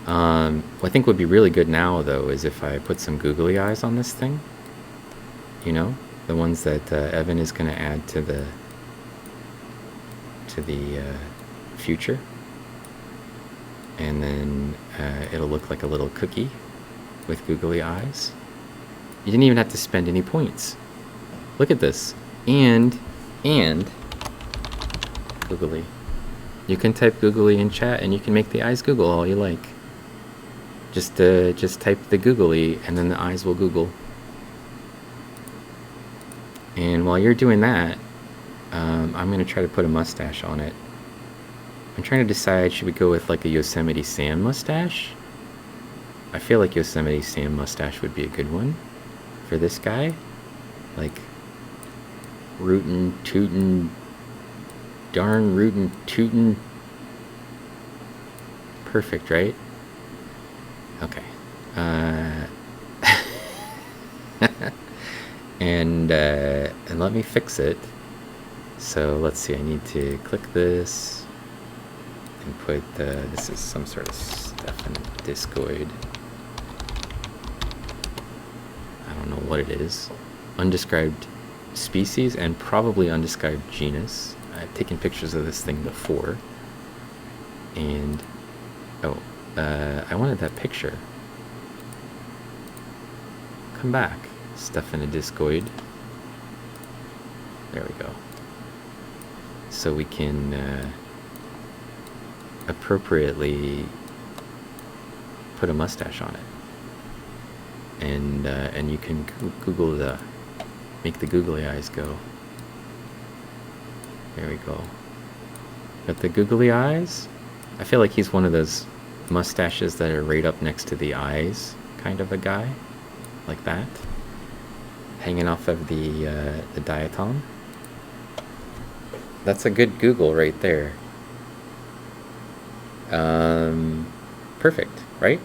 What I think would be really good now, though, is if I put some googly eyes on this thing. You know, the ones that Evan is going to add to the future, and then it'll look like a little cookie with googly eyes. You didn't even have to spend any points. Look at this, and googly. You can type googly in chat, and you can make the eyes Google all you like. Just type the googly, and then the eyes will Google. And while you're doing that, I'm going to try to put a mustache on it. I'm trying to decide, should we go with like a Yosemite Sam mustache? I feel like Yosemite Sam mustache would be a good one for this guy. Like, rootin' tootin', darn rootin' tootin'. Perfect, right? Okay. And let me fix it. So let's see, I need to click this and put this is some sort of stuff in Discoid. I don't know what it is. Undescribed species and probably undescribed genus. I've taken pictures of this thing before. And I wanted that picture. Come back. Stuff in a Discoid. There we go. So we can appropriately put a mustache on it, and you can Google make the googly eyes go. There we go. Got the googly eyes. I feel like he's one of those mustaches that are right up next to the eyes, kind of a guy, like that, hanging off of the diatom. That's a good Google right there. Perfect, right?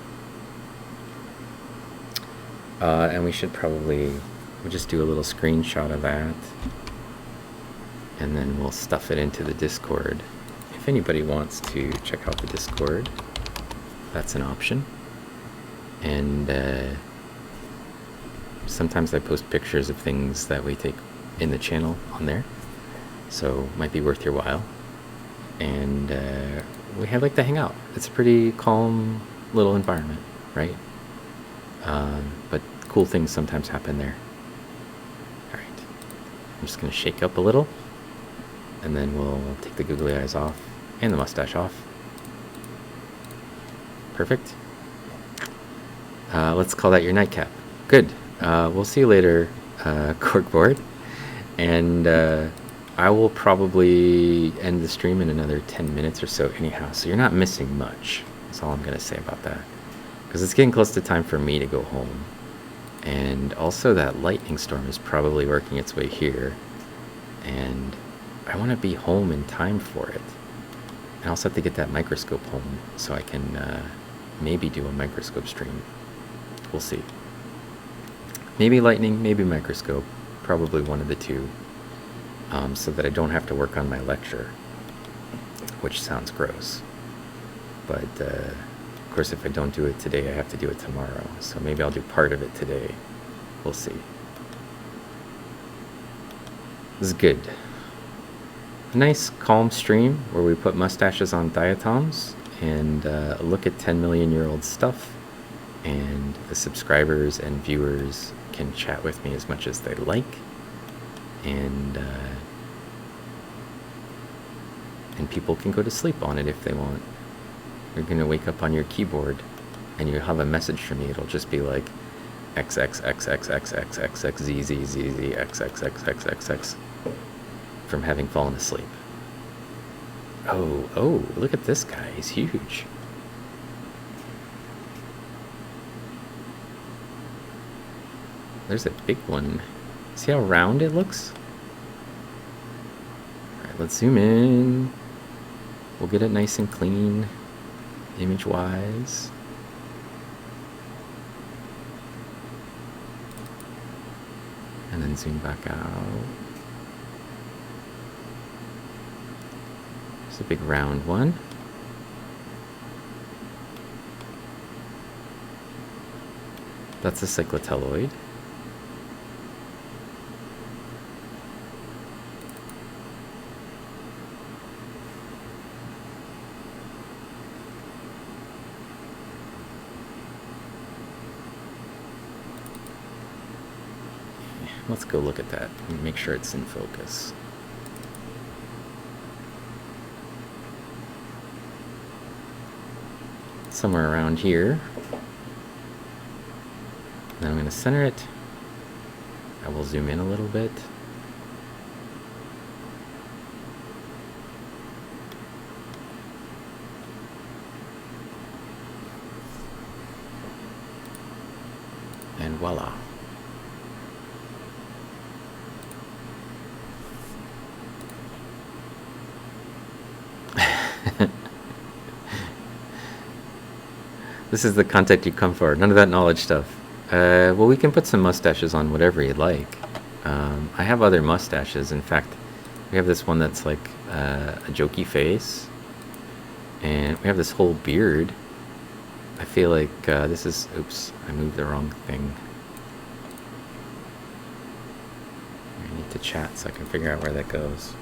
And we should probably we'll just do a little screenshot of that, and then we'll stuff it into the Discord. If anybody wants to check out the Discord, that's an option. And sometimes I post pictures of things that we take in the channel on there, so might be worth your while. And we like to hang out. It's a pretty calm little environment, right? But cool things sometimes happen there. All right, I'm just gonna shake up a little, and then we'll take the googly eyes off and the mustache off. Perfect. Let's call that your nightcap. Good. We'll see you later, Corkboard. And I will probably end the stream in another 10 minutes or so anyhow, so you're not missing much. That's all I'm going to say about that. Because it's getting close to time for me to go home. And also that lightning storm is probably working its way here. And I want to be home in time for it. I also have to get that microscope home so I can maybe do a microscope stream. We'll see. Maybe lightning, maybe microscope. Probably one of the two. So that I don't have to work on my lecture. Which sounds gross. But, of course, if I don't do it today, I have to do it tomorrow. So maybe I'll do part of it today. We'll see. This is good. A nice, calm stream where we put mustaches on diatoms and look at 10 million-year-old stuff. And the subscribers and viewers can chat with me as much as they like. And people can go to sleep on it if they want. You're going to wake up on your keyboard and you'll have a message from me. It'll just be like XXXXXXXXZZZZXXXXXX from having fallen asleep. Oh, look at this guy. He's huge. There's a big one. See how round it looks? Alright, let's zoom in. We'll get it nice and clean, image-wise. And then zoom back out. There's a big round one. That's a cyclotelloid. Let's go look at that and make sure it's in focus. Somewhere around here. Then I'm going to center it. I will zoom in a little bit. And voila. This is the content you come for. None of that knowledge stuff. Well, we can put some mustaches on whatever you'd like. I have other mustaches. In fact, we have this one that's like a jokey face. And we have this whole beard. I feel like this is... Oops, I moved the wrong thing. I need to chat so I can figure out where that goes.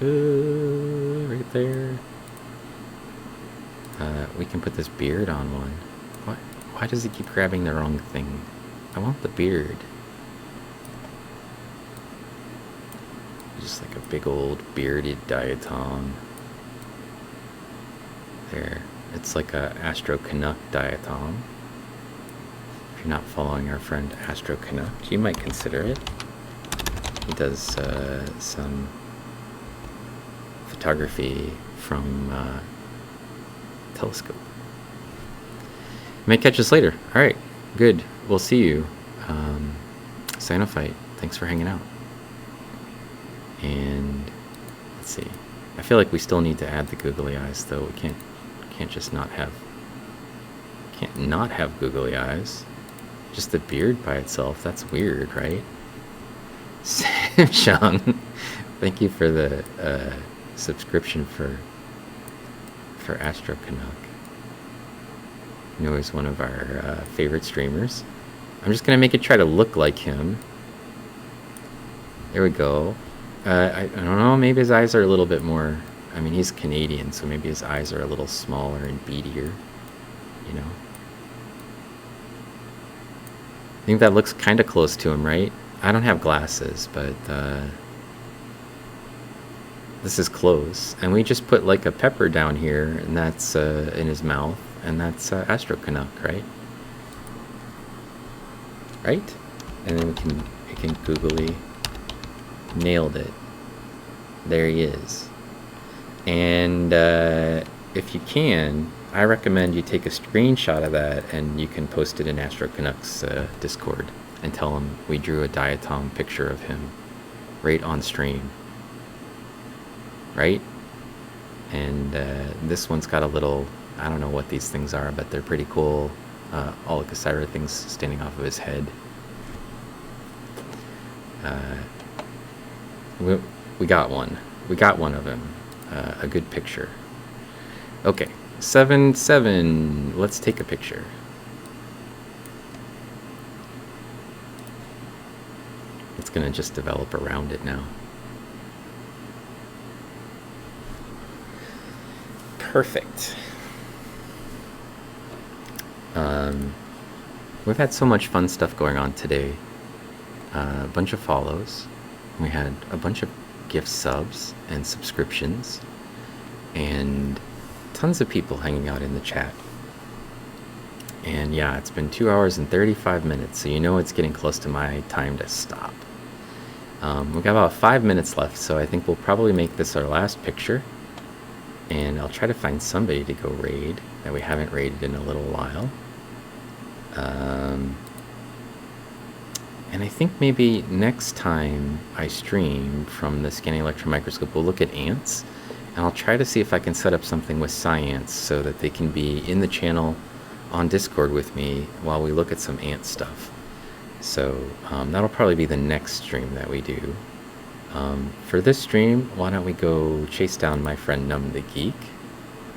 Right there. We can put this beard on one. Why does he keep grabbing the wrong thing? I want the beard. Just like a big old bearded diatom. There. It's like a Astro Canuck diatom. If you're not following our friend Astro Canuck, you might consider it. He does some photography from telescope. You may catch us later. Alright, good. We'll see you. Cyanophyte, thanks for hanging out. And let's see. I feel like we still need to add the googly eyes though. We can't just not have Can't not have googly eyes. Just the beard by itself, that's weird, right? Samshung, thank you for the subscription for Astro Canuck. You know, he's one of our favorite streamers. I'm just gonna make it try to look like him. There we go. I don't know, maybe his eyes are a little bit more, I mean, he's Canadian, so maybe his eyes are a little smaller and beadier, you know. I think that looks kind of close to him, right? I don't have glasses, but this is close. And we just put like a pepper down here, and that's in his mouth, and that's Astro Canuck, right? Right? And then we can googly. Nailed it. There he is. And if you can, I recommend you take a screenshot of that, and you can post it in Astro Canuck's Discord and tell him we drew a Diatom picture of him right on stream. Right? And this one's got a little, I don't know what these things are, but they're pretty cool. Oligocyra things standing off of his head. We got one. We got one of him. A good picture. Okay. 7-7. Let's take a picture. It's gonna just develop around it now. Perfect. We've had so much fun stuff going on today. A bunch of follows. We had a bunch of gift subs and subscriptions, and tons of people hanging out in the chat. And yeah, it's been 2 hours and 35 minutes, so you know it's getting close to my time to stop. We've got about 5 minutes left, so I think we'll probably make this our last picture. And I'll try to find somebody to go raid that we haven't raided in a little while. And I think maybe next time I stream from the Scanning Electron Microscope, we'll look at ants. And I'll try to see if I can set up something with science so that they can be in the channel on Discord with me while we look at some ant stuff. So that'll probably be the next stream that we do. For this stream, why don't we go chase down my friend Numb the Geek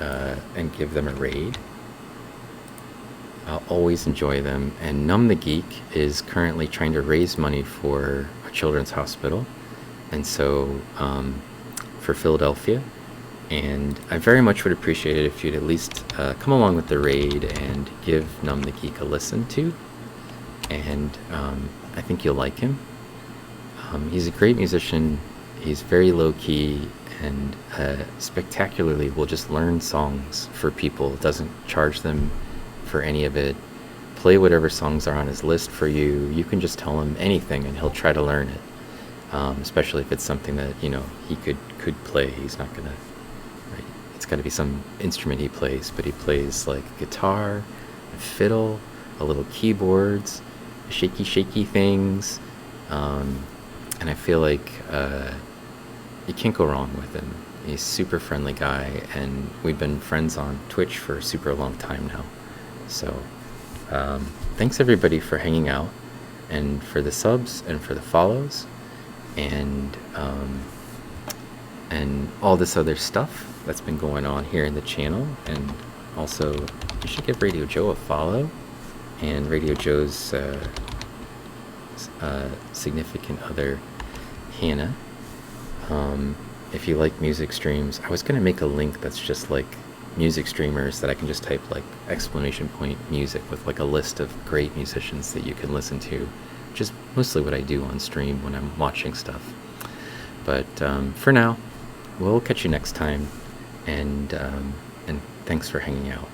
and give them a raid. I'll always enjoy them. And Numb the Geek is currently trying to raise money for a children's hospital, and so for Philadelphia. And I very much would appreciate it if you'd at least come along with the raid and give Numb the Geek a listen to. And I think you'll like him. He's a great musician. He's very low-key and spectacularly will just learn songs for people. Doesn't charge them for any of it. Play whatever songs are on his list for you. You can just tell him anything and he'll try to learn it. Especially if it's something that, you know, he could play. He's not gonna, right? It's got to be some instrument he plays, but he plays like guitar, a fiddle, a little keyboards, shaky things. And I feel like you can't go wrong with him. He's a super friendly guy, and we've been friends on Twitch for a super long time now. So thanks everybody for hanging out, and for the subs, and for the follows, and all this other stuff that's been going on here in the channel. And also, you should give Radio Joe a follow, and Radio Joe's significant other, Hannah. If you like music streams, I was going to make a link that's just like music streamers that I can just type like exclamation point music with like a list of great musicians that you can listen to, which is mostly what I do on stream when I'm watching stuff. But for now, we'll catch you next time, and thanks for hanging out.